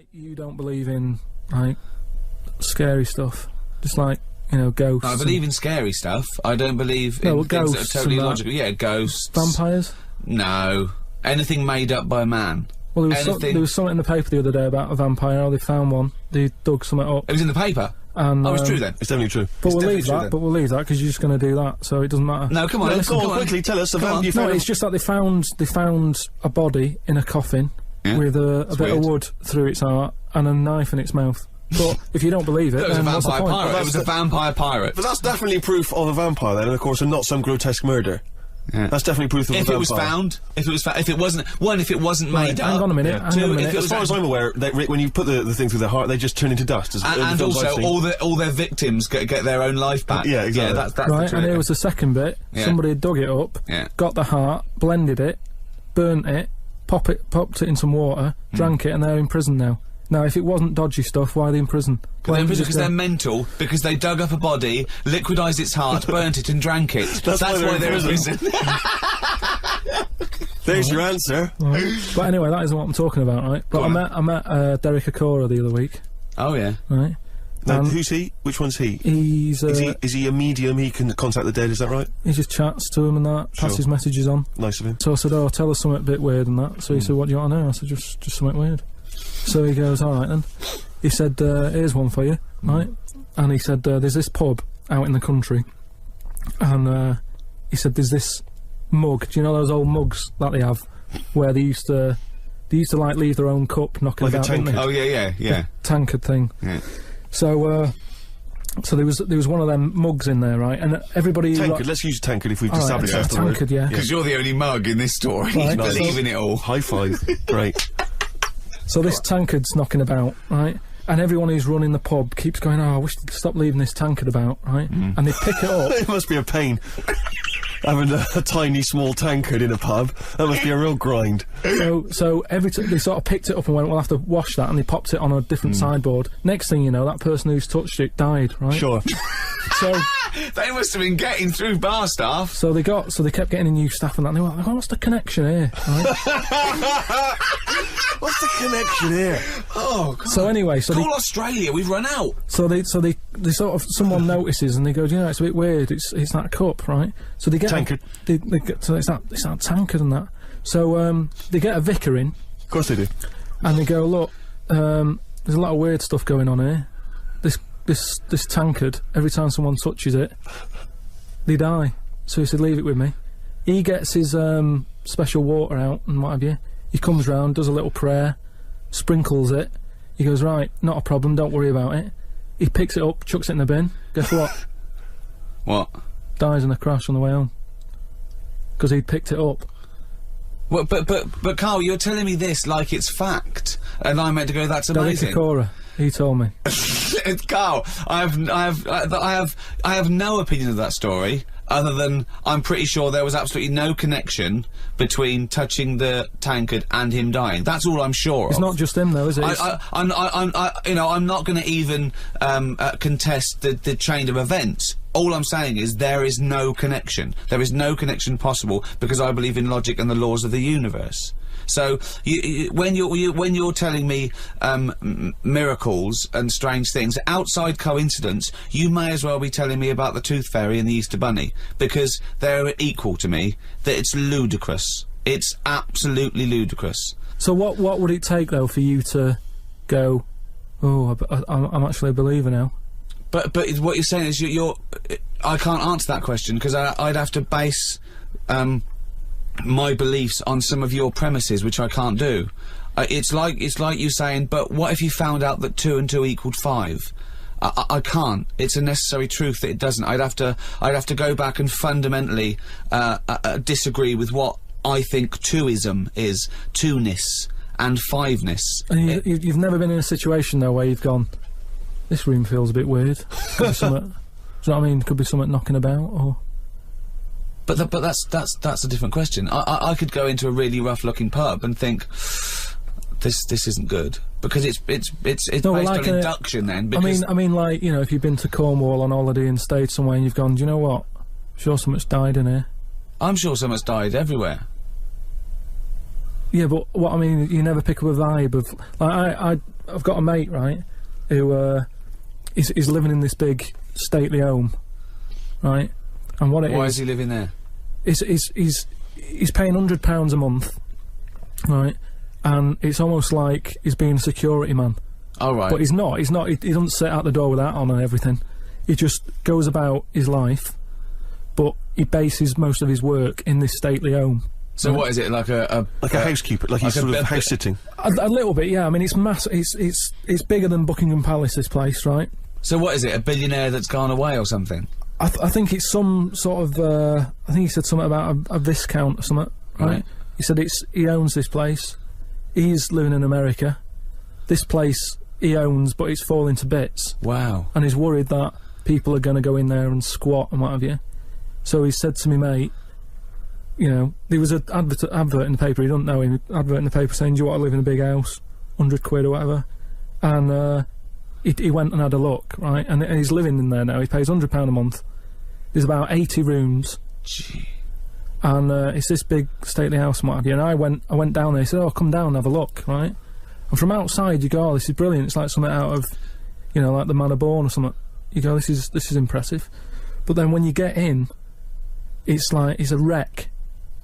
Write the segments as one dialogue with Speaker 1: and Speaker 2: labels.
Speaker 1: like you don't believe in like scary stuff, just like ghosts.
Speaker 2: I believe in scary stuff. I don't believe in things
Speaker 1: ghosts
Speaker 2: that are totally
Speaker 1: and that.
Speaker 2: logical. Yeah, ghosts,
Speaker 1: Vampires.
Speaker 2: No, anything made up by man.
Speaker 1: Well, there was something in the paper the other day about a vampire. How they found one. They dug something up.
Speaker 2: It was in the paper.
Speaker 1: And,
Speaker 2: it's true then.
Speaker 3: It's definitely true.
Speaker 1: But we'll leave that. But we'll leave that because you're just going to do that, so it doesn't matter.
Speaker 2: No, come on.
Speaker 3: Go on, quickly. Tell us.
Speaker 1: No, it's just that they found a body in a coffin with a bit of wood through its heart and a knife in its mouth. But if you don't believe it,
Speaker 2: it was
Speaker 1: then
Speaker 2: a
Speaker 1: what's the
Speaker 2: vampire
Speaker 1: point?
Speaker 2: pirate. It was a vampire pirate.
Speaker 3: But that's definitely proof of a vampire then, and of course, and not some grotesque murder. Yeah. That's definitely proof of a vampire. If it wasn't made up.
Speaker 1: Hang on a minute.
Speaker 3: As far as I'm aware, when you put the thing through their heart, they just turn into dust.
Speaker 2: And also, all their victims get their own life back.
Speaker 3: Yeah, exactly.
Speaker 2: Yeah, that's
Speaker 1: right,
Speaker 2: the trick.
Speaker 1: and here was the second bit.
Speaker 2: Yeah.
Speaker 1: Somebody had dug it up, got the heart, blended it, burnt it, popped it in some water, drank it, and they're in prison now. Now, if it wasn't dodgy stuff, why are they in prison?
Speaker 2: Because they're mental, because they dug up a body, liquidised its heart, burnt it and drank it. That's why they're in prison.
Speaker 3: There's your answer.
Speaker 1: Right. But anyway, that isn't what I'm talking about, right? But I met Derek Akora the other week.
Speaker 2: Oh, yeah.
Speaker 1: Right.
Speaker 3: Now, who's he? Which one's he?
Speaker 1: He's
Speaker 3: is he a medium? He can contact the dead, is that right?
Speaker 1: He just chats to him and that, passes messages on.
Speaker 3: Nice of him.
Speaker 1: So I said, oh, tell us something a bit weird and that. So he said, what do you want to know? I said, just something weird. So he goes, alright then. He said, here's one for you, right? And he said, there's this pub out in the country. And he said, there's this mug. Do you know those old mugs that they have? Where they used to like leave their own cup knocking
Speaker 3: like
Speaker 1: about,
Speaker 3: a tankard.
Speaker 2: Oh, yeah.
Speaker 1: The tankard thing.
Speaker 2: Yeah.
Speaker 1: So there was one of them mugs in there, right? And everybody...
Speaker 3: Tankard, let's use tankard if we've established that's the
Speaker 1: tankard,
Speaker 3: word.
Speaker 1: Yeah.
Speaker 2: Because you're the only mug in this story. Right. You believe in it all.
Speaker 3: High five. Great.
Speaker 1: So this tankard's knocking about, right? And everyone who's running the pub keeps going, oh, I wish they'd stop leaving this tankard about, right? And they pick it up.
Speaker 3: It must be a pain. Having a tiny, small tankard in a pub. That must be a real grind.
Speaker 1: So every time they sort of picked it up and went, we'll have to wash that, and they popped it on a different sideboard. Next thing you know, that person who's touched it died, right?
Speaker 3: Sure.
Speaker 1: So
Speaker 2: they must have been getting through bar staff.
Speaker 1: So they kept getting new staff and that. And they were like, what's the connection here? Right?
Speaker 3: What's the connection here?
Speaker 2: Oh, God.
Speaker 1: So anyway,
Speaker 2: call Australia. We've run out.
Speaker 1: So they sort of someone notices and they go, it's a bit weird. It's that cup, right? So they get
Speaker 3: tankard.
Speaker 1: So it's that tankard and that. So they get a vicar in.
Speaker 3: Of course they do.
Speaker 1: And they go, look, there's a lot of weird stuff going on here. This tankard, every time someone touches it, they die. So he said, leave it with me. He gets his special water out and what have you. He comes round, does a little prayer, sprinkles it. He goes, right, not a problem, don't worry about it. He picks it up, chucks it in the bin. Guess what?
Speaker 2: What?
Speaker 1: Dies in a crash on the way home. Because he'd picked it up.
Speaker 2: Well, but Karl, you're telling me this like it's fact, and I'm meant to go, that's amazing.
Speaker 1: Derek Akora, he told me.
Speaker 2: Karl, I have no opinion of that story, other than I'm pretty sure there was absolutely no connection between touching the tankard and him dying. That's all I'm sure of.
Speaker 1: It's not just him though, is it?
Speaker 2: I'm not going to even contest the chain of events. All I'm saying is there is no connection. There is no connection possible because I believe in logic and the laws of the universe. So when you're telling me miracles and strange things outside coincidence, you may as well be telling me about the Tooth Fairy and the Easter Bunny, because they're equal to me. That it's ludicrous. It's absolutely ludicrus.
Speaker 1: So what would it take though for you to go, oh, I'm actually a believer now?
Speaker 2: But what you're saying is I can't answer that question because I'd have to base my beliefs on some of your premises, which I can't do. It's like you saying, but what if you found out that 2 and 2 equaled 5? I can't. It's a necessary truth that it doesn't. I'd have to go back and fundamentally disagree with what I think twoism is, two-ness and fiveness.
Speaker 1: And you've never been in a situation though where you've gone, this room feels a bit weird. Could be something, do you know what I mean? Could be something knocking about, or.
Speaker 2: But that's a different question. I could go into a really rough-looking pub and think, this isn't good, because it's based on induction then. Because
Speaker 1: I mean, like, you know, if you've been to Cornwall on holiday and stayed somewhere and you've gone, do you know what? I'm sure so much died in here.
Speaker 2: I'm sure so much died everywhere.
Speaker 1: Yeah, but what I mean, you never pick up a vibe of... Like, I've got a mate, right, who, is living in this big, stately home, right? And what it is...
Speaker 2: Why is he living there?
Speaker 1: He's paying £100 a month, right? And it's almost like he's being a security man.
Speaker 2: Oh, right.
Speaker 1: But he's not, he doesn't sit out the door with that on and everything. He just goes about his life, but he bases most of his work in this stately home.
Speaker 2: So what is it, like a
Speaker 3: housekeeper, like he's sort of house sitting?
Speaker 1: A little bit, yeah. I mean, it's massive. It's bigger than Buckingham Palace, this place, right?
Speaker 2: So what is it, a billionaire that's gone away or something?
Speaker 1: I think it's some sort of, I think he said something about a viscount or something, right? He said he owns this place. He's living in America. This place he owns, but it's falling to bits.
Speaker 2: Wow.
Speaker 1: And he's worried that people are going to go in there and squat and what have you. So he said to me, mate, you know, there was an advert in the paper, he doesn't know him, advert in the paper saying, do you want to live in a big house? 100 quid or whatever. And he went and had a look, right? And he's living in there now, he pays £100 a month. There's about 80 rooms.
Speaker 2: Gee.
Speaker 1: And it's this big stately house and what have you. And I went down there, he said, oh, come down and have a look, right? And from outside you go, oh, this is brilliant, it's like something out of, you know, like the Man of Born or something. You go, this is impressive. But then when you get in, it's like, it's a wreck.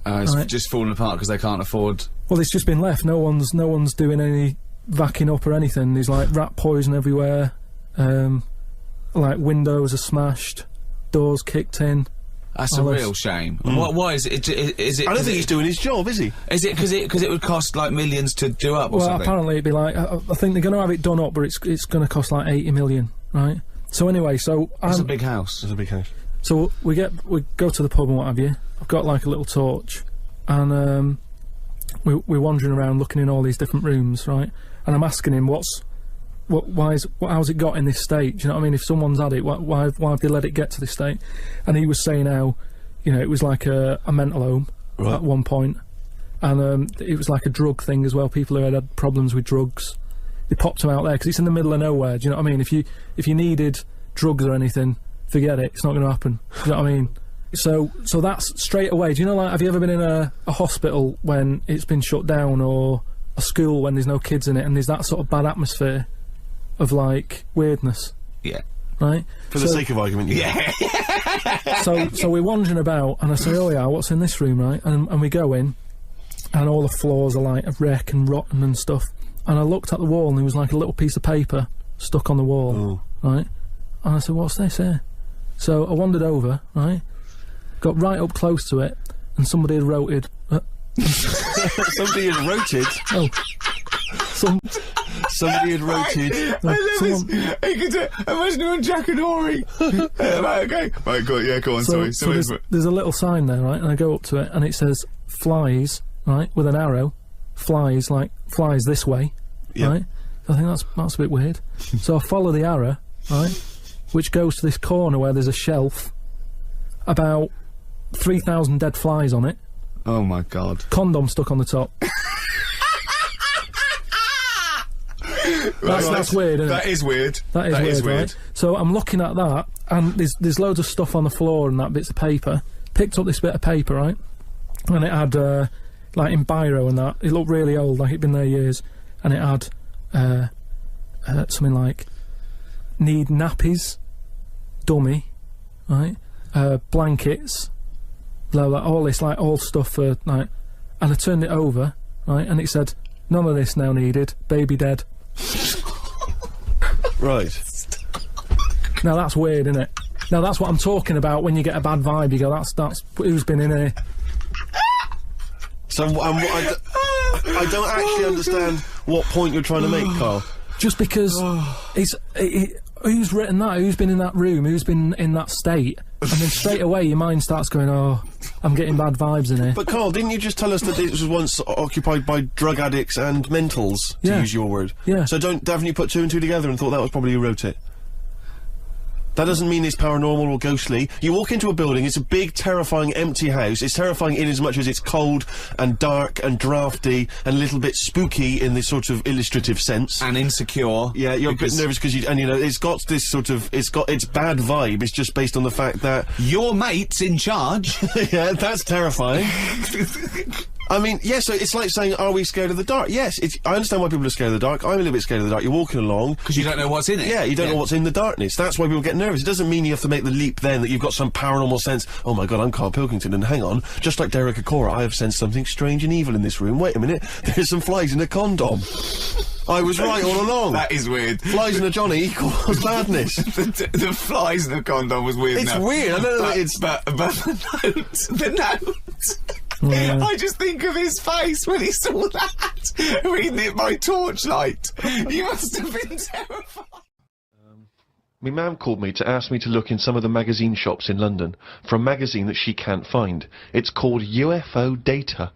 Speaker 2: It's just falling apart because they can't afford...
Speaker 1: Well, it's just been left. No one's doing any vacuuming up or anything. There's like rat poison everywhere. Like windows are smashed, doors kicked in.
Speaker 2: That's a real shame. Why is it? Is it?
Speaker 3: I don't think he's doing his job, is he?
Speaker 2: Is it because it would cost like millions to do up or something?
Speaker 1: Well, apparently it'd be like I think they're going to have it done up, but it's going to cost like 80 million, right? So anyway,
Speaker 2: it's a big house.
Speaker 3: It's a big house.
Speaker 1: So we go to the pub and what have you. I've got like a little torch, and we're wandering around looking in all these different rooms, right? And I'm asking him how's it got in this state? Do you know what I mean? If someone's had it, why have they let it get to this state? And he was saying how, you know, it was like a mental home at one point, and it was like a drug thing as well. People who had problems with drugs, they popped them out there because it's in the middle of nowhere. Do you know what I mean? If you needed drugs or anything, forget it. It's not going to happen. Do you know what I mean? So that's straight away. Do you know, like, have you ever been in a hospital when it's been shut down, or a school when there's no kids in it, and there's that sort of bad atmosphere of like weirdness?
Speaker 2: Yeah.
Speaker 1: Right?
Speaker 3: For the sake of argument, yeah.
Speaker 1: So we're wandering about, and I say, oh yeah, what's in this room, right? And we go in, and all the floors are like a wreck and rotten and stuff. And I looked at the wall, and there was like a little piece of paper stuck on the wall, right? And I said, what's this here? So I wandered over, right? Got right up close to it, and somebody had wrote
Speaker 3: somebody had wrote
Speaker 1: Oh.
Speaker 3: Somebody had wrote
Speaker 2: I love this. Imagine him on Jack and Ori. Right, okay. Right, go on, sorry.
Speaker 1: So there's a little sign there, right? And I go up to it, and it says, flies, right? With an arrow. Flies, like, flies this way, right? So I think that's a bit weird. So I follow the arrow, right? Which goes to this corner where there's a shelf. About 3,000 dead flies on it.
Speaker 2: Oh my god.
Speaker 1: Condom stuck on the top. That's weird, isn't it?
Speaker 2: That is weird.
Speaker 1: That is weird. Right? So I'm looking at that, and there's loads of stuff on the floor and that, bits of paper. Picked up this bit of paper, right? And it had, like in biro and that, it looked really old, like it'd been there years. And it had, something like, need nappies, dummy, right? Blankets, blah blah, all this, like, all stuff for, like, and I turned it over, right, and it said, none of this now needed, baby dead.
Speaker 3: Right.
Speaker 1: Now that's weird, isn't it? Now that's what I'm talking about when you get a bad vibe, you go, that's who's been in here.
Speaker 3: So I don't actually understand what point you're trying to make, Carl.
Speaker 1: Just because who's written that? Who's been in that room? Who's been in that state? And then straight away your mind starts going, oh, I'm getting bad vibes in here.
Speaker 3: But Carl, didn't you just tell us that this was once occupied by drug addicts and mentals, to use your word?
Speaker 1: Yeah.
Speaker 3: So haven't you put two and two together and thought that was probably who wrote it? That doesn't mean it's paranormal or ghostly. You walk into a building, it's a big, terrifying, empty house. It's terrifying in as much as it's cold and dark and drafty and a little bit spooky in this sort of illustrative sense.
Speaker 2: And insecure.
Speaker 3: Yeah, you're a bit nervous because you know, it's got this sort of, it's got its bad vibe. It's just based on the fact that...
Speaker 2: Your mate's in charge.
Speaker 3: Yeah, that's terrifying. I mean, yes, so it's like saying, are we scared of the dark? Yes, I understand why people are scared of the dark. I'm a little bit scared of the dark. You're walking along.
Speaker 2: Because you don't know what's in it.
Speaker 3: Yeah, you don't know what's in the darkness. That's why people get nervous. It doesn't mean you have to make the leap then that you've got some paranormal sense. Oh my god, I'm Karl Pilkington, and hang on, just like Derek Acora, I have sensed something strange and evil in this room. Wait a minute, there's some flies in a condom. I was right all along.
Speaker 2: That is weird.
Speaker 3: Flies in a Johnny equals madness.
Speaker 2: The flies in the condom was weird.
Speaker 3: It's weird, I don't know,
Speaker 2: but the note.
Speaker 3: Yeah.
Speaker 2: I just think of his face when he saw that, reading it by torchlight. You must have been terrified.
Speaker 3: My mum called me to ask me to look in some of the magazine shops in London for a magazine that she can't find. It's called UFO Data.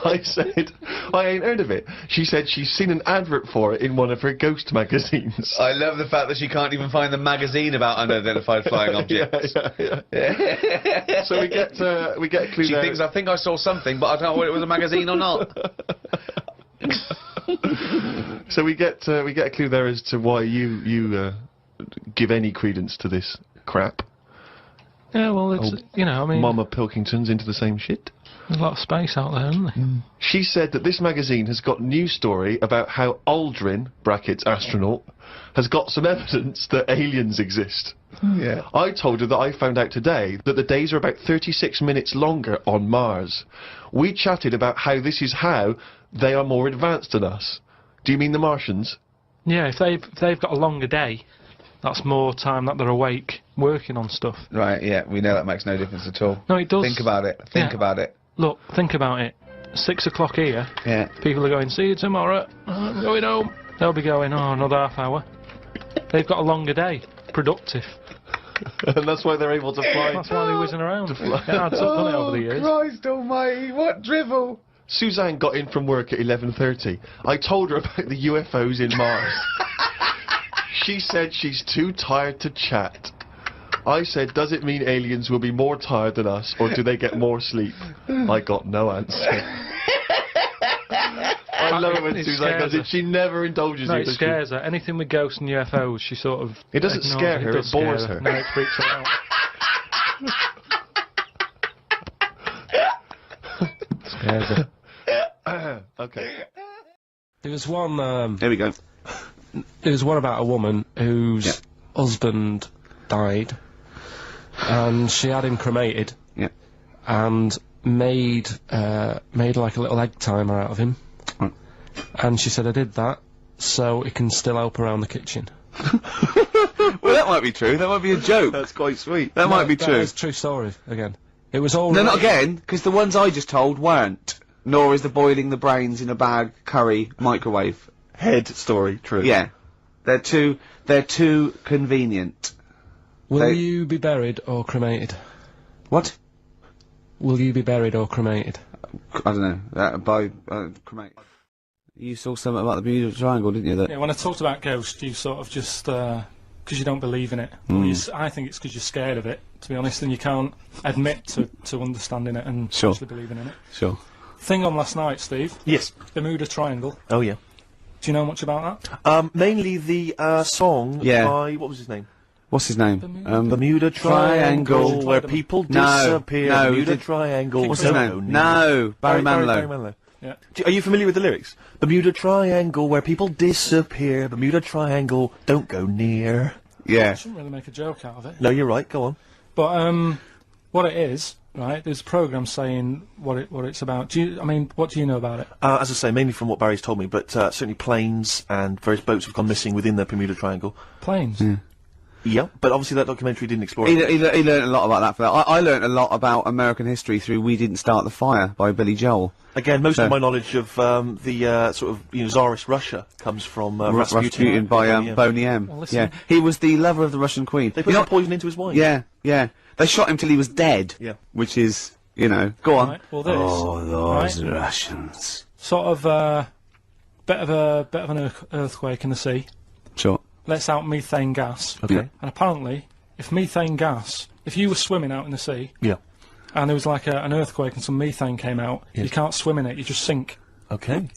Speaker 3: I said, I ain't heard of it. She said she's seen an advert for it in one of her ghost magazines.
Speaker 2: I love the fact that she can't even find the magazine about unidentified flying objects.
Speaker 3: Yeah. So we get a clue.
Speaker 2: She thinks, I think I saw something, but I don't know whether it was a magazine or not.
Speaker 3: So we get a clue there as to why you give any credence to this crap.
Speaker 1: Yeah, well, it's, you know, I mean...
Speaker 3: Mama Pilkington's into the same shit.
Speaker 1: There's a lot of space out there, isn't there? Mm.
Speaker 3: She said that this magazine has got news story about how Aldrin, brackets astronaut, has got some evidence that aliens exist.
Speaker 2: Yeah.
Speaker 3: I told her that I found out today that the days are about 36 minutes longer on Mars. We chatted about how this is how they are more advanced than us. Do you mean the Martians?
Speaker 1: Yeah, if they've got a longer day, that's more time that they're awake working on stuff.
Speaker 2: Right, yeah, we know that makes no difference at all.
Speaker 1: No, it does.
Speaker 2: Think about it. Think about it.
Speaker 1: Look, think about it. 6 o'clock here.
Speaker 2: Yeah.
Speaker 1: People are going, see you tomorrow. I'm going home. They'll be going, oh, another half hour. They've got a longer day. Productive.
Speaker 3: And that's why they're able to fly.
Speaker 1: That's why they're whizzing around. It adds up, doesn't it, over the years?
Speaker 2: Christ almighty, what drivel!
Speaker 3: Suzanne got in from work at 11:30. I told her about the UFOs in Mars. She said she's too tired to chat. I said, does it mean aliens will be more tired than us, or do they get more sleep? I got no answer. I love it when Suzanne does it. She never indulges
Speaker 1: no,
Speaker 3: you.
Speaker 1: It scares her. Anything with ghosts and UFOs, she sort of...
Speaker 3: It doesn't scare her, it bores her.
Speaker 1: No, it freaks her out.
Speaker 2: Scares her.
Speaker 3: Okay.
Speaker 4: There was one,
Speaker 2: Here we go.
Speaker 4: there was one about a woman whose husband died, and she had him cremated.
Speaker 2: Yeah.
Speaker 4: And made like a little egg timer out of him.
Speaker 2: Right.
Speaker 4: And she said, I did that so it can still help around the kitchen.
Speaker 2: Well, that might be true. That might be a joke.
Speaker 3: That's quite sweet.
Speaker 2: That might be
Speaker 4: That
Speaker 2: true.
Speaker 4: is true story, again. It was all
Speaker 2: No,
Speaker 4: right.
Speaker 2: not again, because the ones I just told weren't. Nor is the boiling the brains in a bag curry microwave.
Speaker 3: Head story, true.
Speaker 2: Yeah. They're too convenient.
Speaker 4: Will you be buried or cremated?
Speaker 2: What?
Speaker 4: Will you be buried or cremated?
Speaker 2: I don't know. By cremate. You saw something about the Bermuda Triangle, didn't you? That
Speaker 1: Yeah, when I talked about ghosts, you sort of just... because you don't believe in it. I think it's because you're scared of it, to be honest, and you can't admit to understanding it and actually believing in it.
Speaker 2: Sure.
Speaker 1: Thing on last night, Steve.
Speaker 3: Yes.
Speaker 1: Bermuda Triangle.
Speaker 3: Oh, yeah.
Speaker 1: Do you know much about that?
Speaker 3: Mainly the, song by, what was his name?
Speaker 2: What's his name?
Speaker 3: Bermuda Triangle, where people disappear.
Speaker 2: No,
Speaker 3: Bermuda Triangle.
Speaker 2: What's his name? No, Barry Manilow.
Speaker 1: Yeah.
Speaker 3: Are you familiar with the lyrics? Bermuda Triangle, where people disappear. Bermuda Triangle, don't go near.
Speaker 1: I
Speaker 2: Yeah.
Speaker 1: shouldn't really make a joke out of it.
Speaker 3: No, you're right, go on.
Speaker 1: But, what it is, right, there's a programme saying what it's about. What do you know about it?
Speaker 3: As I say, mainly from what Barry's told me, but certainly planes and various boats have gone missing within the Bermuda Triangle.
Speaker 1: Planes?
Speaker 3: Yeah, but obviously that documentary didn't explore
Speaker 2: He
Speaker 3: it.
Speaker 2: learned a lot about that. For that. I learned a lot about American history through "We Didn't Start the Fire" by Billy Joel.
Speaker 3: Again, most of my knowledge of the sort of Tsarist Russia comes from
Speaker 2: Rasputin by Boney M.
Speaker 1: Well, listen.
Speaker 2: Yeah, he was the lover of the Russian queen.
Speaker 3: They put some poison into his wine.
Speaker 2: Yeah, yeah. They shot him till he was dead.
Speaker 3: Yeah.
Speaker 2: Which is, go on.
Speaker 1: Right, well, this,
Speaker 2: those
Speaker 1: right,
Speaker 2: Russians.
Speaker 1: sort of, bit of an earthquake in the sea.
Speaker 2: Sure.
Speaker 1: Lets out methane gas.
Speaker 3: Okay.
Speaker 1: And apparently, if you were swimming out in the sea,
Speaker 3: Yeah.
Speaker 1: and there was like an earthquake and some methane came out, you can't swim in it, you just sink.
Speaker 3: Okay.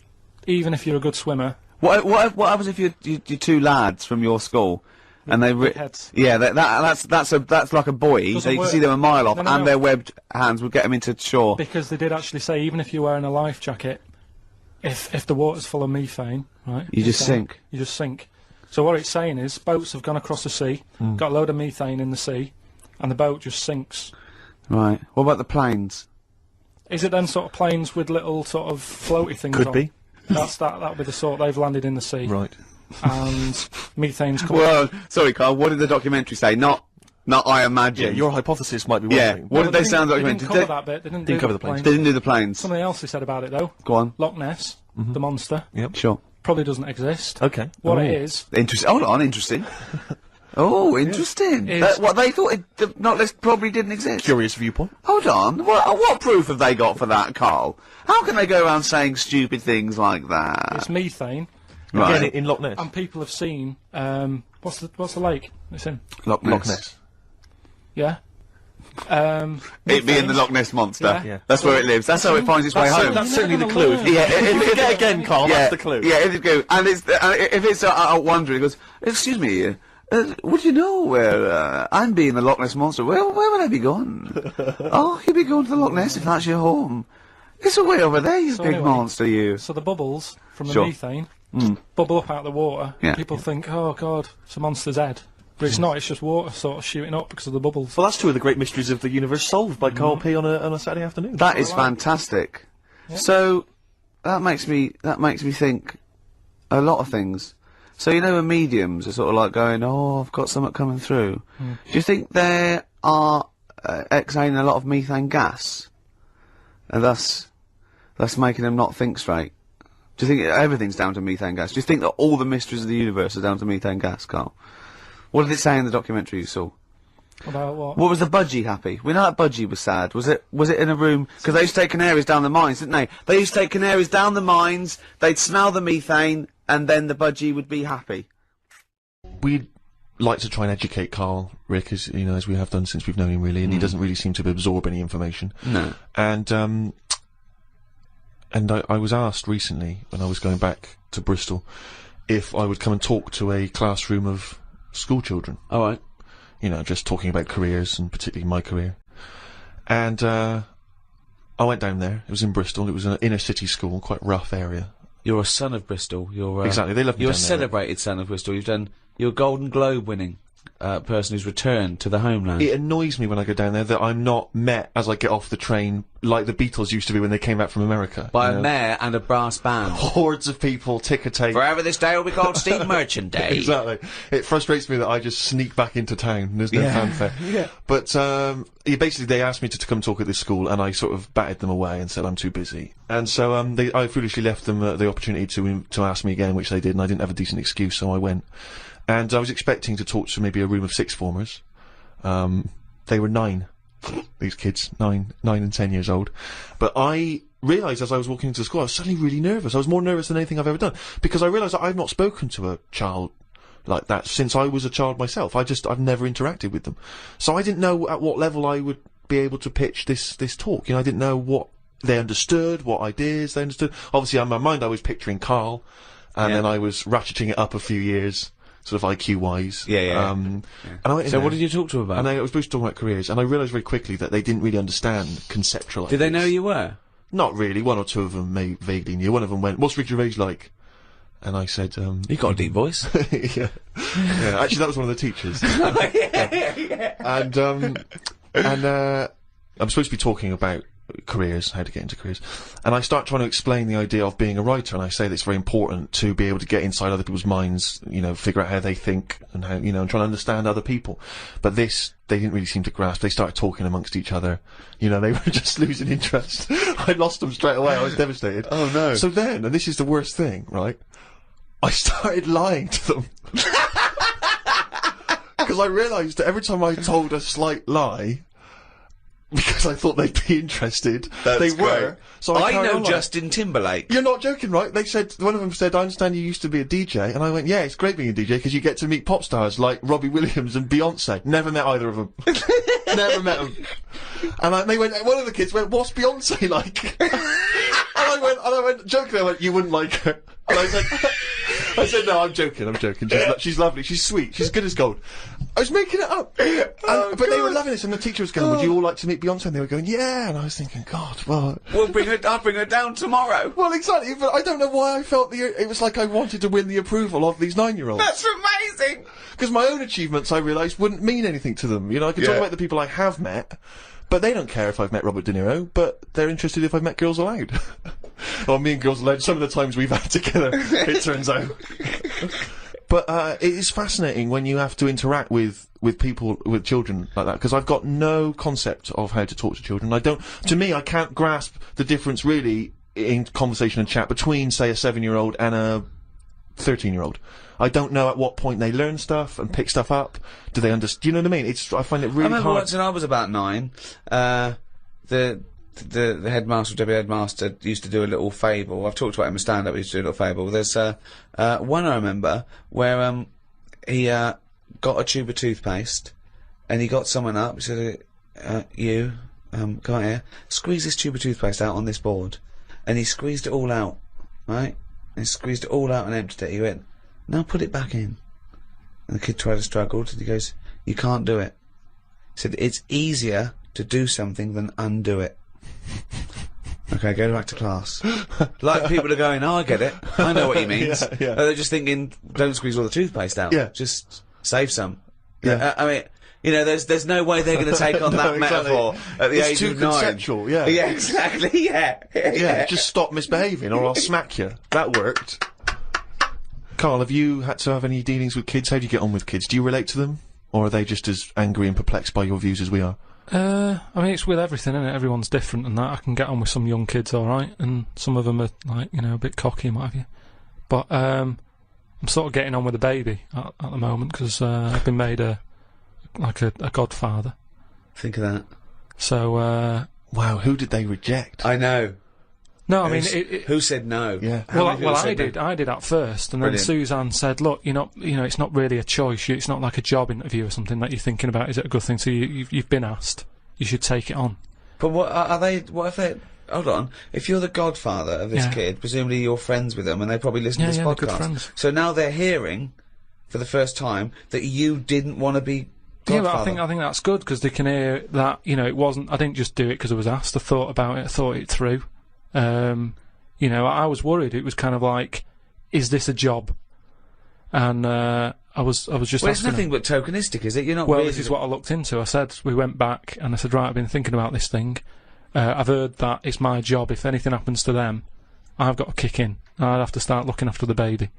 Speaker 1: Even if you're a good swimmer.
Speaker 2: What happens if you're two lads from your school, And they
Speaker 1: big heads.
Speaker 2: yeah, that's like a buoy.
Speaker 1: Doesn't
Speaker 2: So you can
Speaker 1: work.
Speaker 2: see them a mile off,
Speaker 1: No, no,
Speaker 2: and
Speaker 1: no.
Speaker 2: their webbed hands would get them into shore.
Speaker 1: Because they did actually say, even if you're wearing a life jacket, if the water's full of methane, right,
Speaker 2: You just sink.
Speaker 1: You just sink. So what it's saying is, boats have gone across the sea, got a load of methane in the sea, and the boat just sinks.
Speaker 2: Right. What about the planes?
Speaker 1: Is it then sort of planes with little sort of floaty things
Speaker 3: Could
Speaker 1: on?
Speaker 3: be.
Speaker 1: That'll be the sort they've landed in the sea.
Speaker 3: Right.
Speaker 1: And methane's coming.
Speaker 2: Well, sorry, Carl. What did the documentary say? Not I imagine.
Speaker 3: Yeah, your hypothesis might be
Speaker 2: Yeah.
Speaker 3: one thing.
Speaker 2: What did they say on the
Speaker 1: They
Speaker 2: documentary?
Speaker 1: didn't cover that bit. They didn't do
Speaker 3: cover
Speaker 1: the
Speaker 3: the planes.
Speaker 2: They didn't do the planes.
Speaker 1: Something else they said about it though.
Speaker 2: Go on.
Speaker 1: Loch Ness, the monster,
Speaker 2: Sure.
Speaker 1: probably doesn't exist.
Speaker 3: Okay.
Speaker 1: What
Speaker 2: Oh.
Speaker 1: it is,
Speaker 2: Interesting. Hold on. Interesting. Oh, interesting.
Speaker 1: Is-
Speaker 2: What they thought the Loch Ness probably didn't exist.
Speaker 3: Curious viewpoint.
Speaker 2: Hold on. What proof have they got for that, Carl? How can they go around saying stupid things like that?
Speaker 1: it's methane,
Speaker 2: Right.
Speaker 3: Again, in Loch Ness.
Speaker 1: and people have seen. What's the lake it's in?
Speaker 2: Loch Ness.
Speaker 3: Loch Ness.
Speaker 1: Yeah.
Speaker 2: It being the Loch Ness monster.
Speaker 1: Yeah.
Speaker 3: Yeah.
Speaker 2: That's where it lives. That's how it finds its way home.
Speaker 3: That's certainly the
Speaker 1: You're
Speaker 3: clue.
Speaker 1: never gonna
Speaker 2: Yeah,
Speaker 3: If you get again, Carl,
Speaker 2: yeah,
Speaker 3: that's the clue.
Speaker 2: Yeah, if you go, and it's if it's out wandering, it goes, excuse me, would you know where I'm being the Loch Ness monster? Where would I be going? Oh, you'd be going to the Loch Ness if that's your home. It's away over there, you
Speaker 1: So
Speaker 2: big
Speaker 1: anyway,
Speaker 2: monster, you.
Speaker 1: So the bubbles from the
Speaker 2: Sure.
Speaker 1: methane bubble up out of the water.
Speaker 2: Yeah.
Speaker 1: People think, oh god, it's a monster's head. But it's not, it's just water sort of shooting up because of the bubbles.
Speaker 3: Well, that's two of the great mysteries of the universe solved by Carl P on a Saturday afternoon.
Speaker 2: That is fantastic. So that makes me think a lot of things. So you know, when mediums are sort of like going, "Oh, I've got something coming through." Do you think they are exhaling a lot of methane gas, and thus making them not think straight? Do you think everything's down to methane gas? Do you think that all the mysteries of the universe are down to methane gas, Carl? What did it say in the documentary you saw?
Speaker 1: About what?
Speaker 2: What was the budgie happy? We know that budgie was sad. Was it in a room? Because they used to take canaries down the mines, didn't they? They used to take canaries down the mines, they'd smell the methane, and then the budgie would be happy.
Speaker 3: We'd like to try and educate Carl, Rick, as you know, as we have done since we've known him, really, and he doesn't really seem to absorb any information.
Speaker 2: No.
Speaker 3: And I was asked recently, when I was going back to Bristol, if I would come and talk to a classroom of school children.
Speaker 2: All right.
Speaker 3: You know, just talking about careers, and particularly my career. And I went down there. It was in Bristol. It was an inner city school, quite rough area.
Speaker 2: You're a son of Bristol. You're
Speaker 3: Exactly, they love me
Speaker 2: You're a
Speaker 3: down there.
Speaker 2: celebrated son of Bristol. You're a Golden Globe winning person who's returned to the homeland.
Speaker 3: It annoys me when I go down there that I'm not met as I get off the train like the Beatles used to be when they came back from America.
Speaker 2: By
Speaker 3: you
Speaker 2: a
Speaker 3: know?
Speaker 2: mayor and a brass band.
Speaker 3: Hordes of people, ticker tape.
Speaker 2: Forever this day will be called Steve Merchant Day.
Speaker 3: Exactly. It frustrates me that I just sneak back into town. There's no fanfare.
Speaker 2: Yeah.
Speaker 3: But basically, they asked me to come talk at this school, and I sort of batted them away and said I'm too busy. And so I foolishly left them the opportunity to ask me again, which they did, and I didn't have a decent excuse, so I went. And I was expecting to talk to maybe a room of sixth formers. They were 9. These kids, 9 and 10 years old. But I realised as I was walking into school, I was suddenly really nervous. I was more nervous than anything I've ever done. Because I realised that I've not spoken to a child like that since I was a child myself. I've never interacted with them. So I didn't know at what level I would be able to pitch this talk. You know, I didn't know what they understood, what ideas they understood. Obviously, in my mind, I was picturing Karl, and then I was ratcheting it up a few years, sort of IQ-wise. And I went in
Speaker 2: So
Speaker 3: there,
Speaker 2: what did you talk to them about?
Speaker 3: and I was supposed to talk about careers, and I realised very quickly that they didn't really understand conceptual
Speaker 2: Did they
Speaker 3: ideas.
Speaker 2: know you were?
Speaker 3: Not really. One or two of them vaguely knew. One of them went, "What's Rick Gervais like?" And I said,
Speaker 2: You got a deep voice.
Speaker 3: yeah. Actually, that was one of the teachers. And I'm supposed to be talking about careers, how to get into careers, and I start trying to explain the idea of being a writer, and I say that it's very important to be able to get inside other people's minds, you know, figure out how they think, and how, you know, and try to understand other people. But this, they didn't really seem to grasp. They started talking amongst each other. You know, they were just losing interest. I lost them straight away. I was devastated.
Speaker 2: Oh, no.
Speaker 3: So then, and this is the worst thing, right? I started lying to them. Because I realised that every time I told a slight lie, because I thought they'd be interested, they were. So I
Speaker 2: I
Speaker 3: carried
Speaker 2: know
Speaker 3: on lying.
Speaker 2: Justin Timberlake.
Speaker 3: You're not joking, right? They said, one of them said, "I understand you used to be a DJ," and I went, "Yeah, it's great being a DJ because you get to meet pop stars like Robbie Williams and Beyonce." Never met either of them. Never met them. And they went. One of the kids went, "What's Beyonce like?" And I went, jokingly, I went, "You wouldn't like her." And I said, I said, no, I'm joking. She's lovely, she's sweet, she's good as gold. I was making it up. But they were loving this, and the teacher was going, would you all like to meet Beyonce? And they were going, yeah, and I was thinking, God, well...
Speaker 2: I'll bring her down tomorrow.
Speaker 3: Well, exactly, but I don't know why I felt it was like I wanted to win the approval of these 9-year-olds.
Speaker 2: That's amazing!
Speaker 3: Because my own achievements, I realised, wouldn't mean anything to them. You know, I could talk about the people I have met, but they don't care if I've met Robert De Niro, but they're interested if I've met Girls Aloud. Or me and Girls Aloud, some of the times we've had together, it turns out. But, it is fascinating when you have to interact with people, with children like that, because I've got no concept of how to talk to children. To me, I can't grasp the difference really in conversation and chat between, say, a 7-year-old and a 13-year-old. I don't know at what point they learn stuff and pick stuff up. Do they understand? Do you know what I mean? I find it really hard.
Speaker 2: I remember once when I was about 9, the headmaster, W headmaster, used to do a little fable. I've talked about him in stand-up. He used to do a little fable. There's one I remember where he got a tube of toothpaste, and he got someone up. He said, "You, come out here. Squeeze this tube of toothpaste out on this board," and he squeezed it all out, right? And he squeezed it all out and emptied it. He went, "Now put it back in." And the kid tried to struggle, and he goes, "You can't do it." He said, "It's easier to do something than undo it." Okay, go back to class. Like people are going, "Oh, I get it. I know what he means."
Speaker 3: Yeah.
Speaker 2: They're just thinking, don't squeeze all the toothpaste out.
Speaker 3: Yeah.
Speaker 2: Just save some.
Speaker 3: Yeah.
Speaker 2: I mean, you know, there's no way they're going to take on that
Speaker 3: exactly.
Speaker 2: metaphor at the
Speaker 3: It's
Speaker 2: age of 9.
Speaker 3: too conceptual, yeah.
Speaker 2: Yeah, exactly, yeah.
Speaker 3: Yeah, just stop misbehaving or I'll smack you. That worked. Karl, have you had to have any dealings with kids? How do you get on with kids? Do you relate to them? Or are they just as angry and perplexed by your views as we are?
Speaker 1: I mean, it's with everything, isn't it? Everyone's different and that. I can get on with some young kids alright, and some of them are, like, you know, a bit cocky and what have you. But, I'm sort of getting on with the baby at the moment, because, I've been made a godfather.
Speaker 2: Think of that.
Speaker 1: So,
Speaker 3: wow, who did they reject?
Speaker 2: I know.
Speaker 1: no, I mean,
Speaker 2: Who said no?
Speaker 3: Yeah.
Speaker 1: well, I did at first, and then
Speaker 2: Brilliant.
Speaker 1: Suzanne said, "Look, it's not really a choice. It's not like a job interview or something that you're thinking about. Is it a good thing? So you've been asked. You should take it on."
Speaker 2: But what are they? What if they? Hold on. If you're the godfather of this
Speaker 1: Yeah.
Speaker 2: kid, presumably you're friends with them, and they probably listen to this
Speaker 1: they're good
Speaker 2: podcast.
Speaker 1: friends.
Speaker 2: So now they're hearing, for the first time, that you didn't want to be
Speaker 1: Yeah,
Speaker 2: godfather.
Speaker 1: but I think that's good, because they can hear that. It wasn't. I didn't just do it because I was asked. I thought about it. I thought it through. I was worried. It was kind of like, is this a job? And I was just
Speaker 2: Well, it's
Speaker 1: asking her.
Speaker 2: nothing but tokenistic, is it? You're not.
Speaker 1: Well,
Speaker 2: really
Speaker 1: this is what I looked into. I said, we went back, and I said, right, I've been thinking about this thing. I've heard that it's my job. If anything happens to them, I've got to kick in. I'd have to start looking after the baby.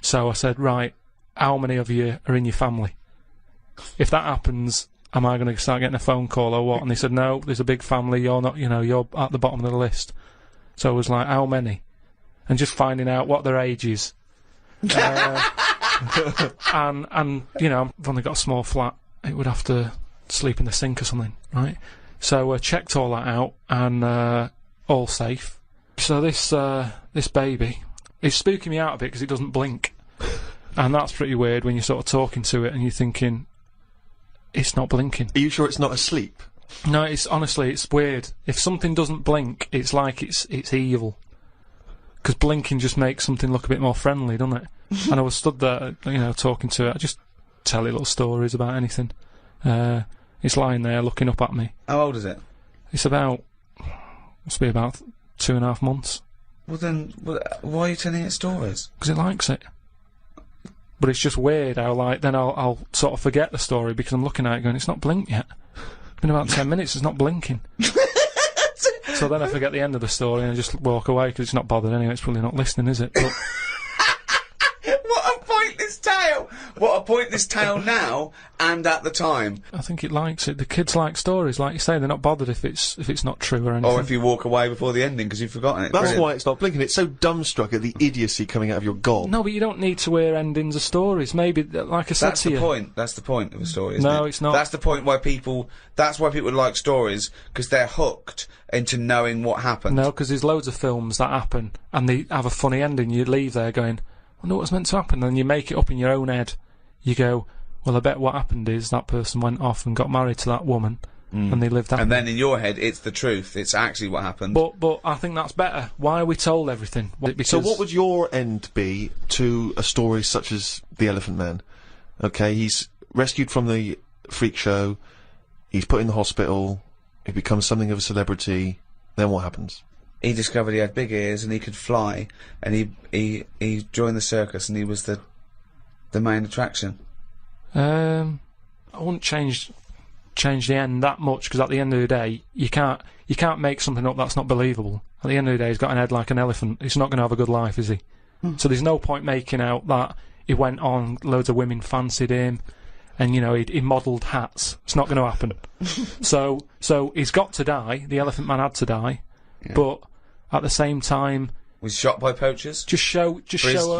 Speaker 1: So I said, right, how many of you are in your family? If that happens, am I going to start getting a phone call or what? And they said, no, there's a big family. You're not, you're at the bottom of the list. So I was like, how many? And just finding out what their age is. and I've only got a small flat. It would have to sleep in the sink or something, right? So I checked all that out, and all safe. So this baby is spooking me out a bit because it doesn't blink. And that's pretty weird when you're sort of talking to it and you're thinking, it's not blinking.
Speaker 3: Are you sure it's not asleep?
Speaker 1: No, honestly, it's weird. If something doesn't blink, it's like it's evil. Because blinking just makes something look a bit more friendly, doesn't it? And I was stood there, talking to it. I just tell it little stories about anything. It's lying there looking up at me.
Speaker 2: How old is it?
Speaker 1: It's must be about 2.5 months.
Speaker 2: Well then, why are you telling it stories?
Speaker 1: Because it likes it. But it's just weird how, then I'll sort of forget the story because I'm looking at it going, it's not blinked yet. It's been about 10 minutes, it's not blinking. So then I forget the end of the story and I just walk away because it's not bothered anyway, it's probably not listening, is it? But
Speaker 2: What a pointless tale! What a pointless tale now and at the time.
Speaker 1: I think it likes it. The kids like stories, like you say, they're not bothered if it's not true or anything.
Speaker 2: Or if you walk away before the ending because you've forgotten it.
Speaker 3: That's
Speaker 2: Brilliant.
Speaker 3: why it's not blinking. It's so dumbstruck at the idiocy coming out of your gob.
Speaker 1: No, but you don't need to hear endings of stories. Maybe, like I said
Speaker 2: That's
Speaker 1: to
Speaker 2: the
Speaker 1: you.
Speaker 2: point. That's the point of a story, isn't it?
Speaker 1: No, it's not.
Speaker 2: That's the point why people. That's why people like stories, because they're hooked into knowing what happened.
Speaker 1: No, because there's loads of films that happen and they have a funny ending. You leave there going, I wonder what's meant to happen. And then you make it up in your own head. You go, well, I bet what happened is that person went off and got married to that woman, and they lived happily.
Speaker 2: And then in your head, it's the truth. It's actually what happened.
Speaker 1: But I think that's better. Why are we told everything? Because
Speaker 3: So what would your end be to a story such as The Elephant Man? Okay, he's rescued from the freak show, he's put in the hospital, he becomes something of a celebrity, then what happens?
Speaker 2: He discovered he had big ears and he could fly, and he joined the circus, and he was the main attraction.
Speaker 1: I wouldn't change the end that much, because at the end of the day, you can't make something up that's not believable. At the end of the day, he's got an head like an elephant. He's not going to have a good life, is he? So there's no point making out that he went on, loads of women fancied him, and you know he modelled hats. It's not going to happen. so he's got to die. The Elephant Man had to die, but at the same time,
Speaker 2: Was shot by poachers.
Speaker 1: show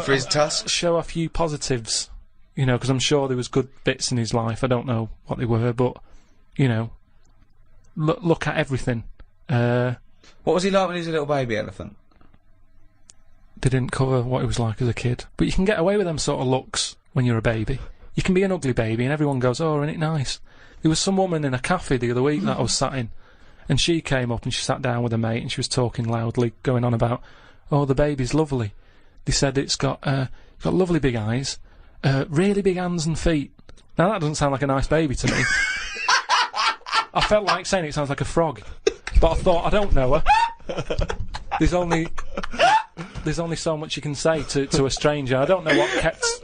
Speaker 2: for his tusk.
Speaker 1: Show a few positives, you know, because I'm sure there was good bits in his life. I don't know what they were, but you know, look at everything.
Speaker 2: What was he like when he was a little baby elephant?
Speaker 1: They didn't cover what he was like as a kid, but you can get away with them sort of looks when you're a baby. You can be an ugly baby, and everyone goes, "Oh, isn't it nice?" There was some woman in a cafe the other week that I was sat in, and she came up and she sat down with a mate, and she was talking loudly, going on about, "Oh, the baby's lovely." They said it's got lovely big eyes, really big hands and feet. Now that doesn't sound like a nice baby to me. I felt like saying it sounds like a frog, but I thought, I don't know her. There's only so much you can say to a stranger. I don't know what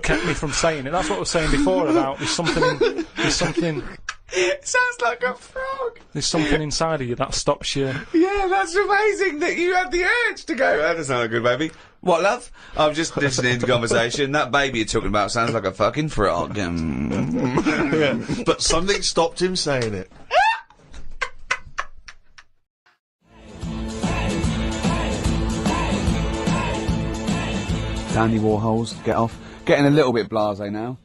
Speaker 1: kept me from saying it. That's what I was saying before about there's something.
Speaker 2: It sounds like a frog.
Speaker 1: There's something inside of you that stops you.
Speaker 2: Yeah, that's amazing that you had the urge to go, that doesn't sound like a good baby. What, love? I'm just listening to conversation. That baby you're talking about sounds like a fucking frog.
Speaker 3: Yeah, but something stopped him saying it.
Speaker 2: Dandy Warhols, get off. Getting a little bit blasé now.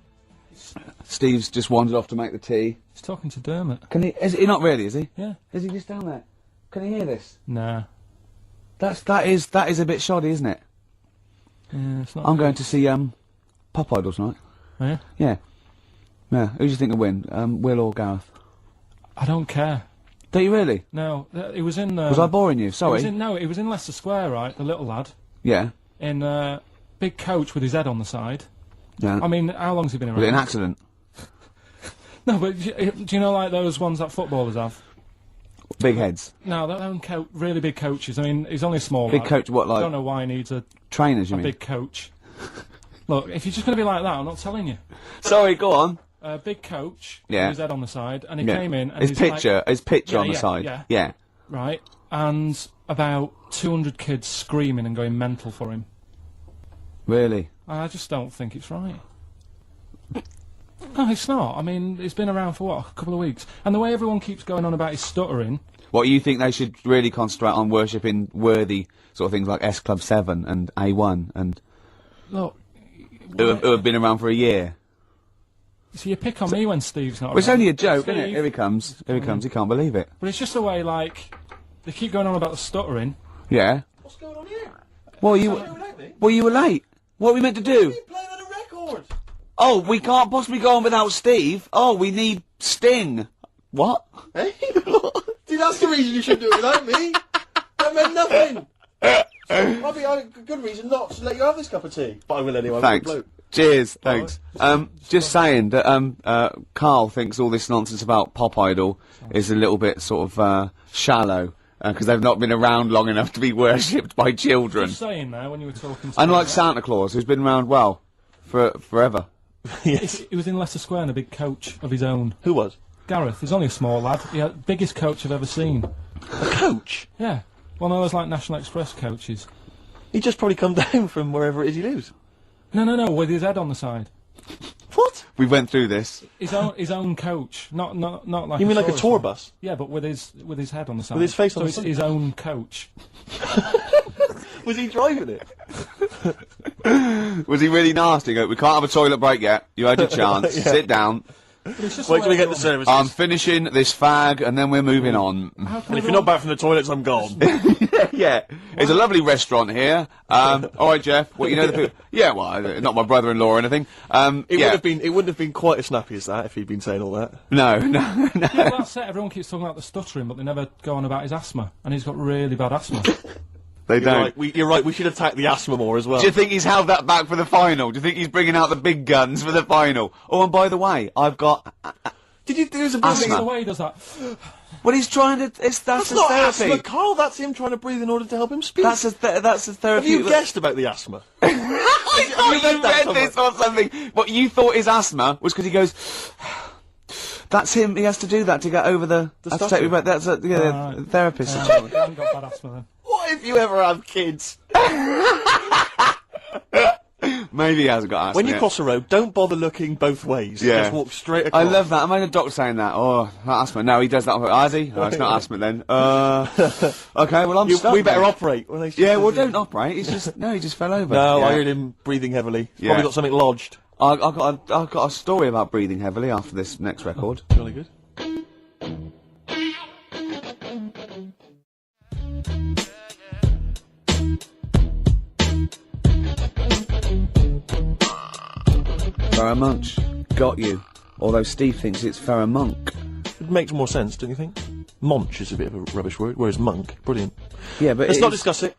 Speaker 2: Steve's just wandered off to make the tea.
Speaker 1: He's talking to Dermot.
Speaker 2: Can he? Is he not really? Is he?
Speaker 1: Yeah.
Speaker 2: Is he just down there? Can he hear this?
Speaker 1: Nah.
Speaker 2: That is a bit shoddy, isn't it?
Speaker 1: Yeah, it's not.
Speaker 2: I'm going to see Pop Idol tonight.
Speaker 1: Oh, yeah?
Speaker 2: Yeah. Yeah. Who do you think will win? Will or Gareth?
Speaker 1: I don't care.
Speaker 2: Do you really?
Speaker 1: No, it was in.
Speaker 2: Was I boring you? Sorry.
Speaker 1: It was in Leicester Square, right? The little lad
Speaker 2: Yeah.
Speaker 1: in big coach with his head on the side.
Speaker 2: Yeah.
Speaker 1: I mean, how long's he been around?
Speaker 2: Was it an accident?
Speaker 1: No, but do you know like those ones that footballers have?
Speaker 2: Big heads.
Speaker 1: No, they're really big coaches. I mean, he's only a small
Speaker 2: Big
Speaker 1: lad.
Speaker 2: coach. What,
Speaker 1: I
Speaker 2: like
Speaker 1: don't know why he needs a
Speaker 2: trainers? You mean?
Speaker 1: big coach. Look, if you're just going to be like that, I'm not telling you.
Speaker 2: Sorry, go on.
Speaker 1: Big coach
Speaker 2: Yeah.
Speaker 1: with his head on the side, and he
Speaker 2: Yeah.
Speaker 1: came in. And
Speaker 2: His
Speaker 1: he's
Speaker 2: picture.
Speaker 1: like,
Speaker 2: His picture
Speaker 1: Yeah,
Speaker 2: on the
Speaker 1: yeah,
Speaker 2: side.
Speaker 1: yeah.
Speaker 2: Yeah.
Speaker 1: right, and about 200 kids screaming and going mental for him.
Speaker 2: Really.
Speaker 1: I just don't think it's right. No, it's not. I mean, it's been around for, what, a couple of weeks. And the way everyone keeps going on about his stuttering...
Speaker 2: What, you think they should really concentrate on worshipping worthy sort of things like S Club 7 and A1 and...
Speaker 1: Look...
Speaker 2: Who have been around for a year?
Speaker 1: So you pick on me when Steve's not
Speaker 2: Well, it's
Speaker 1: around.
Speaker 2: only a joke,
Speaker 1: Steve,
Speaker 2: isn't it? Here he comes. Here he comes. He can't believe it.
Speaker 1: But it's just the way, like... They keep going on about the stuttering.
Speaker 2: Yeah.
Speaker 3: What's going on here?
Speaker 2: Well, you were late. What are we meant to do?
Speaker 3: Playing on a record.
Speaker 2: Oh, we can't possibly go on without Steve. Oh, we need Sting. What?
Speaker 3: Hey? See, that's the reason you should do it without me. That meant nothing. Might be a good reason not to let you have this cup of tea. But I will anyway.
Speaker 2: Thanks. Cheers. Thanks. Just saying that Karl thinks all this nonsense about Pop Idol is a little bit sort of shallow because they've not been around long enough to be worshipped by children.
Speaker 1: Just saying there when you were talking to
Speaker 2: Unlike Santa Claus, who's been around forever.
Speaker 3: Yes.
Speaker 1: He was in Leicester Square in a big coach of his own.
Speaker 3: Who was?
Speaker 1: Gareth. He's only a small lad. Yeah, biggest coach I've ever seen.
Speaker 3: A coach?
Speaker 1: Yeah. One of those like National Express coaches.
Speaker 3: He just probably come down from wherever it is he lives.
Speaker 1: No, with his head on the side.
Speaker 3: What?
Speaker 2: We went through this.
Speaker 1: His own coach, not like.
Speaker 3: You mean like a
Speaker 1: tourist
Speaker 3: tour
Speaker 1: one.
Speaker 3: bus?
Speaker 1: Yeah, but with his head on the side.
Speaker 3: With his face on
Speaker 1: so
Speaker 3: the
Speaker 1: it's
Speaker 3: side?
Speaker 1: his own coach.
Speaker 3: Was he driving it?
Speaker 2: Was he really nasty? Go, we can't have a toilet break yet. You had your chance.
Speaker 3: Yeah.
Speaker 2: Sit down.
Speaker 3: Wait till we get the services.
Speaker 2: I'm finishing this fag, and then we're moving on.
Speaker 3: And if you're not back from the toilets, I'm gone.
Speaker 2: Yeah, it's a lovely restaurant here. All right, Jeff. Well, you know the people. Yeah, well, not my brother-in-law or anything.
Speaker 3: It wouldn't have been quite as snappy as that if he'd been saying all that.
Speaker 2: No.
Speaker 1: Yeah, well, that's it. Everyone keeps talking about the stuttering, but they never go on about his asthma, and he's got really bad asthma.
Speaker 2: They don't.
Speaker 3: You're right. We should attack the asthma more as well.
Speaker 2: Do you think he's held that back for the final? Do you think he's bringing out the big guns for the final? Oh, and by the way, I've got.
Speaker 3: Did you? There's a bit
Speaker 2: Asthma.
Speaker 1: The way he does that.
Speaker 2: Well, he's trying to. That's
Speaker 3: not
Speaker 2: therapy.
Speaker 3: asthma, Carl. That's him trying to breathe in order to help him speak.
Speaker 2: That's a therapy.
Speaker 3: Have you guessed about the asthma?
Speaker 2: I thought you read this or something. What you thought his asthma was because he goes. That's him. He has to do that to get over the. That's a therapist.
Speaker 1: I haven't got bad asthma then.
Speaker 3: What if you ever have kids?
Speaker 2: Maybe he hasn't got asthma.
Speaker 3: When you
Speaker 2: yet.
Speaker 3: cross a road, don't bother looking both ways.
Speaker 2: Yeah.
Speaker 3: Just walk straight across.
Speaker 2: I love that. Imagine a doctor saying that. Oh, not asthma. No, he does that. Has he? No, it's not asthma then. Okay, well, I'm stuck.
Speaker 3: We better
Speaker 2: then.
Speaker 3: operate.
Speaker 2: Yeah, well, don't operate. He's just he just fell over.
Speaker 3: No,
Speaker 2: Yeah.
Speaker 3: I heard him breathing heavily. He's
Speaker 2: Yeah.
Speaker 3: probably got something lodged.
Speaker 2: I've got a story about breathing heavily after this next record.
Speaker 3: Really good.
Speaker 2: Farrah Munch, got you. Although Steve thinks it's Farrah Monk.
Speaker 3: It makes more sense, don't you think? Monch is a bit of a rubbish word, whereas monk, brilliant.
Speaker 2: Yeah, but
Speaker 3: Let's not discuss it.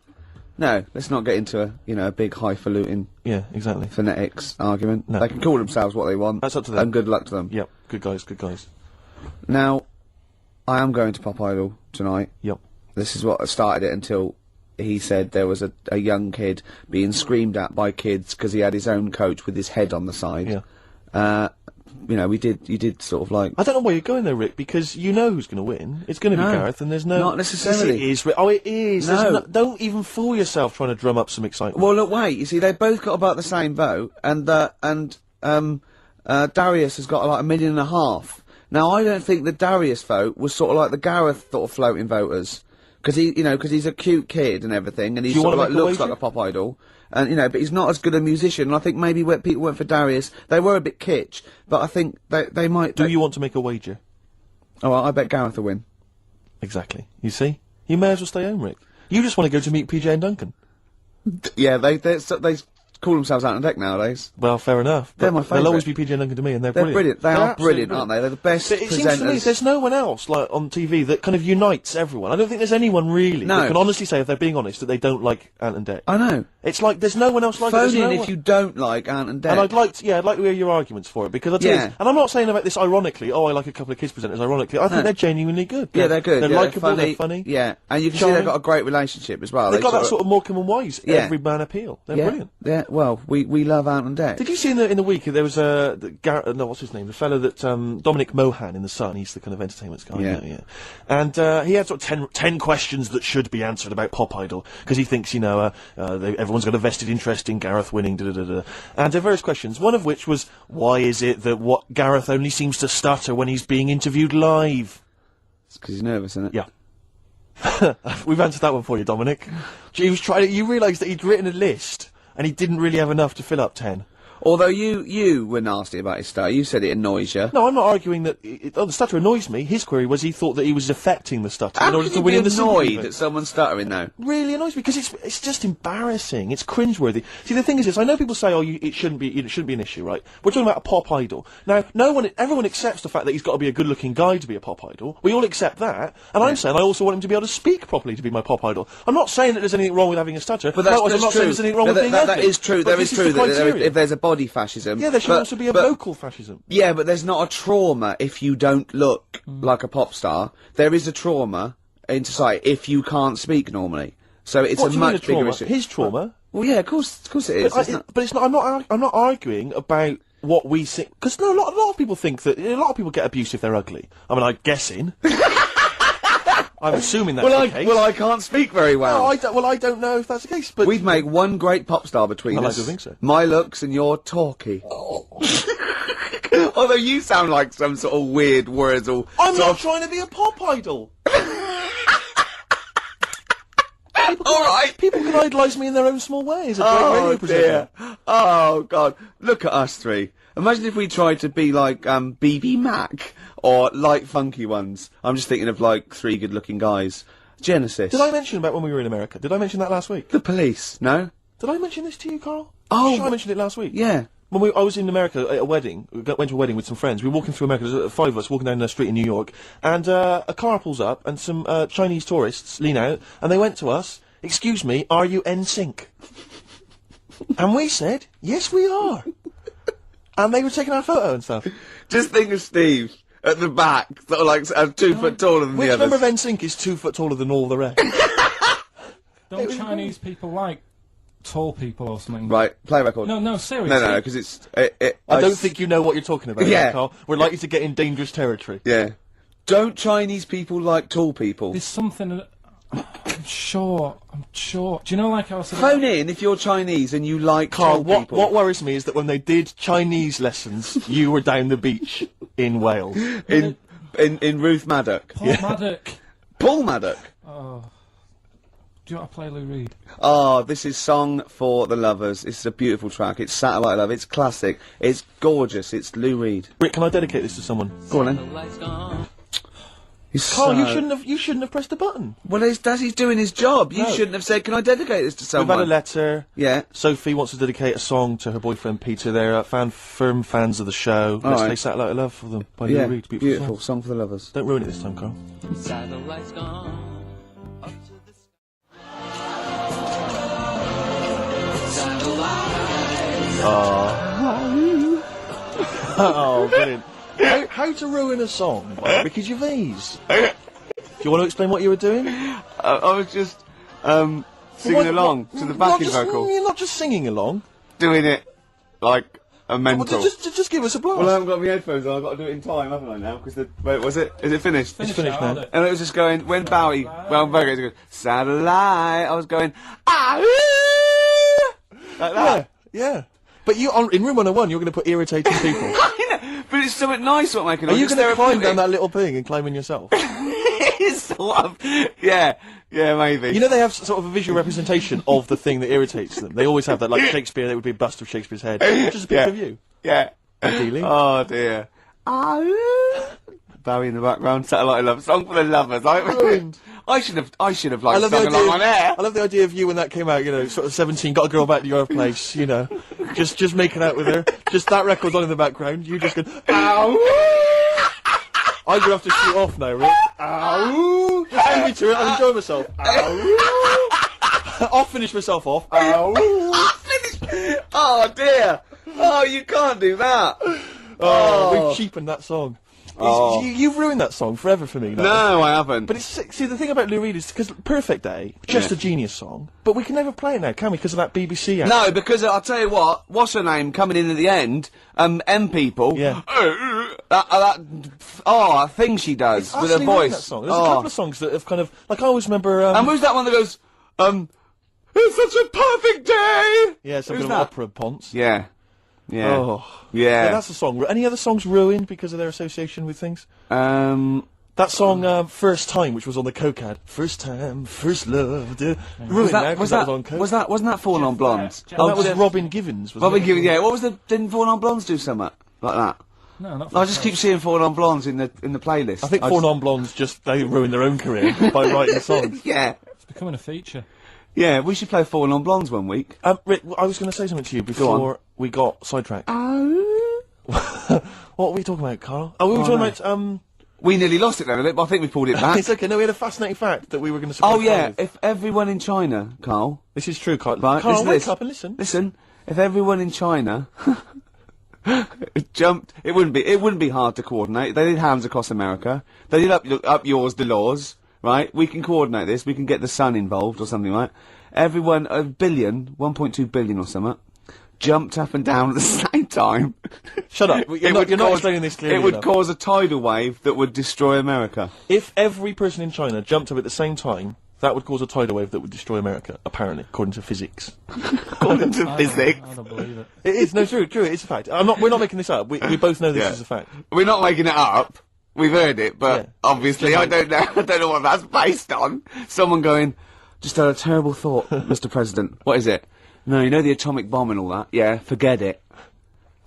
Speaker 2: No, let's not get into a big highfalutin
Speaker 3: Yeah, exactly.
Speaker 2: phonetics argument.
Speaker 3: No.
Speaker 2: They can call themselves what they want.
Speaker 3: That's up to them.
Speaker 2: And good luck to them.
Speaker 3: Yep, good guys.
Speaker 2: Now, I am going to Pop Idol tonight.
Speaker 3: Yep.
Speaker 2: This is what started it until he said there was a young kid being screamed at by kids because he had his own coach with his head on the side.
Speaker 3: Yeah.
Speaker 2: You did sort of like...
Speaker 3: I don't know why you're going there, Rick, because you know who's going to win. It's going to
Speaker 2: No,
Speaker 3: be Gareth, and there's no...
Speaker 2: not necessarily.
Speaker 3: Yes, it is, Rick. Oh, it is.
Speaker 2: No.
Speaker 3: There's don't even fool yourself trying to drum up some excitement.
Speaker 2: Well, look, wait. You see, they both got about the same vote, and Darius has got like 1.5 million. Now, I don't think the Darius vote was sort of like the Gareth sort of floating voters, because he's a cute kid and everything, and he sort of like looks like a pop idol, and but he's not as good a musician. And I think maybe when people went for Darius, they were a bit kitsch, but I think they might.
Speaker 3: Do you want to make a wager?
Speaker 2: Oh, I bet Gareth will win.
Speaker 3: Exactly. You see? You may as well stay home, Rick. You just want to go to meet PJ and Duncan.
Speaker 2: Yeah, they call themselves out on deck nowadays.
Speaker 3: Well, fair enough.
Speaker 2: They're my
Speaker 3: They'll
Speaker 2: favourite.
Speaker 3: always be PJ and Duncan to me, and they're
Speaker 2: They're
Speaker 3: brilliant.
Speaker 2: brilliant. They are
Speaker 3: absolutely
Speaker 2: brilliant, aren't they? They're the best
Speaker 3: But it seems to me
Speaker 2: presenters.
Speaker 3: there's no one else like on TV that kind of unites everyone. I don't think there's anyone really
Speaker 2: No.
Speaker 3: that can honestly say, if they're being honest, that they don't like Ant and Dec.
Speaker 2: I know.
Speaker 3: It's like there's no one else like it.
Speaker 2: Phone
Speaker 3: There's no
Speaker 2: in if
Speaker 3: one-
Speaker 2: you don't like Ant and Dec.
Speaker 3: And I'd like to hear your arguments for it, because I tell
Speaker 2: Yeah.
Speaker 3: you, and I'm not saying about this ironically. Oh, I like a couple of kids presenters ironically. I think they're genuinely good.
Speaker 2: Yeah, they're good.
Speaker 3: They're
Speaker 2: yeah,
Speaker 3: likeable. They're funny.
Speaker 2: Yeah, and you can see
Speaker 3: Charming.
Speaker 2: they've got a great relationship as well.
Speaker 3: They've got that sort of Morecambe and Wise
Speaker 2: Yeah.
Speaker 3: every man appeal. They're brilliant.
Speaker 2: Yeah, well, we love Ant and Dec.
Speaker 3: Did you see in the week there was what's his name? The fellow that Dominic Mohan in The Sun. He's the kind of entertainment guy.
Speaker 2: Yeah.
Speaker 3: Yeah. And he had sort of 10 questions that should be answered about Pop Idol, because he thinks everyone's got a vested interest in Gareth winning. And there are various questions. One of which was, why is it that Gareth only seems to stutter when he's being interviewed live?
Speaker 2: It's because he's nervous, isn't it?
Speaker 3: Yeah. We've answered that one for you, Dominic. He was trying. You realised that he'd written a list and he didn't really have enough to fill up 10.
Speaker 2: Although you were nasty about his stutter. You said it annoys you.
Speaker 3: No, I'm not arguing that the stutter annoys me. His query was he thought that he was affecting the stutter
Speaker 2: How
Speaker 3: in order
Speaker 2: can
Speaker 3: to
Speaker 2: you
Speaker 3: win
Speaker 2: be
Speaker 3: in the
Speaker 2: annoyed
Speaker 3: sympathy
Speaker 2: at someone stuttering, though?
Speaker 3: really annoys me, because it's just embarrassing. It's cringeworthy. See, the thing is this, I know people say, it shouldn't be an issue, right? We're talking about a pop idol. Now, everyone accepts the fact that he's got to be a good-looking guy to be a pop idol. We all accept that. And I'm saying I also want him to be able to speak properly to be my pop idol. I'm not saying that there's anything wrong with having a stutter.
Speaker 2: But that's
Speaker 3: I'm not
Speaker 2: true.
Speaker 3: saying there's anything wrong with being
Speaker 2: that
Speaker 3: ugly.
Speaker 2: is true.
Speaker 3: But
Speaker 2: There
Speaker 3: this
Speaker 2: is true
Speaker 3: the
Speaker 2: that
Speaker 3: criteria.
Speaker 2: if there's a body fascism.
Speaker 3: Yeah, there should also be a vocal fascism.
Speaker 2: Yeah, but there's not a trauma if you don't look like a pop star. There is a trauma in society if you can't speak normally. So it's
Speaker 3: What
Speaker 2: a
Speaker 3: do you mean
Speaker 2: much
Speaker 3: a trauma?
Speaker 2: bigger issue.
Speaker 3: His trauma?
Speaker 2: Well, yeah, of course it is.
Speaker 3: But,
Speaker 2: It's not-
Speaker 3: but it's not. I'm not arguing about what we think, because a lot of people think that a lot of people get abuse if they're ugly. I mean, I'm guessing. I'm assuming that's the case.
Speaker 2: I can't speak very well.
Speaker 3: No, I don't know if that's the case. But
Speaker 2: We'd make one great pop star between
Speaker 3: Well, I
Speaker 2: us.
Speaker 3: do think so.
Speaker 2: My looks and your talkie. Although you sound like some sort of weird Wurzel.
Speaker 3: I'm not trying to be a pop idol.
Speaker 2: right.
Speaker 3: People can idolise me in their own small way as a great radio presenter.
Speaker 5: Oh, God. Look at us three. Imagine if we tried to be like, BB Mac, or Light Funky Ones. I'm just thinking of, like, three good-looking guys. Genesis.
Speaker 3: Did I mention about when we were in America? Did I mention that last week?
Speaker 5: The Police, no?
Speaker 3: Did I mention this to you, Carl?
Speaker 5: Oh,
Speaker 3: Sure, I mentioned it last week.
Speaker 5: Yeah.
Speaker 3: When I was in America at a wedding, went to a wedding with some friends. We were walking through America, there was 5 of us walking down the street in New York, and a car pulls up, and some Chinese tourists lean out, and they went to us, "Excuse me, are you NSYNC?" And we said, "Yes, we are." And they were taking our photo and stuff.
Speaker 5: Just think of Steve at the back, sort of like 2 foot taller than
Speaker 3: Which
Speaker 5: the others.
Speaker 3: member of NSYNC is 2 foot taller than all the rest?
Speaker 1: Don't Chinese people like tall people or something?
Speaker 5: Right, play record.
Speaker 1: No, seriously.
Speaker 5: No, because it's...
Speaker 3: I don't think you know what you're talking about,
Speaker 5: Yeah.
Speaker 3: Carl. We're likely to get in dangerous territory.
Speaker 5: Yeah. Don't Chinese people like tall people?
Speaker 1: There's something... I'm sure. Do you know, like I was...
Speaker 5: Phone in if you're Chinese and you like
Speaker 3: Carl,
Speaker 5: tall people.
Speaker 3: what worries me is that when they did Chinese lessons, you were down the beach in Wales.
Speaker 5: In Ruth Maddock.
Speaker 1: Paul Maddock.
Speaker 5: Paul Maddock.
Speaker 1: Do you want to play Lou Reed?
Speaker 5: Oh, this is Song for the Lovers. It's a beautiful track. It's Satellite Love. It's classic. It's gorgeous. It's Lou Reed.
Speaker 3: Rick, can I dedicate this to someone?
Speaker 5: Go on then.
Speaker 3: Carl, you shouldn't have pressed the button.
Speaker 5: Well, he's doing his job. You
Speaker 3: No.
Speaker 5: shouldn't have said, "Can I dedicate this to
Speaker 3: We've
Speaker 5: someone?"
Speaker 3: had a letter.
Speaker 5: Yeah.
Speaker 3: Sophie wants to dedicate a song to her boyfriend Peter. They're firm fans of the show. Let's
Speaker 5: right.
Speaker 3: play Satellite of Love for them by
Speaker 5: Yeah,
Speaker 3: Lou Reed.
Speaker 5: beautiful.
Speaker 3: Song.
Speaker 5: Song for the Lovers.
Speaker 3: Don't ruin it this time, Carl.
Speaker 6: Satellite's gone. Up to the
Speaker 3: Oh, brilliant. How to ruin a song by Ricky Gervais. Do you want to explain what you were doing?
Speaker 5: I was just singing along to the backing vocal,
Speaker 3: You're not just singing along.
Speaker 5: doing it like a
Speaker 3: Well,
Speaker 5: mental.
Speaker 3: just give us a blast.
Speaker 5: Well, I haven't got my headphones on. I've got to do it in time, haven't I? Now, because wait, was it? Is it finished?
Speaker 3: It's finished now.
Speaker 5: And it was just going when Bowie, well, Bowie goes satellite. I was going like that.
Speaker 3: Yeah. But in room 101, you're going to put irritating people.
Speaker 5: I know, but it's something nice what making.
Speaker 3: Are you going to climb down that little thing and climb in yourself?
Speaker 5: It's sort of, yeah, maybe.
Speaker 3: You know they have sort of a visual representation of the thing that irritates them. They always have that, like Shakespeare, there would be a bust of Shakespeare's head. Just a picture of you.
Speaker 5: Yeah.
Speaker 3: Ideally.
Speaker 5: Oh dear. Bowie in the background, Satellite Love, Song for the Lovers.
Speaker 3: Ruined.
Speaker 5: I should have like sung along on air.
Speaker 3: I love the idea of you when that came out, you know, sort of 17, got a girl back to your place, you know, just making out with her, just that record's on in the background, you just go, ow! I'm gonna have to shoot off now, Rick. Ow! Just leave me to it, I'll enjoy myself. Ow! I'll finish myself off. Ow!
Speaker 5: Oh dear. Oh, you can't do that.
Speaker 3: Oh, we've cheapened that song.
Speaker 5: Oh.
Speaker 3: You've ruined that song forever for me now.
Speaker 5: No, I haven't.
Speaker 3: But see, the thing about Lou Reed is, because Perfect Day, just a genius song, but we can never play it now, can we, because of that BBC act?
Speaker 5: No, because I'll tell you what's her name coming in at the end? M People.
Speaker 3: Yeah.
Speaker 5: That thing she does with her
Speaker 3: Utterly ruined
Speaker 5: voice.
Speaker 3: That song. There's a couple of songs that have kind of, like I always remember,
Speaker 5: And who's that one that goes, it's such a perfect day!
Speaker 3: yeah, some
Speaker 5: who's
Speaker 3: kind of
Speaker 5: that?
Speaker 3: opera ponce.
Speaker 5: Yeah. Yeah.
Speaker 3: Oh.
Speaker 5: Yeah.
Speaker 3: That's a song. Any other songs ruined because of their association with things?
Speaker 5: Um,
Speaker 3: That song, First Time, which was on the Coke ad. First time, first love. Ruined now, 'cause that was on Coke.
Speaker 5: wasn't that Fallen on Blondes?
Speaker 3: Oh, that was
Speaker 5: Jeff-
Speaker 3: Robin Givens, wasn't
Speaker 5: Robin
Speaker 3: it?
Speaker 5: Givens, yeah. What was didn't Fallen on Blondes do something like that?
Speaker 1: No, not
Speaker 5: I just keep seeing Fallen on Blondes in the playlist.
Speaker 3: I think Four Non Blondes they ruined their own career by writing songs.
Speaker 5: Yeah.
Speaker 1: It's becoming a feature.
Speaker 5: Yeah, we should play Fallen on Blondes one week.
Speaker 3: Rick, I was going to say something to you before we got sidetracked. What were we talking about, Carl? Oh, we were talking about,
Speaker 5: We nearly lost it then a bit, but I think we pulled it back.
Speaker 3: It's okay, no, we had a fascinating fact that we were going to surprise
Speaker 5: Oh yeah,
Speaker 3: Carl with.
Speaker 5: if everyone in China, Carl,
Speaker 3: This is true, Carl.
Speaker 5: right,
Speaker 3: Carl,
Speaker 5: listen to
Speaker 3: wake
Speaker 5: this.
Speaker 3: up and listen.
Speaker 5: Listen, if everyone in China jumped, it wouldn't be hard to coordinate. They did hands across America. They did up yours, the laws, right? We can coordinate this. We can get the sun involved or something, right? Everyone, 1.2 billion or something, jumped up and down at the same time.
Speaker 3: Shut up. You're not explaining this clearly
Speaker 5: It would
Speaker 3: enough.
Speaker 5: cause a tidal wave that would destroy America.
Speaker 3: If every person in China jumped up at the same time, that would cause a tidal wave that would destroy America, apparently, according to physics.
Speaker 5: According to physics.
Speaker 1: I don't believe it.
Speaker 3: It is, no, true, it's a fact. We're not making this up. We both know this
Speaker 5: Yeah.
Speaker 3: is a fact.
Speaker 5: We're not making it up. We've heard it, but
Speaker 3: Yeah.
Speaker 5: obviously I don't know what that's based on. Someone going, Just had a terrible thought, Mr. President. What is it? No, you know the atomic bomb and all that? Yeah, forget it.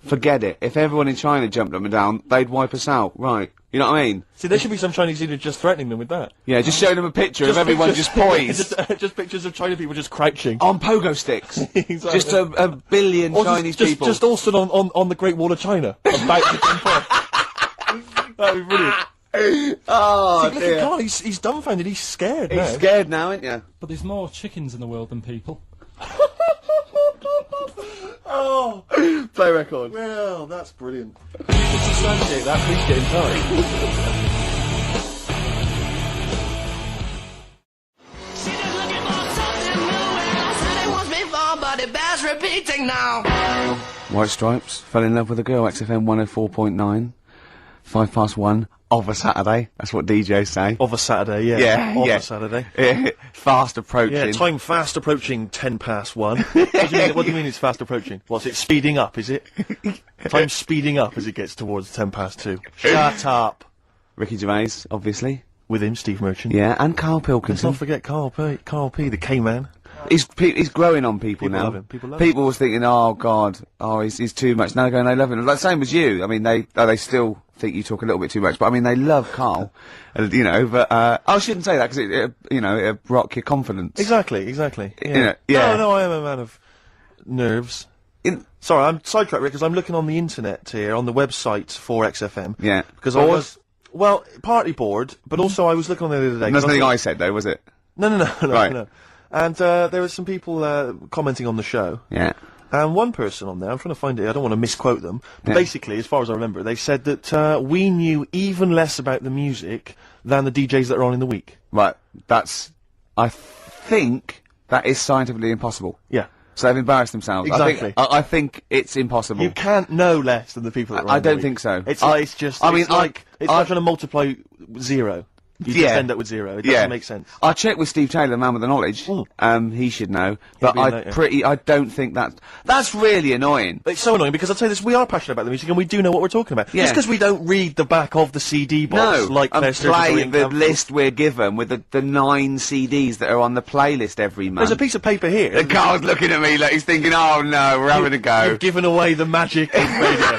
Speaker 5: Forget it. If everyone in China jumped up and down, they'd wipe us out, right? You know what I mean?
Speaker 3: See, there should be some Chinese leader just threatening them with that.
Speaker 5: Yeah, just showing them a picture of everyone just poised.
Speaker 3: just pictures of China people just crouching.
Speaker 5: On pogo sticks.
Speaker 3: Exactly.
Speaker 5: Just a billion
Speaker 3: Or
Speaker 5: Chinese
Speaker 3: just,
Speaker 5: people.
Speaker 3: Just all stood on the Great Wall of China, about to jump off. That'd be brilliant.
Speaker 5: Oh,
Speaker 3: See, look at Karl, he's dumbfounded, he's scared now.
Speaker 5: He's scared now, ain't you?
Speaker 1: But there's more chickens in the world than people.
Speaker 3: Oh,
Speaker 5: Play record.
Speaker 3: well, that's brilliant. If you substantiate that, please get in touch.
Speaker 7: She just looking for something new, and I said it once before, but it bears repeating now.
Speaker 5: White Stripes, fell in love with a girl, XFM 104.9, 1:05 of a Saturday. That's what DJs say.
Speaker 3: Of a Saturday, yeah.
Speaker 5: Yeah,
Speaker 3: Of
Speaker 5: yeah.
Speaker 3: a Saturday.
Speaker 5: Fast approaching.
Speaker 3: Yeah, time fast approaching 1:10. What do you mean it's fast approaching? What's it speeding up, is it? Time's speeding up as it gets towards 2:10. Shut up.
Speaker 5: Ricky Gervais, obviously.
Speaker 3: With him, Steve Merchant.
Speaker 5: Yeah, and Karl
Speaker 3: Let's
Speaker 5: Pilkington.
Speaker 3: not forget Karl P, the K-Man.
Speaker 5: He's growing on people,
Speaker 3: People
Speaker 5: now.
Speaker 3: love him, people love him.
Speaker 5: People was thinking, oh God, he's too much. Now they're going, they love him. Like same as you. I mean, they still think you talk a little bit too much, but I mean, they love Karl. You know, but I shouldn't say that because it'll rock your confidence.
Speaker 3: Exactly. Yeah.
Speaker 5: You know, yeah.
Speaker 3: No, I am a man of nerves. Sorry, I'm sidetracked because I'm looking on the internet here, on the website for XFM.
Speaker 5: Yeah.
Speaker 3: Because I was, well, partly bored, but also I was looking on there the other day.
Speaker 5: That's
Speaker 3: 'cause I
Speaker 5: nothing
Speaker 3: thought-
Speaker 5: I said though, was it?
Speaker 3: No,
Speaker 5: Right.
Speaker 3: no. And there were some people commenting on the show.
Speaker 5: Yeah.
Speaker 3: And one person on there, I'm trying to find it, I don't want to misquote them, but
Speaker 5: Yeah.
Speaker 3: basically, as far as I remember, they said that we knew even less about the music than the DJs that are on in the week.
Speaker 5: Right. I think that is scientifically impossible.
Speaker 3: Yeah.
Speaker 5: So they've embarrassed themselves.
Speaker 3: Exactly.
Speaker 5: I think it's impossible.
Speaker 3: You can't know less than the people that are on
Speaker 5: I
Speaker 3: in the
Speaker 5: don't
Speaker 3: week.
Speaker 5: think so.
Speaker 3: It's
Speaker 5: I-
Speaker 3: it's just,
Speaker 5: I mean,
Speaker 3: it's like, it's
Speaker 5: I-
Speaker 3: like trying to multiply zero. You just end up with zero. It doesn't make sense.
Speaker 5: I checked with Steve Taylor, the man with the knowledge. He should know. But
Speaker 3: be in later.
Speaker 5: I don't think that's really annoying.
Speaker 3: It's so annoying because I'll tell you this, we are passionate about the music and we do know what we're talking about.
Speaker 5: Yeah.
Speaker 3: Just because we don't read the back of the CD box
Speaker 5: No,
Speaker 3: like
Speaker 5: and
Speaker 3: their Surgeons
Speaker 5: play
Speaker 3: Orient
Speaker 5: the
Speaker 3: Campbell.
Speaker 5: list we're given with the 9 CDs that are on the playlist every month.
Speaker 3: There's a piece of paper here.
Speaker 5: The Carl's looking at me like he's thinking, oh no, we're having a go.
Speaker 3: You've given away the magic of radio.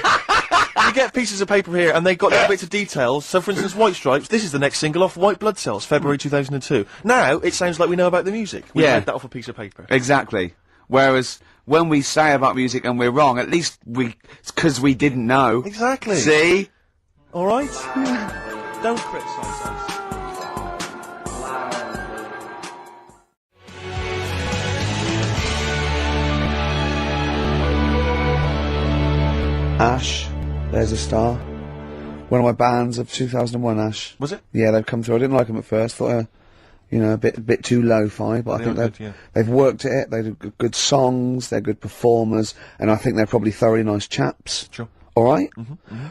Speaker 3: You get pieces of paper here, and they've got little bits of details. So, for instance, White Stripes, this is the next single off White Blood Cells, February 2002. Now, it sounds like we know about the music. We
Speaker 5: Yeah.
Speaker 3: read that off a piece of paper.
Speaker 5: Exactly. Whereas when we say about music and we're wrong, at least it's 'cause we didn't know.
Speaker 3: Exactly.
Speaker 5: See?
Speaker 3: Alright? Don't criticise us.
Speaker 5: Ash, there's a star. One of my bands of 2001, Ash.
Speaker 3: Was it?
Speaker 5: Yeah, they've come through. I didn't like them at first. Thought, a bit too lo-fi. But I think
Speaker 3: are good,
Speaker 5: they've worked at it. They do good songs. They're good performers, and I think they're probably thoroughly nice chaps.
Speaker 3: Sure.
Speaker 5: All right.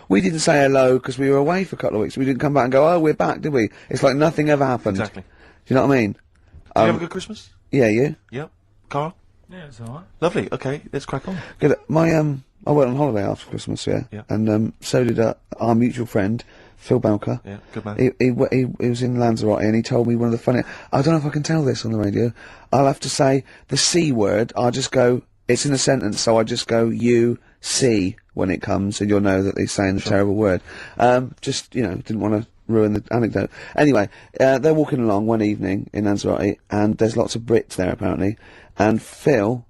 Speaker 5: We didn't say hello because we were away for a couple of weeks. We didn't come back and go, oh, we're back, did we? It's like nothing ever happened.
Speaker 3: Exactly.
Speaker 5: Do you know what I mean?
Speaker 3: Did you have a good Christmas?
Speaker 5: Yeah, you.
Speaker 3: Yep. Carl?
Speaker 1: Yeah, it's alright.
Speaker 3: Lovely. Okay, let's crack on.
Speaker 5: Good. I went on holiday after Christmas, yeah. And so did our mutual friend, Phil Belker.
Speaker 3: Yeah, good man.
Speaker 5: He was in Lanzarote and he told me one of the funny. I don't know if I can tell this on the radio. I'll have to say the C word. I'll just go. It's in a sentence, so I just go you see when it comes, and you'll know that he's saying the terrible word. Just didn't want to ruin the anecdote. Anyway, they're walking along one evening in Lanzarote, and there's lots of Brits there apparently, and Phil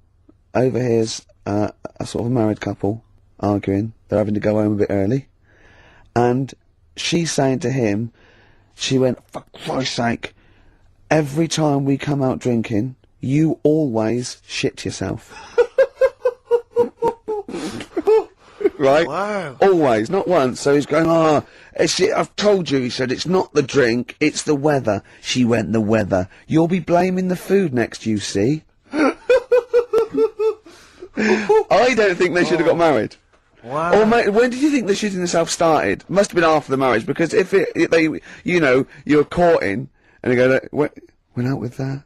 Speaker 5: overhears a sort of married couple arguing. They're having to go home a bit early, and she's saying to him, she went, for Christ's sake, every time we come out drinking, you always shit yourself. Right?
Speaker 3: Wow.
Speaker 5: Always, not once. So he's going, I've told you, he said, it's not the drink, it's the weather. She went, the weather. You'll be blaming the food next, you see. I don't think they should have got married.
Speaker 3: Wow.
Speaker 5: Or when did you think the shitting themselves started? Must have been after the marriage, because if you're courting, and you go, went out with that,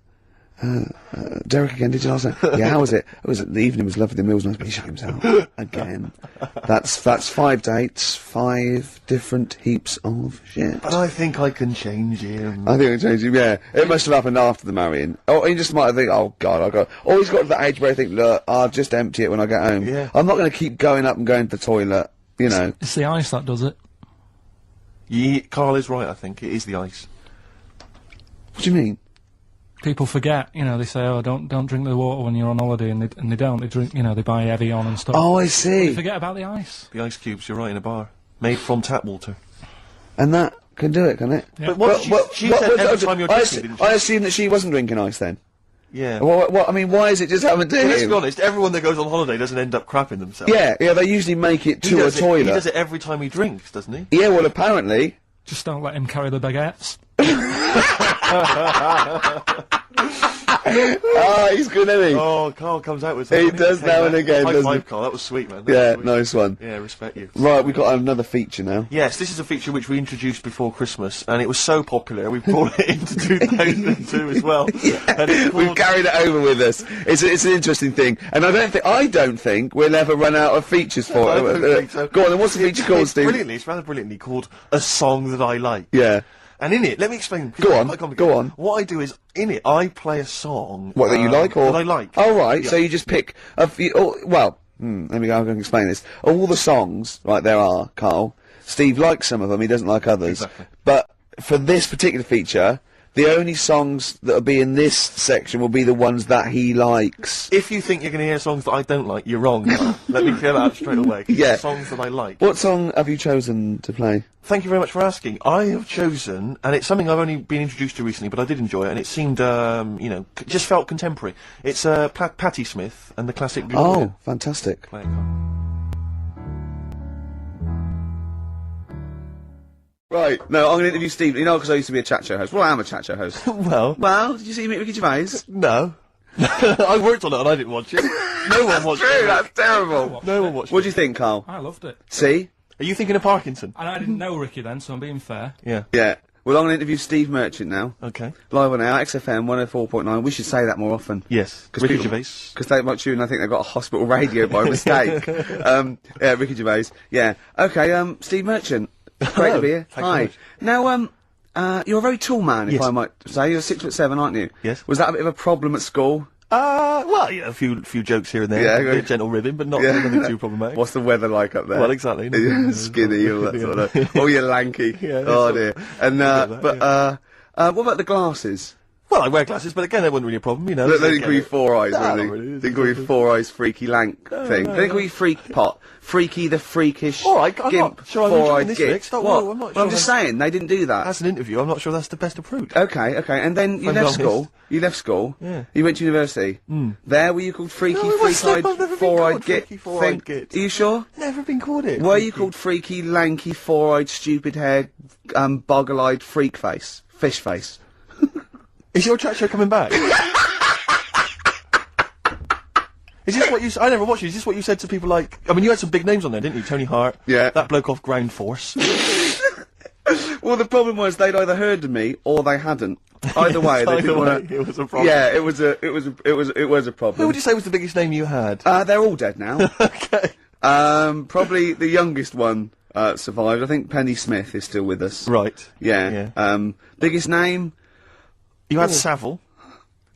Speaker 5: Derek again, did you last night? Yeah, how was it? The evening was lovely, the meal was nice, but he shut himself. Again. That's 5 dates, 5 different heaps of shit.
Speaker 3: But I think I can change him.
Speaker 5: I think I changed him, yeah. It must have happened after the marrying. Oh, he just might have think, oh God, or he's got to that age where I think, look, I'll just empty it when I get home.
Speaker 3: Yeah.
Speaker 5: I'm not going to keep going up and going to the toilet, you know.
Speaker 1: It's the ice that does it.
Speaker 3: Karl is right, I think. It is the ice.
Speaker 5: What do you mean?
Speaker 1: People forget, you know, they say, oh, don't drink the water when you're on holiday, and they don't. They drink, you know, they buy Evian and stuff.
Speaker 5: Oh, I
Speaker 1: They
Speaker 5: see.
Speaker 1: forget about the ice.
Speaker 3: The ice cubes, you're right, in a bar. Made from tap water.
Speaker 5: And that can do it, can it?
Speaker 1: Yeah.
Speaker 3: But what she said every time you're drinking, didn't she?
Speaker 5: I assume that she wasn't drinking ice then.
Speaker 3: Yeah.
Speaker 5: What, I mean, why is it just happened to
Speaker 3: Well, let's
Speaker 5: him?
Speaker 3: be honest, everyone that goes on holiday doesn't end up crapping themselves.
Speaker 5: Yeah, they usually make it
Speaker 3: He
Speaker 5: to a
Speaker 3: does
Speaker 5: toilet.
Speaker 3: He does it every time he drinks, doesn't he?
Speaker 5: Yeah, well, apparently.
Speaker 1: Just don't let him carry the baguettes.
Speaker 5: Ah, he's good, isn't he?
Speaker 3: Oh, Karl comes out with
Speaker 5: He
Speaker 3: something.
Speaker 5: does
Speaker 3: Hey,
Speaker 5: now
Speaker 3: man.
Speaker 5: and again,
Speaker 3: High
Speaker 5: doesn't
Speaker 3: five,
Speaker 5: he?
Speaker 3: Karl. That was sweet, man. That
Speaker 5: Yeah,
Speaker 3: was sweet.
Speaker 5: nice one.
Speaker 3: Yeah, respect you.
Speaker 5: Right, we've got another feature now.
Speaker 3: Yes, this is a feature which we introduced before Christmas, and it was so popular, we brought it into 2002 as well. And it's
Speaker 5: We've
Speaker 3: called-
Speaker 5: carried it over with us. It's an interesting thing, and I don't think we'll ever run out of features for
Speaker 3: I
Speaker 5: it.
Speaker 3: don't think so.
Speaker 5: Go on, then. What's the feature called, Steve?
Speaker 3: It's rather brilliantly called A Song That I Like.
Speaker 5: Yeah.
Speaker 3: And in it, let me explain. 'cause
Speaker 5: Go
Speaker 3: it's
Speaker 5: on,
Speaker 3: quite complicated.
Speaker 5: go on.
Speaker 3: What I do is, in it, I play a song.
Speaker 5: What, that you like, or
Speaker 3: that I like.
Speaker 5: Oh, right.
Speaker 3: Yeah.
Speaker 5: So you just pick a few. Oh, well, let me go. I'm going to explain this. All the songs, right? There are, Karl. Steve likes some of them. He doesn't like others.
Speaker 3: Exactly.
Speaker 5: But for this particular feature, the only songs that'll be in this section will be the ones that he likes.
Speaker 3: If you think you're going to hear songs that I don't like, you're wrong. Let me clear that up straight away.
Speaker 5: Yeah.
Speaker 3: Songs that I like.
Speaker 5: What song have you chosen to play?
Speaker 3: Thank you very much for asking. I have chosen, and it's something I've only been introduced to recently, but I did enjoy it, and it seemed, just felt contemporary. It's Patti Smith and the classic.
Speaker 5: Oh, fantastic.
Speaker 3: Play it, Karl.
Speaker 5: Right, no, I'm going to interview Steve. You know, because I used to be a chat show host. Well, I am a chat show host.
Speaker 3: Well,
Speaker 5: Well, did you see me at Ricky Gervais?
Speaker 3: no. I worked on it and I didn't watch it. No one watched
Speaker 5: True,
Speaker 3: it.
Speaker 5: that's terrible.
Speaker 3: No one watched
Speaker 5: What
Speaker 3: it.
Speaker 5: do you think, Carl?
Speaker 1: I loved it.
Speaker 5: See?
Speaker 3: Are you thinking of Parkinson?
Speaker 1: And I didn't know Ricky then, so I'm being fair.
Speaker 3: Yeah.
Speaker 5: Yeah. Well, I'm going to interview Steve Merchant now.
Speaker 3: Okay.
Speaker 5: Live on air, XFM 104.9. We should say that more often.
Speaker 3: Yes.
Speaker 5: 'Cause
Speaker 3: Ricky
Speaker 5: people-
Speaker 3: Gervais.
Speaker 5: Because they might tune, I think they've got a hospital radio by mistake. Yeah, Ricky Gervais. Yeah. Okay, Steve Merchant. Great to be here.
Speaker 3: Thank you
Speaker 5: Hi.
Speaker 3: very much.
Speaker 5: Now, you're a very tall man, if
Speaker 3: Yes.
Speaker 5: I might say. You're 6'7", aren't you?
Speaker 3: Yes.
Speaker 5: Was that a bit of a problem at school?
Speaker 3: Well, yeah, a few jokes here and there.
Speaker 5: Yeah,
Speaker 3: A bit
Speaker 5: good.
Speaker 3: gentle ribbing, but nothing too problematic.
Speaker 5: What's the weather like up there?
Speaker 3: Well, exactly.
Speaker 5: Yeah, skinny, all that sort of. Oh, you're lanky.
Speaker 3: Yeah,
Speaker 5: Oh
Speaker 3: that's
Speaker 5: dear. And what about the glasses?
Speaker 3: Well, I wear glasses, but again, that wasn't really a problem, you know.
Speaker 5: They
Speaker 3: so
Speaker 5: didn't call you
Speaker 3: again,
Speaker 5: four eyes,
Speaker 3: No,
Speaker 5: really.
Speaker 3: not really.
Speaker 5: They call you four eyes, freaky lank thing. They call you freak pot, freaky the freakish.
Speaker 3: All right, I'm
Speaker 5: gimp,
Speaker 3: not sure I'm
Speaker 5: four-eyed
Speaker 3: enjoying this,
Speaker 5: git.
Speaker 3: Rick. Stop,
Speaker 5: What?
Speaker 3: no, I'm not
Speaker 5: Well,
Speaker 3: sure
Speaker 5: I'm just saying they didn't do that.
Speaker 3: As an interview, I'm not sure that's the best approach.
Speaker 5: Okay, and then you
Speaker 3: I'm
Speaker 5: left
Speaker 3: honest.
Speaker 5: school. You left school.
Speaker 3: Yeah.
Speaker 5: You went to university. There, were you called freaky,
Speaker 3: No, I wasn't. I've never
Speaker 5: freak-eyed,
Speaker 3: been
Speaker 5: four-eyed
Speaker 3: called
Speaker 5: git
Speaker 3: freaky, four-eyed
Speaker 5: thing?
Speaker 3: git.
Speaker 5: Are you sure?
Speaker 3: Never been called it.
Speaker 5: Were you called freaky, lanky, four-eyed, stupid hair, boggle-eyed freak face, fish face?
Speaker 3: Is your chat show coming back? Is this what you? I never watched you. Is this what you said to people like? I mean, you had some big names on there, didn't you? Tony Hart.
Speaker 5: Yeah.
Speaker 3: That bloke off Ground Force.
Speaker 5: Well, the problem was they'd either heard of me or they hadn't. Either way, they
Speaker 3: Either
Speaker 5: didn't
Speaker 3: way,
Speaker 5: want to.
Speaker 3: it was a problem.
Speaker 5: Yeah, it was a
Speaker 3: Who
Speaker 5: problem.
Speaker 3: would you say was the biggest name you had?
Speaker 5: They're all dead now.
Speaker 3: Okay.
Speaker 5: Probably the youngest one survived. I think Penny Smith is still with us.
Speaker 3: Right.
Speaker 5: Yeah.
Speaker 3: Yeah.
Speaker 5: Biggest name?
Speaker 3: You had Savile.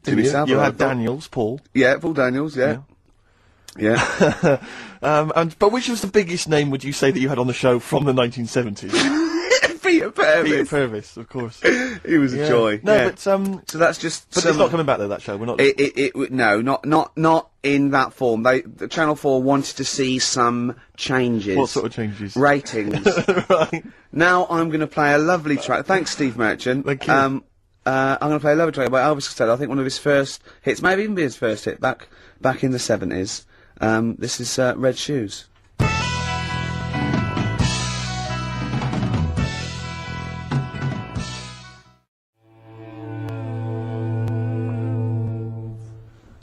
Speaker 5: Jimmy
Speaker 3: You?
Speaker 5: Savile.
Speaker 3: You
Speaker 5: I
Speaker 3: had
Speaker 5: thought.
Speaker 3: Daniels, Paul.
Speaker 5: Yeah, Paul Daniels. Yeah. Yeah.
Speaker 3: But which was the biggest name would you say that you had on the show from the 1970s?
Speaker 5: Peter Purvis.
Speaker 3: Peter Purvis, of course.
Speaker 5: He was a
Speaker 3: Yeah.
Speaker 5: joy.
Speaker 3: No,
Speaker 5: yeah.
Speaker 3: but
Speaker 5: So that's just.
Speaker 3: but it's not coming back though. That show. We're not.
Speaker 5: No, not in that form. The Channel 4 wanted to see some changes.
Speaker 3: What sort of changes?
Speaker 5: Ratings.
Speaker 3: Right.
Speaker 5: Now I'm going to play a lovely track. Thanks, Steve Merchant.
Speaker 3: Thank you.
Speaker 5: I'm going to play a lovely track by Elvis Costello. I think one of his first hits, maybe even be his first hit back in the 70s. This is Red Shoes.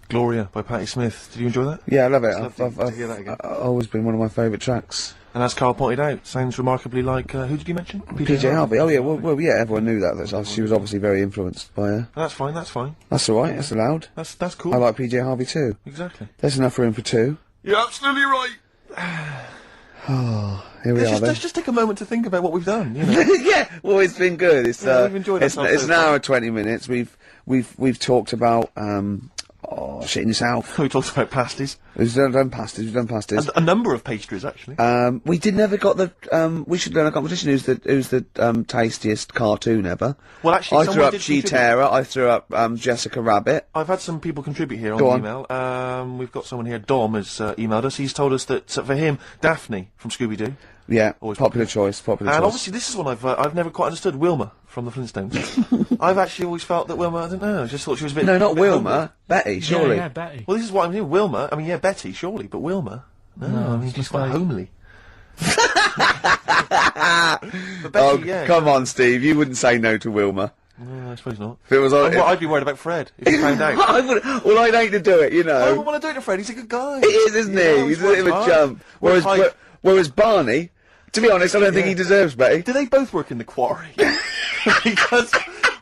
Speaker 3: Gloria by Patti Smith. Did you enjoy that?
Speaker 5: Yeah, I love it.
Speaker 3: It's lovely to hear that again.
Speaker 5: I've always been one of my favourite tracks.
Speaker 3: And as Karl pointed out, sounds remarkably like, who did you mention?
Speaker 8: PJ Harvey. Oh yeah, well, yeah, everyone knew that. She was obviously very influenced by her.
Speaker 3: That's fine, that's fine.
Speaker 8: That's alright, that's allowed.
Speaker 3: That's cool.
Speaker 8: I like PJ Harvey too.
Speaker 3: Exactly.
Speaker 8: There's enough room for two.
Speaker 3: You're absolutely right.
Speaker 8: Here we are then.
Speaker 3: Let's just take a moment to think about what we've done, you know.
Speaker 8: Yeah, well, it's been good. It's
Speaker 3: we've enjoyed
Speaker 8: it's
Speaker 3: ourselves
Speaker 8: an hour and 20 minutes. We've talked about shitting yourself.
Speaker 3: We talked about pasties.
Speaker 8: We've done pasties.
Speaker 3: A number of pastries, actually.
Speaker 8: We never got the. We should learn a competition. Who's the tastiest cartoon ever?
Speaker 3: Well, actually,
Speaker 8: I threw
Speaker 3: someone
Speaker 8: up
Speaker 3: did
Speaker 8: She
Speaker 3: contribute.
Speaker 8: Terror. I threw up Jessica Rabbit.
Speaker 3: I've had some people contribute here on
Speaker 8: Go
Speaker 3: the
Speaker 8: on.
Speaker 3: email. We've got someone here, Dom, has emailed us. He's told us that, for him, Daphne from Scooby-Doo.
Speaker 8: Yeah,
Speaker 3: Always
Speaker 8: popular choice.
Speaker 3: And obviously this is one I've never quite understood, Wilma from the Flintstones. I've actually always felt that Wilma, I don't know, I just thought she was a bit...
Speaker 8: No, not
Speaker 3: a bit
Speaker 8: Wilma.
Speaker 3: homely.
Speaker 8: Betty, surely.
Speaker 1: Yeah, Betty.
Speaker 3: Well, this is what I'm doing. Wilma, I mean, yeah, Betty, surely, but Wilma? No, I mean, she's quite homely. But Betty, yeah.
Speaker 8: Come on, Steve. You wouldn't say no to Wilma.
Speaker 3: No, I suppose not.
Speaker 8: If it was
Speaker 3: Well, I'd be worried about Fred, if he found out.
Speaker 8: Well, I'd hate to do it, you
Speaker 3: I
Speaker 8: know.
Speaker 3: don't want to do it to Fred, he's a good guy.
Speaker 8: He is, isn't he? He's a bit of a jump. Whereas Barney, to be honest, I don't think he deserves Betty.
Speaker 3: Do they both work in the quarry? Because,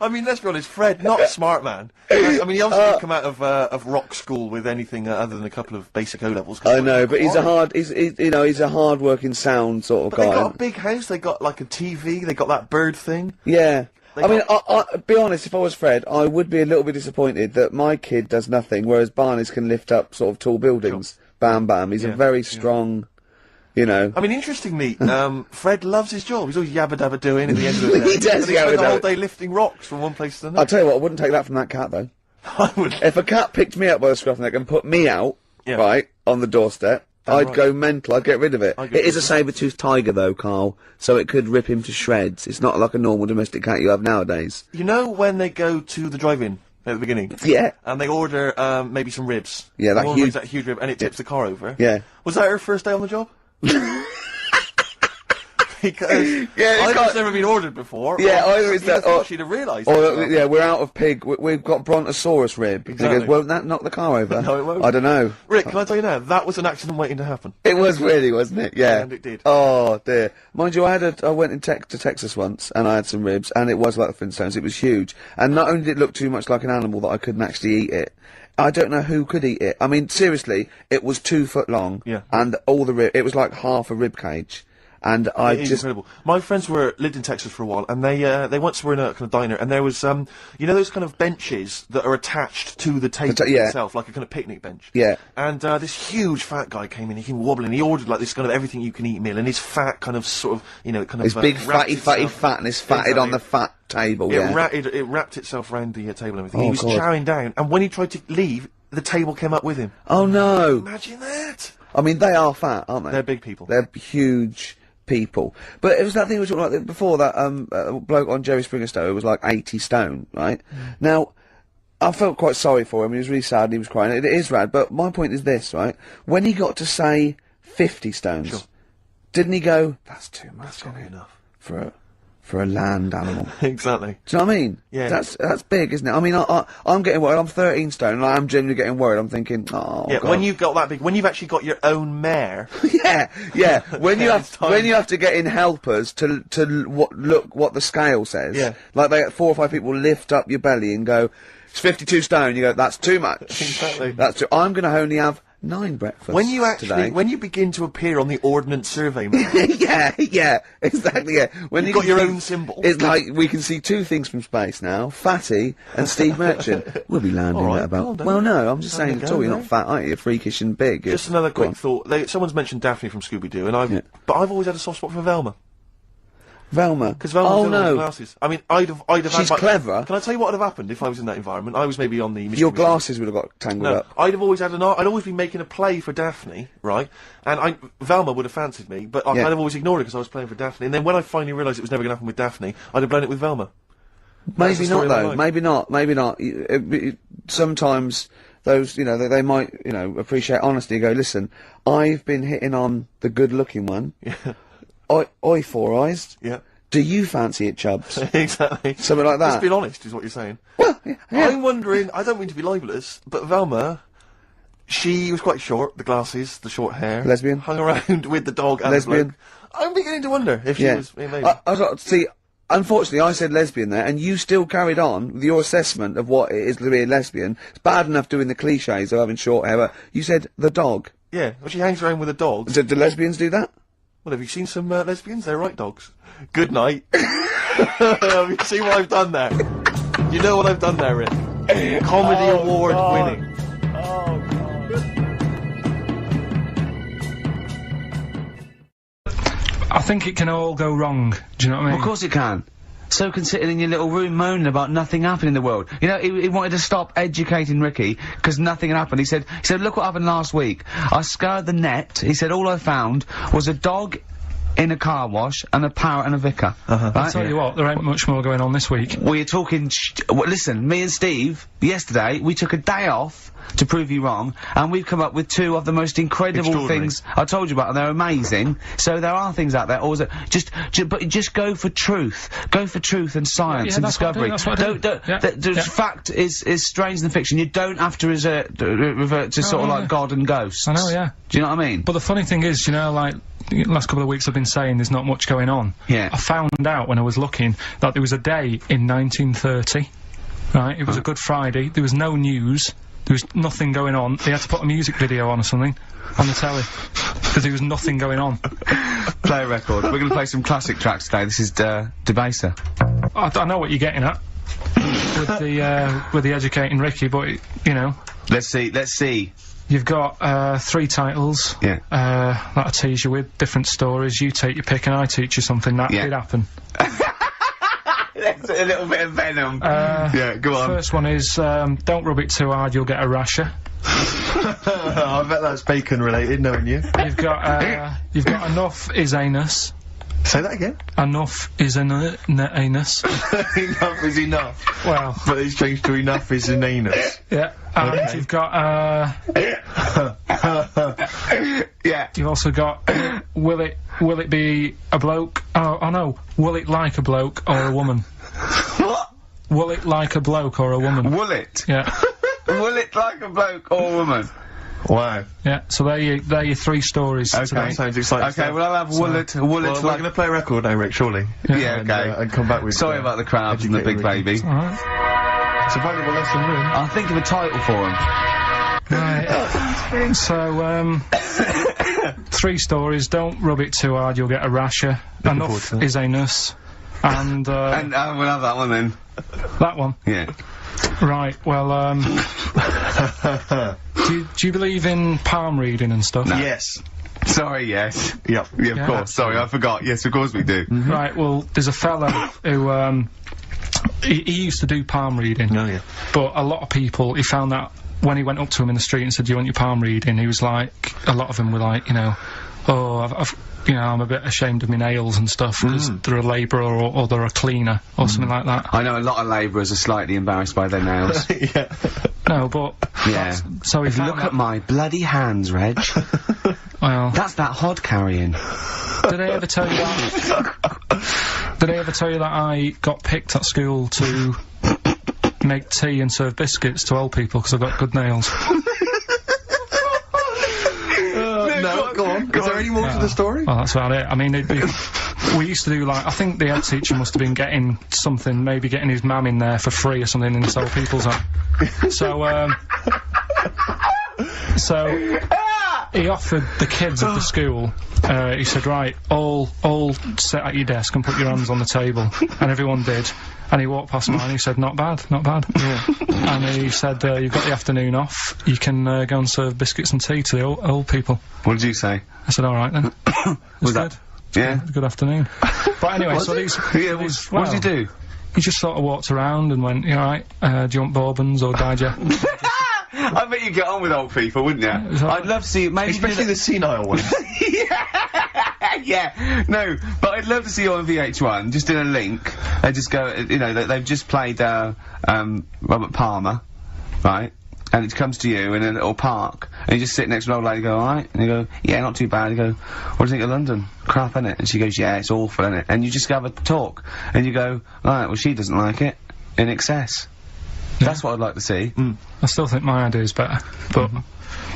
Speaker 3: I mean, let's be honest, Fred, not a smart man. I mean, he obviously didn't come out of rock school with anything other than a couple of basic O-levels.
Speaker 8: I know, but he's a hard-working, sound sort of
Speaker 3: But
Speaker 8: guy.
Speaker 3: they got a big house, they got like a TV, they got that bird thing.
Speaker 8: Yeah.
Speaker 3: They
Speaker 8: I mean, be honest, if I was Fred, I would be a little bit disappointed that my kid does nothing, whereas Barney's can lift up sort of tall buildings. Bam, bam. He's a very strong, you know.
Speaker 3: I mean, interestingly, Fred loves his job. He's always yabba dabba doing at the end of the day.
Speaker 8: He does
Speaker 3: And he spent
Speaker 8: yabba
Speaker 3: the whole
Speaker 8: dabba.
Speaker 3: day lifting rocks from one place to
Speaker 8: I'll
Speaker 3: another.
Speaker 8: tell you what, I wouldn't take that from that cat, though.
Speaker 3: I would.
Speaker 8: If a cat picked me up by the scruff neck and put me out,
Speaker 3: Yeah.
Speaker 8: right, on the doorstep, I'd
Speaker 3: right.
Speaker 8: go mental. I'd get rid of it.
Speaker 3: I'd get
Speaker 8: It is
Speaker 3: rid
Speaker 8: a
Speaker 3: of
Speaker 8: saber-toothed tiger, though, Carl, so it could rip him to shreds. It's not like a normal domestic cat you have nowadays.
Speaker 3: You know when they go to the drive-in at the beginning?
Speaker 8: Yeah.
Speaker 3: And they order, maybe some ribs.
Speaker 8: Yeah, that
Speaker 3: The woman
Speaker 8: huge-
Speaker 3: brings that huge rib, and it tips the car over.
Speaker 8: Yeah.
Speaker 3: Was that her first day on the job? Because
Speaker 8: Yeah, it's
Speaker 3: I've
Speaker 8: got-
Speaker 3: just never been ordered before.
Speaker 8: Yeah,
Speaker 3: or
Speaker 8: either it's
Speaker 3: you'd have
Speaker 8: that, or-
Speaker 3: thought she'd have realised.
Speaker 8: Or, yeah, we're out of pig. We've got brontosaurus rib. And
Speaker 3: Exactly.
Speaker 8: he goes, won't that knock the car over?
Speaker 3: No, it won't.
Speaker 8: I don't know.
Speaker 3: Rick, can I tell you now, that was an accident waiting to happen.
Speaker 8: It was really, wasn't it? Yeah.
Speaker 3: And it did.
Speaker 8: Oh, dear. Mind you, I went to Texas once, and I had some ribs, and it was like the Flintstones. It was huge. And not only did it look too much like an animal that I couldn't actually eat it, I don't know who could eat it. I mean, seriously, it was 2 foot long.
Speaker 3: Yeah.
Speaker 8: And all the it was like half a rib cage. And I
Speaker 3: It is
Speaker 8: just...
Speaker 3: incredible. My friends lived in Texas for a while, and they once were in a kind of diner, and there was you know those kind of benches that are attached to the table
Speaker 8: yeah.
Speaker 3: itself, like a kind of picnic bench.
Speaker 8: Yeah.
Speaker 3: And this huge fat guy came in. He came wobbling. He ordered like this kind of everything you can eat meal, and his fat kind of sort of kind of
Speaker 8: His big
Speaker 3: wrapped
Speaker 8: fatty
Speaker 3: itself-
Speaker 8: fatness fatted on the fat table,
Speaker 3: It,
Speaker 8: yeah.
Speaker 3: it wrapped itself round the table and everything.
Speaker 8: Oh,
Speaker 3: He was
Speaker 8: God.
Speaker 3: chowing down, and when he tried to leave, the table came up with him.
Speaker 8: Oh, no.
Speaker 3: Imagine that.
Speaker 8: I mean, they are fat, aren't they?
Speaker 3: They're big people.
Speaker 8: They're huge people. But it was that thing we were talking about before, that bloke on Jerry Springer Show who was like 80 stone, right? Now, I felt quite sorry for him. He was really sad and he was crying. It is rad, but my point is this, right? When he got to say 50 stones,
Speaker 3: Sure.
Speaker 8: didn't he go, that's too much,
Speaker 3: That's not
Speaker 8: isn't it,
Speaker 3: enough.
Speaker 8: for a land animal?
Speaker 3: Exactly.
Speaker 8: Do you know what I mean?
Speaker 3: Yeah.
Speaker 8: That's big, isn't it? I mean, I'm getting worried. I'm 13 stone, and I am genuinely getting worried. I'm thinking, oh,
Speaker 3: Yeah,
Speaker 8: God.
Speaker 3: when you've got that big, when you've actually got your own mare.
Speaker 8: yeah. When you
Speaker 3: Yeah,
Speaker 8: have
Speaker 3: it's time.
Speaker 8: when you have to get in helpers to look what the scale says.
Speaker 3: Yeah.
Speaker 8: Like 4 or 5 people lift up your belly and go, it's 52 stone. You go, that's too much.
Speaker 3: Exactly.
Speaker 8: That's too. I'm going to only have 9 breakfasts
Speaker 3: When you actually,
Speaker 8: today.
Speaker 3: when you begin to appear on the Ordnance Survey map,
Speaker 8: yeah, exactly. Yeah. When
Speaker 3: You've
Speaker 8: you
Speaker 3: got
Speaker 8: can
Speaker 3: your
Speaker 8: see-
Speaker 3: own symbol.
Speaker 8: It's like we can see 2 things from space now: Fatty and Steve Merchant. We'll be landing
Speaker 3: All right,
Speaker 8: at about.
Speaker 3: calm down.
Speaker 8: Well, no, I'm just
Speaker 3: Have
Speaker 8: saying
Speaker 3: a
Speaker 8: at
Speaker 3: go,
Speaker 8: all. You're
Speaker 3: mate.
Speaker 8: not fat, aren't you? You're freakish and big.
Speaker 3: just another
Speaker 8: Go
Speaker 3: quick
Speaker 8: on.
Speaker 3: thought. Someone's mentioned Daphne from Scooby-Doo, and
Speaker 8: Yeah.
Speaker 3: but I've always had a soft spot for Velma.
Speaker 8: Velma.
Speaker 3: Because Velma
Speaker 8: Oh
Speaker 3: was in those
Speaker 8: no.
Speaker 3: glasses. I mean, I'd have had
Speaker 8: She's
Speaker 3: my-
Speaker 8: clever.
Speaker 3: Can I tell you what would have happened if I was in that environment? I was maybe on the...
Speaker 8: Your glasses would have got tangled
Speaker 3: No,
Speaker 8: up.
Speaker 3: I'd have always had I'd always been making a play for Daphne, right? And Velma would have fancied me, but I'd
Speaker 8: Yeah.
Speaker 3: have always ignored it because I was playing for Daphne. And then when I finally realised it was never going to happen with Daphne, I'd have blown it with Velma. That's
Speaker 8: Maybe
Speaker 3: the
Speaker 8: not
Speaker 3: story of my
Speaker 8: though.
Speaker 3: life.
Speaker 8: Maybe not. Maybe not. Sometimes those, they might, appreciate honesty. And go, listen, I've been hitting on the good-looking one.
Speaker 3: Yeah.
Speaker 8: Oi, Four Eyes.
Speaker 3: Yeah.
Speaker 8: Do you fancy it, Chubbs?
Speaker 3: Exactly.
Speaker 8: Something like that.
Speaker 3: Just being honest is what you're saying.
Speaker 8: Well, yeah.
Speaker 3: I'm wondering, I don't mean to be libelous, but Velma, She was quite short, the glasses, the short hair.
Speaker 8: Lesbian?
Speaker 3: Hung around with the dog and
Speaker 8: Lesbian?
Speaker 3: the bloke. I'm beginning to wonder if she
Speaker 8: Yeah.
Speaker 3: was... maybe.
Speaker 8: I was like, see, unfortunately, I said lesbian there, and you still carried on with your assessment of what it is to be a lesbian. It's bad enough doing the cliches of having short hair, but you said the dog.
Speaker 3: Yeah, well, she hangs around with a dog.
Speaker 8: Do lesbians do that?
Speaker 3: Well, have you seen some lesbians? They're right dogs. Good night. Have you seen what I've done there? You know what I've done there, Rick? Comedy award winning.
Speaker 1: I think it can all go wrong. Do you know what I mean?
Speaker 5: Of course it can. So can sitting in your little room moaning about nothing happening in the world. You know, he wanted to stop educating Ricky because nothing had happened. He said, look what happened last week. I scoured the net. He said, all I found was a dog in a car wash and a parrot and a vicar. Right?
Speaker 1: I'll tell you what, there ain't much more going on this week.
Speaker 5: We're talking. Listen, me and Steve yesterday we took a day off to prove you wrong, and we've come up with two of the most incredible things I told you about, and they're amazing. So there are things out there. Or is it but just go for truth. Go for truth and science and
Speaker 1: that's what I do,
Speaker 5: discovery.
Speaker 1: that's what I do.
Speaker 5: The fact is stranger than fiction. You don't have to revert to sort of like God and ghosts.
Speaker 1: I know, yeah.
Speaker 5: Do you know what I mean?
Speaker 1: But the funny thing is, you know, like, the last couple of weeks I've been saying there's not much going on.
Speaker 5: Yeah.
Speaker 1: I found out when I was looking that there was a day in 1930, right? It was a Good Friday, there was no news, there was nothing going on, they had to put a music video on or something, on the telly, because there was nothing going on.
Speaker 5: Play a record. We're gonna play some classic tracks today. This is, Debaser.
Speaker 1: I know what you're getting at, with the educating Ricky, but, you know.
Speaker 5: Let's see.
Speaker 1: You've got, 3 titles.
Speaker 5: Yeah.
Speaker 1: That I tease you with, different stories, you take your pick and I teach you something, that did happen.
Speaker 5: That's a little bit of venom. Yeah, go on.
Speaker 1: First one is, don't rub it too hard, you'll get a rasher.
Speaker 3: I bet that's bacon related, knowing you.
Speaker 1: You've got enough is anus.
Speaker 3: Say that again.
Speaker 1: Enough is anus.
Speaker 3: Enough is enough.
Speaker 1: Well.
Speaker 3: But it's changed to enough is an anus.
Speaker 1: Yeah. And you've got,
Speaker 5: Yeah.
Speaker 1: you've also got, will it be a bloke? Oh no. Will it like a bloke or a woman?
Speaker 5: What?
Speaker 1: Will it like a bloke or a woman?
Speaker 5: Will it?
Speaker 1: Yeah.
Speaker 5: Will it like a bloke or a woman?
Speaker 3: Wow.
Speaker 1: Yeah, so they're your 3 stories today.
Speaker 3: Sounds exciting.
Speaker 5: Okay, well I'll have will it
Speaker 3: Well, we're
Speaker 5: like...
Speaker 3: going to play a record now, Rick, surely.
Speaker 5: Yeah,
Speaker 3: And,
Speaker 5: okay.
Speaker 3: and come back with...
Speaker 5: Sorry about the crabs and the big
Speaker 3: educated Ricky.
Speaker 5: baby.
Speaker 1: Alright.
Speaker 3: It's a valuable lesson learned.
Speaker 5: I'll think of a title for him.
Speaker 1: Right. So, 3 stories. Don't rub it too hard, you'll get a rasher. Enough is anus. And
Speaker 5: we'll have that one then.
Speaker 1: that one.
Speaker 5: Yeah.
Speaker 1: Right, well, do you believe in palm reading and stuff?
Speaker 3: Yes.
Speaker 5: Sorry, yes.
Speaker 3: Yep.
Speaker 5: Yeah, of
Speaker 1: Yeah.
Speaker 5: course. Sorry, I forgot. Yes, of course we do.
Speaker 1: Right, well, there's a fella who, he used to do palm reading.
Speaker 3: Oh, yeah.
Speaker 1: But a lot of people, he found that when he went up to him in the street and said, do you want your palm reading? He was like, a lot of them were like, you know, oh, I've you know, I'm a bit ashamed of my nails and stuff, because they're a labourer or they're a cleaner, or something like that.
Speaker 5: I know a lot of labourers are slightly embarrassed by their nails.
Speaker 3: Yeah.
Speaker 1: No, but...
Speaker 5: Yeah.
Speaker 1: So he found
Speaker 5: Look
Speaker 1: that,
Speaker 5: at my bloody hands, Reg.
Speaker 1: well,
Speaker 5: That's that hod carrying.
Speaker 1: did I ever tell you that? Did I ever tell you that I got picked at school to make tea and serve biscuits to old people because I've got good nails?
Speaker 3: No, go on. Is there any more to the story?
Speaker 1: Well, that's about it. I mean, we used to do, like, I think the head teacher must have been getting something, maybe getting his mum in there for free or something in this old people's home. So, he offered the kids of the school, he said, right, all sit at your desk and put your hands on the table. And everyone did. And he walked past mine and he said, not bad, not bad. Yeah. And he said, you've got the afternoon off, you can go and serve biscuits and tea to the old people.
Speaker 5: What did you say?
Speaker 1: I said, alright then.
Speaker 5: Was
Speaker 1: good.
Speaker 5: that? Yeah.
Speaker 1: Good afternoon. But anyway, so these...
Speaker 5: Yeah,
Speaker 1: these-
Speaker 5: what did you do?
Speaker 1: He just sort of walked around and went, you alright, do you want bourbons or digest?
Speaker 5: I bet you get on with old people, wouldn't you? I'd love to see maybe
Speaker 3: Especially the senile ones.
Speaker 5: Yeah, no, but I'd love to see you on VH1, just in a link. They just go, you know, they've just played, Robert Palmer, right? And it comes to you in a little park, and you just sit next to an old lady and go, alright? And you go, yeah, not too bad. You go, what do you think of London? Crap, innit? And she goes, yeah, it's awful, innit? And you just have a talk, and you go, alright, well, she doesn't like it. In excess. That's what I'd like to see.
Speaker 1: I still think my idea is better, but...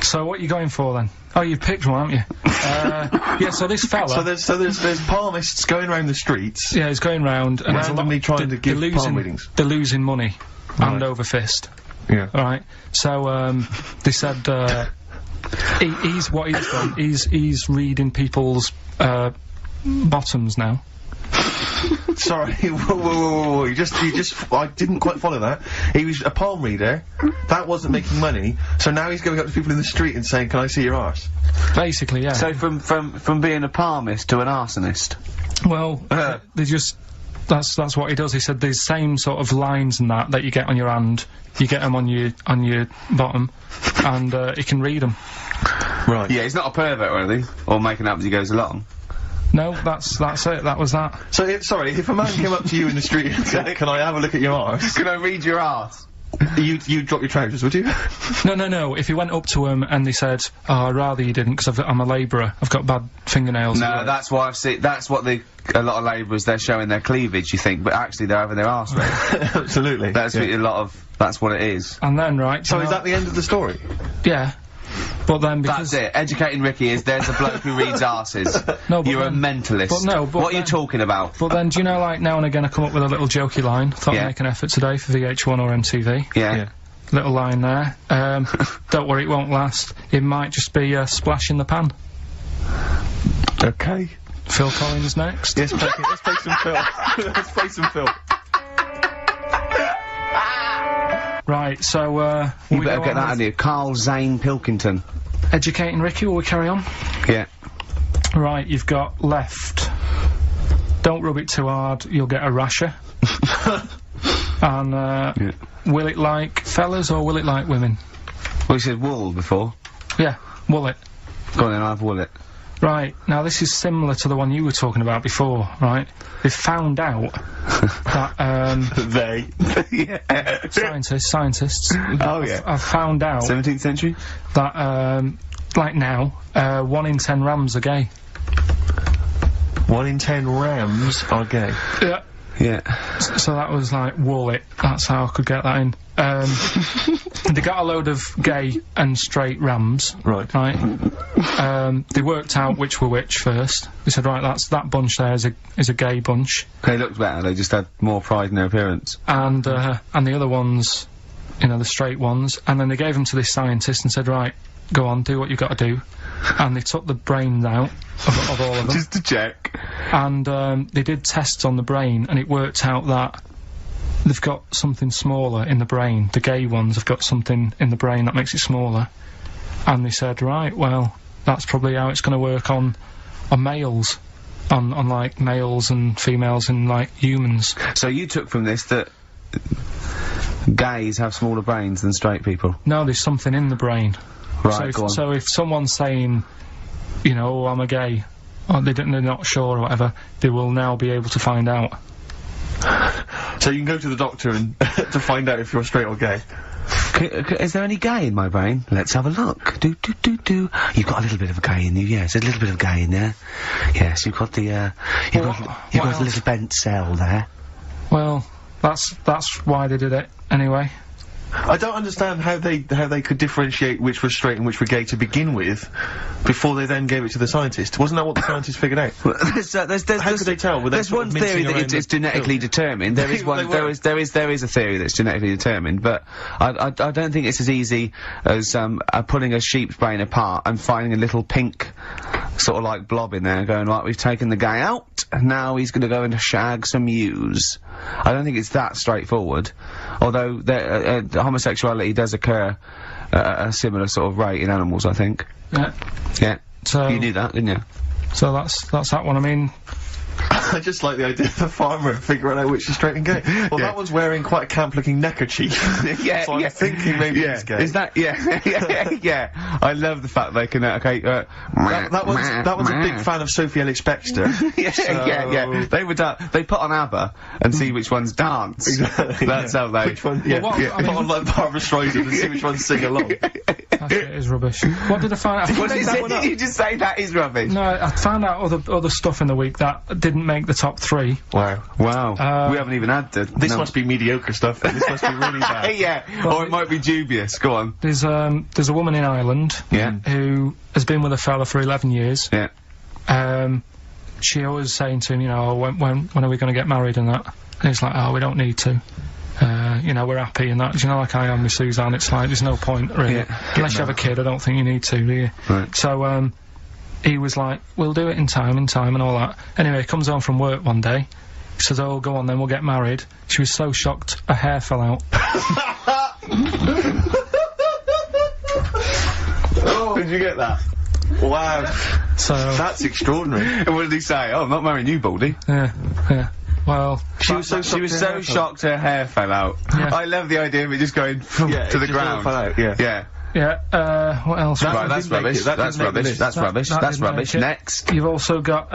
Speaker 1: So what are you going for then? Oh, you've picked one, haven't you? Yeah, so this fella...
Speaker 3: So there's palmists going around the streets.
Speaker 1: Yeah, he's going round and there's a lot
Speaker 3: randomly trying to give palm
Speaker 1: losing,
Speaker 3: readings.
Speaker 1: they're losing money, hand over fist.
Speaker 3: Yeah.
Speaker 1: Right. So they said he's what he's done. He's reading people's bottoms now.
Speaker 3: Sorry, whoa. You just, I didn't quite follow that. He was a palm reader. That wasn't making money. So now he's going up to people in the street and saying, "Can I see your arse?"
Speaker 1: Basically, yeah.
Speaker 5: So from being a palmist to an arsonist.
Speaker 1: Well, they just. That's what he does. He said these same sort of lines and that you get on your hand, you get them on your bottom, and he can read them.
Speaker 3: Right.
Speaker 5: Yeah, he's not a pervert or anything, or making up as he goes along.
Speaker 1: No, that's it. That was that.
Speaker 3: So, sorry, if a man came up to you in the street and said, "Can I have a look at your arse?"
Speaker 5: Can I read your arse?
Speaker 3: You'd drop your trousers, would you?
Speaker 1: No. If he went up to him and they said, "Oh, I'd rather you didn't, because I'm a labourer. I've got bad fingernails."
Speaker 5: No, that's why I've seen. That's what a lot of labourers, they're showing their cleavage. You think, but actually they're having their arse read.
Speaker 3: Absolutely.
Speaker 5: That's that's what it is.
Speaker 1: And then
Speaker 3: So is that the end of the story?
Speaker 1: Yeah. But then because...
Speaker 5: That's it. Educating Ricky is there's a bloke who reads arses.
Speaker 1: No, but
Speaker 5: you're
Speaker 1: then,
Speaker 5: a mentalist.
Speaker 1: But no, but
Speaker 5: what are you talking about?
Speaker 1: But then, do you know, like, now and again I come up with a little jokey line. Thought I'd make an effort today for VH1 or MTV.
Speaker 5: Yeah.
Speaker 1: Little line there. Don't worry, it won't last. It might just be a splash in the pan.
Speaker 3: Okay.
Speaker 1: Phil Collins next.
Speaker 3: Yes, let's play some Phil. Let's play some Phil.
Speaker 1: Right, so,
Speaker 5: you better get that out of you. Karl Zane Pilkington.
Speaker 1: Educating Ricky, will we carry on?
Speaker 5: Yeah.
Speaker 1: Right, you've got left. Don't rub it too hard, you'll get a rasher. And, will it like fellas or will it like women?
Speaker 5: Well, you said wool before.
Speaker 1: Yeah, will it.
Speaker 5: Go on then, I've wool it.
Speaker 1: Right, now this is similar to the one you were talking about before, right? They've found out that,
Speaker 3: They.
Speaker 5: Yeah.
Speaker 1: Scientists.
Speaker 5: Oh, yeah.
Speaker 1: I've found out
Speaker 5: 17th century?
Speaker 1: that, like now, 1 in 10 rams are gay. 1
Speaker 3: in 10 rams are gay.
Speaker 1: Yeah.
Speaker 5: Yeah.
Speaker 1: So that was like, wool it. That's how I could get that in. They got a load of gay and straight rams.
Speaker 3: Right.
Speaker 1: They worked out which were which first. They said, right, that bunch there is a gay bunch.
Speaker 5: They looked better, they just had more pride in their appearance.
Speaker 1: And the other ones, you know, the straight ones. And then they gave them to this scientist and said, right, go on, do what you've got to do. And they took the brains out of all of them.
Speaker 5: Just to check.
Speaker 1: And they did tests on the brain, and it worked out that they've got something smaller in the brain. The gay ones have got something in the brain that makes it smaller. And they said, right, well, that's probably how it's going to work on males. On like males and females and like humans.
Speaker 5: So you took from this that gays have smaller brains than straight people?
Speaker 1: No, there's something in the brain.
Speaker 5: Right,
Speaker 1: So if someone's saying, you know, oh, I'm a gay, or they're not sure or whatever, they will now be able to find out.
Speaker 3: So you can go to the doctor and to find out if you're straight or gay.
Speaker 5: Is there any gay in my brain? Let's have a look. Do. You've got a little bit of a gay in you, yes. A little bit of gay in there. Yes, you've got the, you've got a little bent cell there.
Speaker 1: Well, that's why they did it, anyway.
Speaker 3: I don't understand how they could differentiate which were straight and which were gay to begin with, before they then gave it to the scientist. Wasn't that what the scientists figured out? How could they tell?
Speaker 5: There's one theory that it's genetically determined. There is one. there is a theory that's genetically determined, but I don't think it's as easy as pulling a sheep's brain apart and finding a little pink sort of like blob in there, and going, right, we've taken the gay out, now he's going to go and shag some ewes. I don't think it's that straightforward, although homosexuality does occur at a similar sort of rate in animals, I think.
Speaker 1: Yeah.
Speaker 5: Yeah.
Speaker 1: So
Speaker 5: you knew that, didn't you?
Speaker 1: So that's that one. I mean,
Speaker 3: I just like the idea of a farmer figuring out which is straight and gay. Well, that one's wearing quite a camp-looking neckerchief.
Speaker 5: Yeah,
Speaker 3: so I'm thinking maybe he's gay.
Speaker 5: Is that, yeah. I love the fact they can,
Speaker 3: that was a big fan of Sophie Ellis-Bextor.
Speaker 5: Yeah. They put on ABBA and see which ones dance.
Speaker 3: Exactly.
Speaker 5: That's how they...
Speaker 3: Which one, put on like Barbara Streisand and see which ones sing along.
Speaker 1: That shit is rubbish. What did I find out?
Speaker 5: Did you just say that is rubbish?
Speaker 1: No, I found out other stuff in the week that didn't make the top 3.
Speaker 3: Wow.
Speaker 5: Wow. We haven't even had the...
Speaker 3: This must be mediocre stuff. This must be really bad.
Speaker 5: yeah, or it might be dubious. Go on.
Speaker 1: There's a woman in Ireland who has been with a fella for 11 years.
Speaker 5: Yeah.
Speaker 1: She always saying to him, you know, when are we going to get married and that? And he's like, oh, we don't need to. You know, we're happy and that. Do you know, like I am with Suzanne, it's like, there's no point, really. Unless you have a kid, I don't think you need to, do you?
Speaker 5: Right.
Speaker 1: So, he was like, we'll do it in time and all that. Anyway, he comes home from work one day. He says, oh, go on then, we'll get married. She was so shocked, her hair fell out.
Speaker 5: Did you get that?
Speaker 3: Wow.
Speaker 1: So...
Speaker 3: That's extraordinary.
Speaker 5: And what did he say? Oh, I'm not marrying you, Baldy.
Speaker 1: Yeah. Well...
Speaker 5: She was so shocked her hair fell out.
Speaker 1: Yeah.
Speaker 5: I love the idea of it just going to the ground.
Speaker 3: Fell out, yeah.
Speaker 1: Yeah, what else?
Speaker 5: Right, that's rubbish. That's rubbish. That's rubbish. That's rubbish. Next.
Speaker 1: You've also got,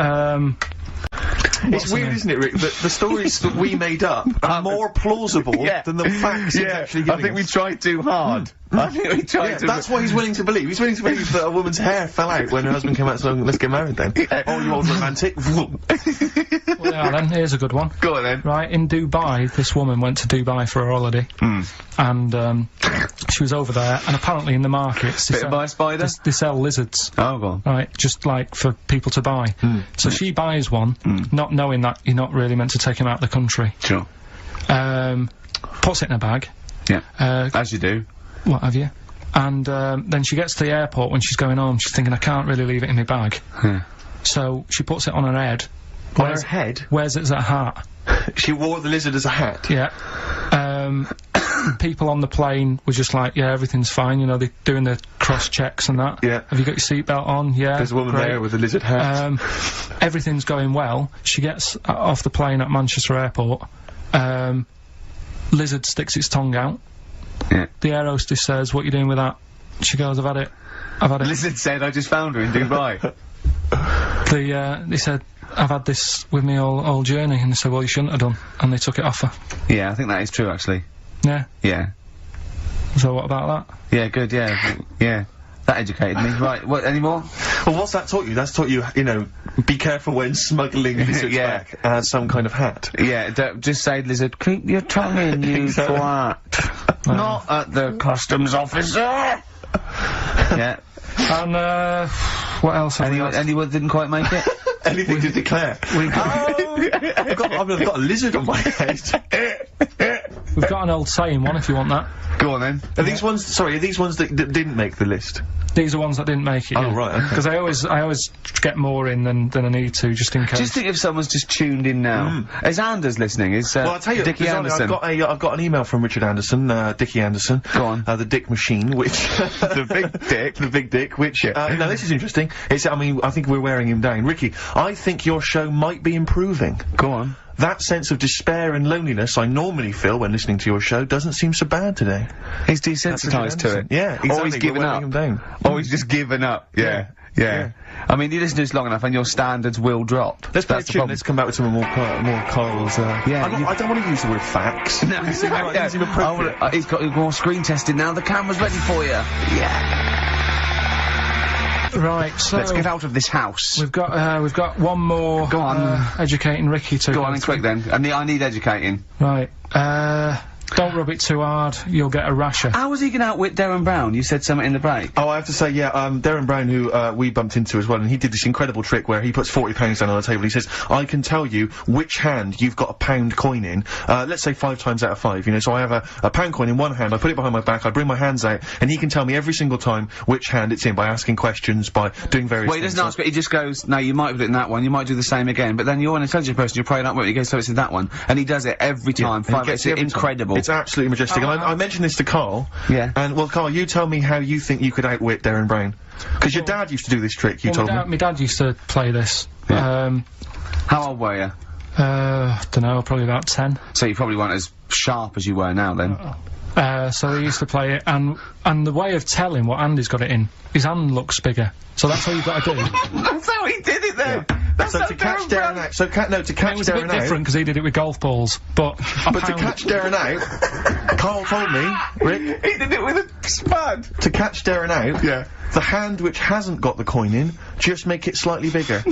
Speaker 3: It's weird, isn't it, Rick, that the stories that we made up are more plausible than the facts he's actually giving
Speaker 5: I think we
Speaker 3: us.
Speaker 5: tried too hard. I think we tried too
Speaker 3: That's what he's willing to believe. He's willing to believe that a woman's hair fell out when her husband came out saying, let's get married then. Oh, you old romantic.
Speaker 1: well, yeah, then, here's a good one.
Speaker 5: Go on then.
Speaker 1: Right, in Dubai, this woman went to Dubai for a holiday. And, she was over there, and apparently in the markets...
Speaker 5: Bit by spider?
Speaker 1: They sell lizards.
Speaker 5: Oh, go on.
Speaker 1: Right, just like for people to buy. So she buys one, not knowing that you're not really meant to take him out of the country.
Speaker 5: Sure.
Speaker 1: Puts it in a bag.
Speaker 5: Yeah. As you do.
Speaker 1: What have you? And then she gets to the airport when she's going home. She's thinking, I can't really leave it in my bag. So she puts it on her head.
Speaker 3: On her head?
Speaker 1: Wears it as a hat.
Speaker 3: She wore the lizard as a hat?
Speaker 1: Yeah. People on the plane were just like, yeah, everything's fine. You know, they're doing the cross checks and that.
Speaker 3: Yeah.
Speaker 1: Have you got your seatbelt on? Yeah.
Speaker 3: There's a woman there with a lizard hat.
Speaker 1: Everything's going well. She gets off the plane at Manchester Airport. Lizard sticks its tongue out.
Speaker 5: Yeah.
Speaker 1: The air hostess says, what are you doing with that? She goes, I've had it.
Speaker 5: Lizard said, I just found her in Dubai.
Speaker 1: They said, I've had this with me all journey. And they said, well, you shouldn't have done. And they took it off her.
Speaker 5: Yeah, I think that is true, actually.
Speaker 1: Yeah.
Speaker 5: Yeah.
Speaker 1: So what about that?
Speaker 5: Yeah, good, yeah. Yeah. That educated me. Right, what, any more?
Speaker 3: Well, what's that taught you? That's taught you, you know, be careful when smuggling lizards back as some kind of hat.
Speaker 5: Yeah, just say, lizard, keep your tongue in, you twat. Not at the customs officer! Yeah.
Speaker 1: And, what else have we got?
Speaker 5: Anyone didn't quite make it?
Speaker 3: Anything to declare? I've got a lizard on my head.
Speaker 1: We've got an old saying one if you want that.
Speaker 5: Go on then.
Speaker 3: Are these ones, sorry, are these ones that didn't make the list?
Speaker 1: These are ones that didn't make it.
Speaker 3: Oh, right, okay.
Speaker 1: Because I always get more in than I need to, just in case.
Speaker 5: Just think if someone's just tuned in now. Is Anders listening? Is,
Speaker 3: well, I'll tell you,
Speaker 5: Dickie Anderson?
Speaker 3: I've got an email from Richard Anderson, Dickie Anderson.
Speaker 5: Go on.
Speaker 3: The Dick Machine, which...
Speaker 5: the big dick, which...
Speaker 3: now this is interesting. I mean, I think we're wearing him down. Ricky, I think your show might be improving.
Speaker 5: Go on.
Speaker 3: That sense of despair and loneliness I normally feel when listening to your show doesn't seem so bad today.
Speaker 5: He's desensitised to it.
Speaker 3: Yeah, exactly.
Speaker 5: Or he's given up.
Speaker 3: Him down.
Speaker 5: Or he's just given up. Yeah. I mean, you listen to this long enough and your standards will drop.
Speaker 3: Let's play a tune. Let's come back with some more Karl's, I don't want to use the word facts.
Speaker 5: No,
Speaker 3: it's inappropriate.
Speaker 5: He's got more screen testing now. The camera's ready for you. Yeah.
Speaker 1: Right, so
Speaker 5: let's get out of this house.
Speaker 1: We've got one more.
Speaker 5: Go on.
Speaker 1: Educating Ricky to
Speaker 5: go on and quick then. I need educating.
Speaker 1: Right. Don't rub it too hard, you'll get a rasher.
Speaker 5: How was he going to outwit Darren Brown? You said something in the break.
Speaker 3: Oh, I have to say, yeah, Darren Brown, who, we bumped into as well, and he did this incredible trick where he puts £40 down on the table. He says, I can tell you which hand you've got a £1 coin in, let's say 5 times out of 5, you know, so I have a £1 coin in one hand, I put it behind my back, I bring my hands out, and he can tell me every single time which hand it's in by asking questions, by doing various
Speaker 5: Well, he doesn't ask, but he just goes, no, you might have it in that one, you might do the same again, but then you're an intelligent person, you're praying up with it, he goes, so it's in that one, and he does it every time, it's incredible.
Speaker 3: It's absolutely majestic. And I mentioned this to Karl.
Speaker 5: Yeah.
Speaker 3: And, well, Karl, you tell me how you think you could outwit Darren Brown. Because your dad used to do this trick, you told me.
Speaker 1: My dad used to play this.
Speaker 5: Yeah. How old were you?
Speaker 1: Dunno, probably about 10.
Speaker 5: So you probably weren't as sharp as you were now, then?
Speaker 1: So he used to play it, and the way of telling what hand he's got it in, his hand looks bigger. So that's all you've got to do.
Speaker 5: That's how he did it then! Yeah.
Speaker 3: So to catch Darren out, to catch Darren out...
Speaker 1: It was a bit different, because he did it with golf balls, but...
Speaker 3: to catch Darren out, Karl told me, Rick...
Speaker 5: He did it with a spud!
Speaker 3: To catch Darren out, the hand which hasn't got the coin in, just make it slightly bigger.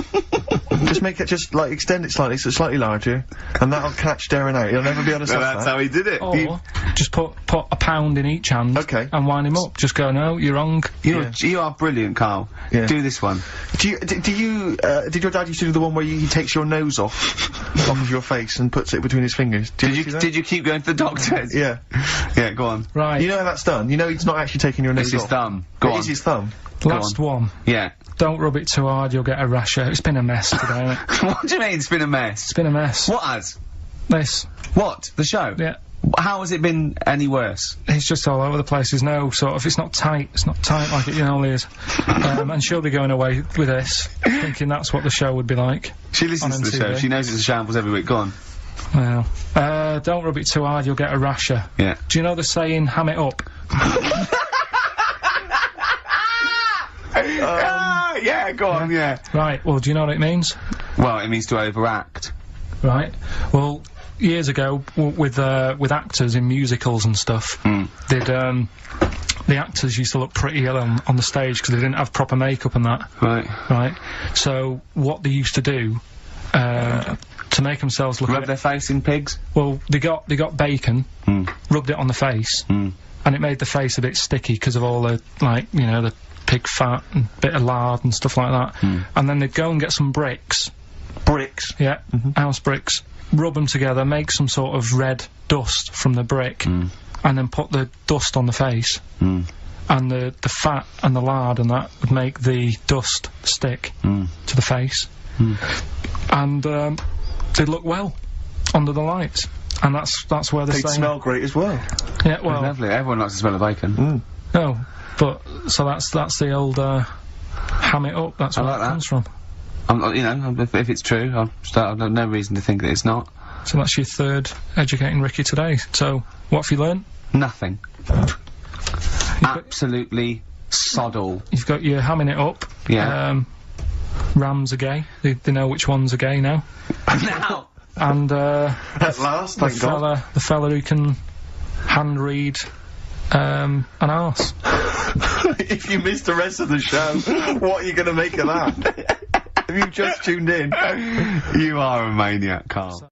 Speaker 3: just like extend it slightly so it's slightly larger, and that'll catch Darren out. He'll never be able to stop
Speaker 2: That's
Speaker 3: that.
Speaker 2: how he did it.
Speaker 1: Or just put a pound in each hand.
Speaker 3: Okay.
Speaker 1: And wind him up. Just go, no, you're wrong.
Speaker 2: You are brilliant, Carl.
Speaker 3: Yeah.
Speaker 2: Do this one.
Speaker 3: Did your dad used to do the one where he takes your nose off of your face and puts it between his fingers?
Speaker 2: Did you keep going to the doctors?
Speaker 3: Yeah.
Speaker 2: Yeah, go on.
Speaker 1: Right.
Speaker 3: You know how that's done? You know he's not actually taking your nose
Speaker 2: It's his
Speaker 3: off.
Speaker 2: thumb. Go
Speaker 3: It
Speaker 2: on.
Speaker 3: is his thumb.
Speaker 1: Last one.
Speaker 2: Yeah.
Speaker 1: Don't rub it too hard, you'll get a rasher. It's been a mess today, hasn't it?
Speaker 2: What do you mean it's been a mess?
Speaker 1: It's been a mess.
Speaker 2: What has?
Speaker 1: This.
Speaker 2: What? The show?
Speaker 1: Yeah.
Speaker 2: How has it been any worse?
Speaker 1: It's just all over the place. There's no sort of, it's not tight like it normally is. And she'll be going away with this, thinking that's what the show would be like.
Speaker 2: She listens
Speaker 1: On
Speaker 2: to the show.
Speaker 1: MTV.
Speaker 2: She knows it's a shambles every week. Go on.
Speaker 1: Well, don't rub it too hard, you'll get a rasher.
Speaker 2: Yeah.
Speaker 1: Do you know the saying, ham it up?
Speaker 2: Yeah, go on, yeah.
Speaker 1: Right, well, do you know what it means?
Speaker 2: Well, it means to overact.
Speaker 1: Right. Well, years ago, with actors in musicals and stuff, the actors used to look pretty ill on the stage because they didn't have proper makeup and that.
Speaker 2: Right.
Speaker 1: Right. So what they used to do, to make themselves look
Speaker 2: Rub their face in pigs?
Speaker 1: well, they got bacon, rubbed it on the face, and it made the face a bit sticky because of all the, like, you know, the pig fat and bit of lard and stuff like that. And then they'd go and get some bricks.
Speaker 3: Bricks.
Speaker 1: Yeah, house bricks. Rub them together, make some sort of red dust from the brick, and then put the dust on the face. And the fat and the lard and that would make the dust stick to the face. And they'd look well under the lights. And that's where the
Speaker 3: They'd
Speaker 1: saying...
Speaker 3: smell great as well.
Speaker 1: Yeah, well...
Speaker 2: Lovely. Everyone likes the smell of bacon.
Speaker 1: No, but... So that's the old, ham it up, that's where
Speaker 2: like
Speaker 1: it
Speaker 2: that.
Speaker 1: comes from.
Speaker 2: You know, if it's true, I've no reason to think that it's not.
Speaker 1: So that's your third educating Ricky today. So, what have you learned?
Speaker 2: Nothing. Absolutely sod all.
Speaker 1: You've got your hamming it up.
Speaker 2: Yeah.
Speaker 1: Rams are gay. They know which ones are gay now.
Speaker 2: Now!
Speaker 1: And,
Speaker 3: At last,
Speaker 1: the
Speaker 3: thank God.
Speaker 1: fella who can hand read, an arse.
Speaker 3: If you missed the rest of the show, what are you going to make of that? If you've just tuned in.
Speaker 2: You are a maniac, Carl.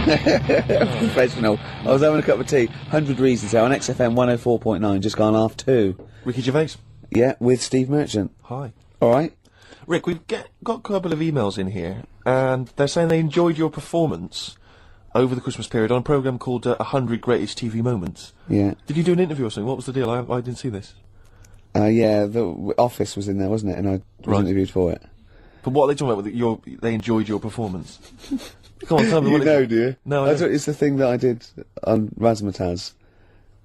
Speaker 8: Professional. I was having a cup of tea. 100 Reasons here on XFM 104.9, just gone half 2.
Speaker 3: Ricky Gervais.
Speaker 8: Yeah, with Steve Merchant.
Speaker 3: Hi.
Speaker 8: Alright?
Speaker 3: Rick, we've got a couple of emails in here, and they're saying they enjoyed your performance over the Christmas period on a programme called 100 Greatest TV Moments.
Speaker 8: Yeah.
Speaker 3: Did you do an interview or something? What was the deal? I didn't see this.
Speaker 8: Yeah, the Office was in there, wasn't it? And I was interviewed for it.
Speaker 3: But what are they talking about with they enjoyed your performance? Come on, tell me what
Speaker 8: do you?
Speaker 3: No, I don't.
Speaker 8: It's the thing that I did on Razzmatazz.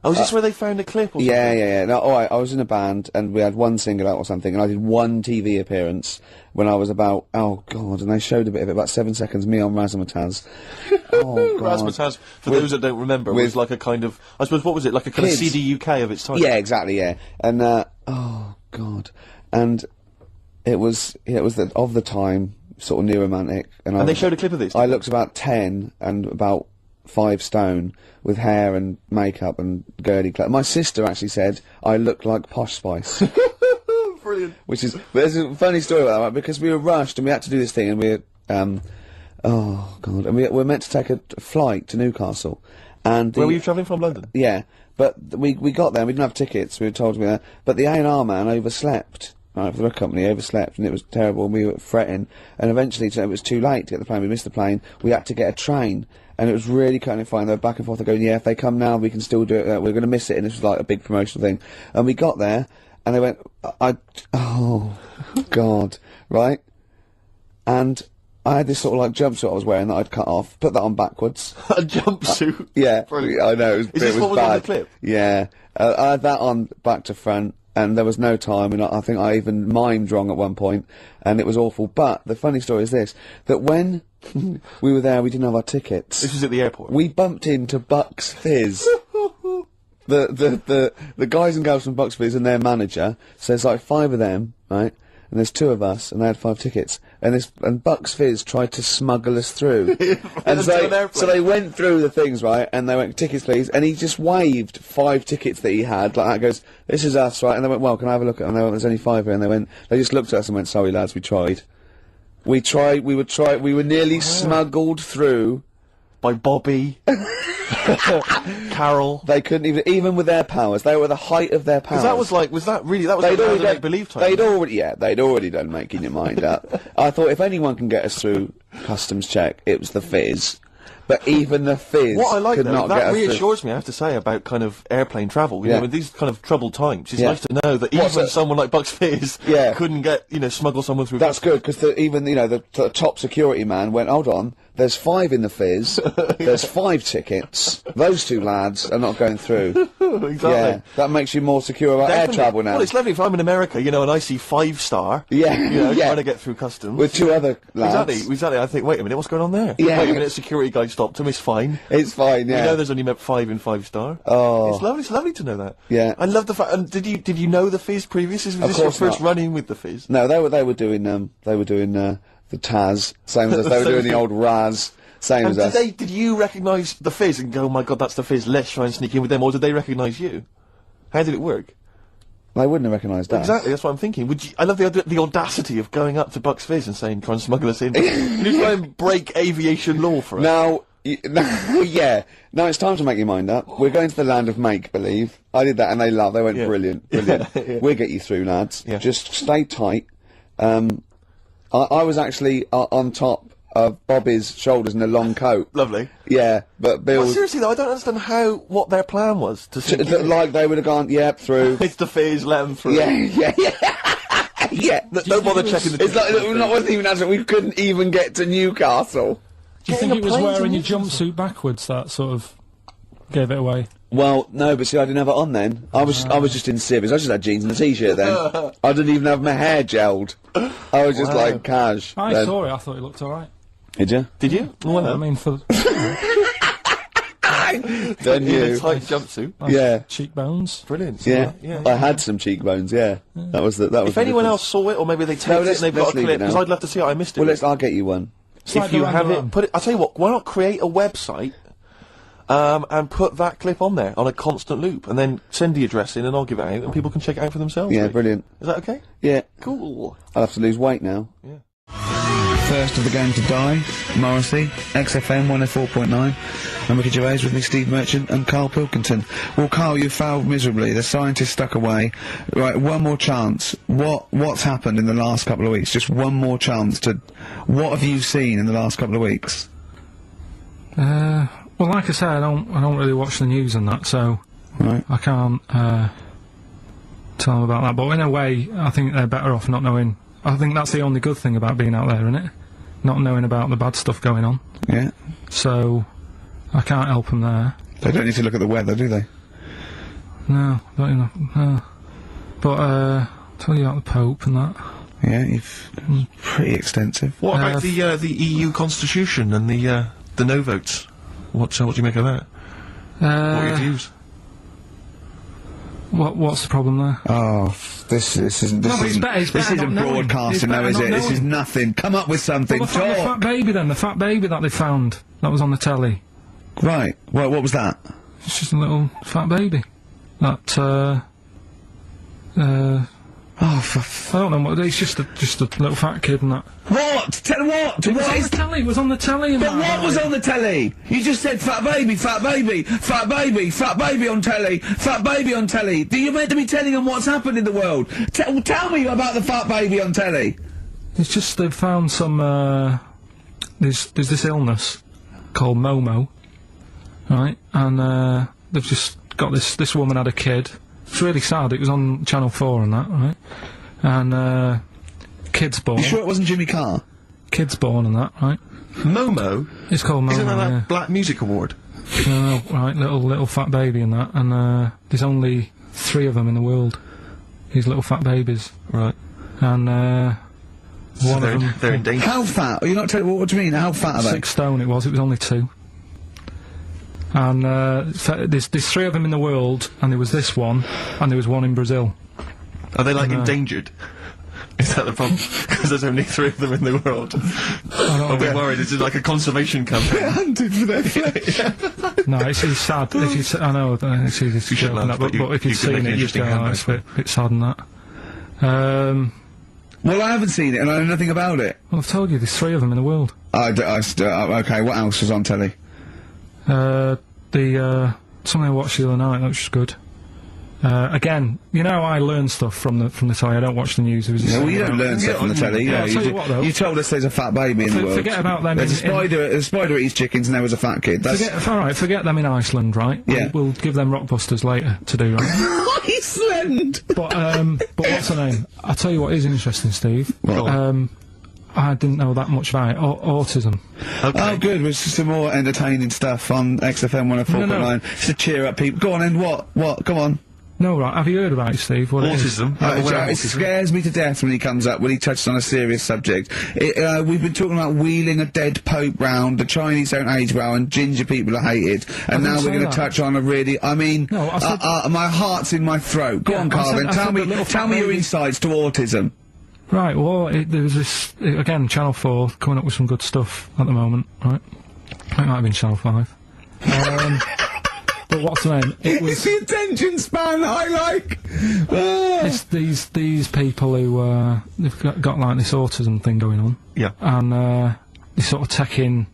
Speaker 3: Oh, is this where they found a clip or something?
Speaker 8: Yeah. No, alright, I was in a band, and we had one single out or something, and I did one TV appearance when I was about, oh god, and they showed a bit of it, about 7 seconds, me on Razzmatazz. Oh god.
Speaker 3: Razzmatazz, for those that don't remember, was like a kind of, I suppose, what was it, like a kind
Speaker 8: Kids.
Speaker 3: of CD UK of its time?
Speaker 8: Yeah, exactly, yeah. And, oh god. And it was of the time, sort of new romantic,
Speaker 3: And they showed a clip of this?
Speaker 8: I looked about 10 and about 5 stone with hair and makeup and girly clothes. My sister actually said I looked like Posh Spice.
Speaker 3: Brilliant.
Speaker 8: Which is, there's a funny story about that, right? Because we were rushed and we had to do this thing, and we oh god, and we were meant to take a flight to Newcastle. And
Speaker 3: Where were you travelling from, London?
Speaker 8: Yeah, but we got there and we didn't have tickets, we were told to be there, but the A&R man overslept. Right, for the record company, overslept, and it was terrible, and we were fretting, and eventually it was too late to get the plane, we missed the plane, we had to get a train, and it was really kind of fine, they were back and forth, they're going, yeah, if they come now, we can still do it, we're going to miss it, and this was like a big promotional thing, and we got there, and they went, oh, God, right, and I had this sort of like jumpsuit I was wearing that I'd cut off, put that on backwards.
Speaker 3: A jumpsuit?
Speaker 8: Yeah,
Speaker 3: Brilliant.
Speaker 8: I know, it
Speaker 3: this
Speaker 8: was
Speaker 3: what was
Speaker 8: bad.
Speaker 3: on the clip?
Speaker 8: Yeah, I had that on back to front, and there was no time, and I think I even mimed wrong at one point, and it was awful. But the funny story is this, that when we were there, we didn't have our tickets.
Speaker 3: This was at the airport?
Speaker 8: We bumped into Bucks Fizz. The guys and girls from Bucks Fizz and their manager, so there's like 5 of them, right? and there's 2 of us, and they had 5 tickets, and Bucks Fizz tried to smuggle us through. And so they went through the things, right, and they went, tickets please, and he just waved 5 tickets that he had, like that, goes, this is us, right, and they went, well, can I have a look at it? And they went, there's only 5 here, and they just looked at us and went, sorry lads, we tried. We were nearly smuggled through.
Speaker 3: By Bobby. Karl.
Speaker 8: They couldn't even with their powers, they were at the height of their powers.
Speaker 3: That was like a make-believe time.
Speaker 8: They'd already done making your mind up. I thought if anyone can get us through customs check, it was the Fizz. But even the Fizz
Speaker 3: what I like
Speaker 8: could
Speaker 3: though,
Speaker 8: not
Speaker 3: that
Speaker 8: get us
Speaker 3: reassures me, I have to say, about kind of airplane travel. You
Speaker 8: Yeah.
Speaker 3: know, in these kind of troubled times, it's
Speaker 8: Yeah.
Speaker 3: nice to know that
Speaker 8: What's
Speaker 3: even
Speaker 8: it?
Speaker 3: someone like Bucks Fizz
Speaker 8: Yeah.
Speaker 3: couldn't get, smuggle someone through.
Speaker 8: That's good, because even, the top security man went, hold on, there's 5 in the Fizz, there's 5 tickets, those 2 lads are not going through.
Speaker 3: Exactly.
Speaker 8: Yeah, that makes you more secure about air
Speaker 3: Definitely.
Speaker 8: travel now.
Speaker 3: Well, it's lovely if I'm in America, and I see 5-star.
Speaker 8: Yeah, yeah.
Speaker 3: Trying to get through customs.
Speaker 8: With 2 other lads.
Speaker 3: Exactly. I think, wait a minute, what's going on there?
Speaker 8: Yeah.
Speaker 3: Wait a minute, security guy stopped him, it's fine.
Speaker 8: It's fine, yeah.
Speaker 3: You know there's only 5 in 5-star.
Speaker 8: Oh.
Speaker 3: It's lovely to know that.
Speaker 8: Yeah.
Speaker 3: I love the fact, and did you know the Fizz previously? Was this your
Speaker 8: course
Speaker 3: first
Speaker 8: not.
Speaker 3: run-in with the Fizz?
Speaker 8: No, they were doing the Taz, same as us. They were doing the old Raz, same
Speaker 3: And
Speaker 8: as us.
Speaker 3: did you recognise the Fizz and go, oh my god, that's the Fizz, let's try and sneak in with them, or did they recognise you? How did it work?
Speaker 8: They wouldn't have recognised us.
Speaker 3: Exactly, that's what I'm thinking. I love the audacity of going up to Bucks Fizz and saying, try and smuggle us in. You try and break aviation law for us.
Speaker 8: Now, yeah. Now it's time to make your mind up. We're going to the land of make-believe. I did that and they laughed. They went,
Speaker 3: Yeah.
Speaker 8: brilliant.
Speaker 3: Yeah.
Speaker 8: We'll get you through, lads.
Speaker 3: Yeah.
Speaker 8: Just stay tight. I was actually on top of Bobby's shoulders in a long coat.
Speaker 3: Lovely.
Speaker 8: Yeah, but Bill...
Speaker 3: Well, seriously though, I don't understand what their plan was to sneak in.
Speaker 8: like they would have gone, yep, through.
Speaker 3: It's the Fizz, let them through.
Speaker 8: Yeah. Yeah.
Speaker 3: Don't bother checking the
Speaker 8: It's like, wasn't even answering, we couldn't even get to Newcastle.
Speaker 1: Do you think it was wearing your jumpsuit backwards that sort of gave it away?
Speaker 8: Well, no, but see, I didn't have it on then. I was just in civvies. I just had jeans and a t-shirt then. I didn't even have my hair gelled. I was just like cash.
Speaker 1: I
Speaker 8: then.
Speaker 1: saw it, I thought it looked alright.
Speaker 8: Did you?
Speaker 3: Did you? Well,
Speaker 1: I mean, for
Speaker 8: Then
Speaker 3: in a
Speaker 8: you.
Speaker 3: tight jumpsuit.
Speaker 8: Yeah.
Speaker 1: cheekbones.
Speaker 3: Brilliant.
Speaker 8: Yeah.
Speaker 3: Yeah.
Speaker 8: I had some cheekbones. Yeah. That was the.
Speaker 3: If anyone else saw it, or maybe they taped it
Speaker 8: let's-
Speaker 3: and they've got
Speaker 8: let's
Speaker 3: a
Speaker 8: leave
Speaker 3: clip,
Speaker 8: it now.
Speaker 3: because I'd love to see it. I missed it.
Speaker 8: Well, I'll get you one.
Speaker 1: Slide
Speaker 3: If you
Speaker 1: around
Speaker 3: have
Speaker 1: the
Speaker 3: it,
Speaker 1: room.
Speaker 3: put it. I'll tell you what. Why not create a website, and put that clip on there on a constant loop, and then send the address in, and I'll give it out, and people can check it out for themselves.
Speaker 8: Yeah,
Speaker 3: really.
Speaker 8: brilliant.
Speaker 3: Is that okay?
Speaker 8: Yeah.
Speaker 3: Cool.
Speaker 8: I'll have to lose weight now.
Speaker 3: Yeah.
Speaker 8: First of the game to die, Morrissey, XFM 104.9. I'm Ricky Gervais with me, Steve Merchant and Karl Pilkington. Well, Karl, you failed miserably. The scientists stuck away. Right, one more chance. What's happened in the last couple of weeks? Just one more chance to... What have you seen in the last couple of weeks?
Speaker 1: Well, like I say, I don't really watch the news and that, so
Speaker 8: Right.
Speaker 1: I can't tell them about that. But in a way, I think they're better off not knowing. I think that's the only good thing about being out there, isn't it? Not knowing about the bad stuff going on.
Speaker 8: Yeah.
Speaker 1: So I can't help them there.
Speaker 8: They don't need to look at the weather, do they?
Speaker 1: No, don't enough. No. But tell you about the Pope and that.
Speaker 8: Yeah, you've... pretty extensive.
Speaker 3: What about the EU constitution and the no votes? What do you make of that? What are your views?
Speaker 1: What's the problem there?
Speaker 8: Oh, this isn't...
Speaker 1: No, but it's better not knowing.
Speaker 8: broadcasting,
Speaker 1: It's
Speaker 8: though,
Speaker 1: better
Speaker 8: is
Speaker 1: not
Speaker 8: it? This
Speaker 1: knowing.
Speaker 8: is nothing. Come up with something.
Speaker 1: Well, the fat baby then, the fat baby that they found, that was on the telly.
Speaker 8: Right. Well, what was that?
Speaker 1: It's just a little fat baby. That,
Speaker 8: Oh, for
Speaker 1: I don't know what, it's just a little fat kid and that.
Speaker 8: What? Tell what?
Speaker 1: It was on the telly, it was on the telly and
Speaker 8: But
Speaker 1: that.
Speaker 8: what was on the telly? You just said fat baby, fat baby, fat baby, fat baby on telly, fat baby on telly. You're meant to be telling them what's happened in the world. Tell me about the fat baby on telly.
Speaker 1: It's just they've found some, there's this illness called Momo, right? And, they've just got this woman had a kid. It's really sad, it was on Channel 4 and that, right? And, kid's born.
Speaker 8: You sure it wasn't Jimmy Carr?
Speaker 1: Kid's born and that, right?
Speaker 3: Momo?
Speaker 1: It's called Momo,
Speaker 3: Isn't that
Speaker 1: yeah.
Speaker 3: that Black Music Award?
Speaker 1: No, right, little fat baby and that, and there's only 3 of them in the world. These little fat babies.
Speaker 3: Right.
Speaker 1: And one of them,
Speaker 3: they're in danger.
Speaker 8: How fat? Are you not telling what do you mean? How fat are they?
Speaker 1: 6 stone it was only 2. And there's 3 of them in the world, and there was this one, and there was one in Brazil.
Speaker 3: Are they like endangered? Is that the problem? Because there's only 3 of them in the world. I'm a bit worried. It's like a conservation campaign.
Speaker 8: Hunted for their flesh.
Speaker 1: No, it's sad. If you, I know, it's easy to joke on that, but if you've seen it, you'd go, oh, it's a bit sad on that.
Speaker 8: Well, I haven't seen it, and I know nothing about it.
Speaker 1: Well, I've told you, there's 3 of them in the world.
Speaker 8: Okay, what else was on telly?
Speaker 1: Something I watched the other night, that was just good. Again, you know, I learn stuff from the telly. I don't watch the news.
Speaker 8: Well, you don't learn stuff from the telly.
Speaker 1: Yeah, I'll tell you what, though.
Speaker 8: You told us there's a fat baby in the world.
Speaker 1: Forget about them.
Speaker 8: There's a spider eats chickens, and there was a fat kid.
Speaker 1: Forget them in Iceland, right?
Speaker 8: Yeah.
Speaker 1: We'll give them Rockbusters later to do, right?
Speaker 8: Iceland.
Speaker 1: But what's her name? I'll tell you what is interesting, Steve.
Speaker 8: What?
Speaker 1: I didn't know that much about it. Autism.
Speaker 8: Okay. Oh, good. There's some more entertaining stuff on XFM 104.9. Just to cheer up people. Go on, and what? Come on.
Speaker 1: No, right. Have you heard about it, Steve? What
Speaker 3: autism?
Speaker 8: It scares me to death when he comes up, when he touches on a serious subject. We've been talking about wheeling a dead pope round, the Chinese don't age well, and ginger people are hated, and now we're going to touch on a really, I mean,
Speaker 1: no, I said,
Speaker 8: my heart's in my throat. Go on, Karl, then tell me your insights to autism.
Speaker 1: Right, well, there was this, again, Channel 4 coming up with some good stuff at the moment, right? It might have been Channel 5. But what's the name?
Speaker 8: It's the attention span I like!
Speaker 1: It's these people who, they've got like this autism thing going on.
Speaker 3: Yeah.
Speaker 1: And, they sort of take in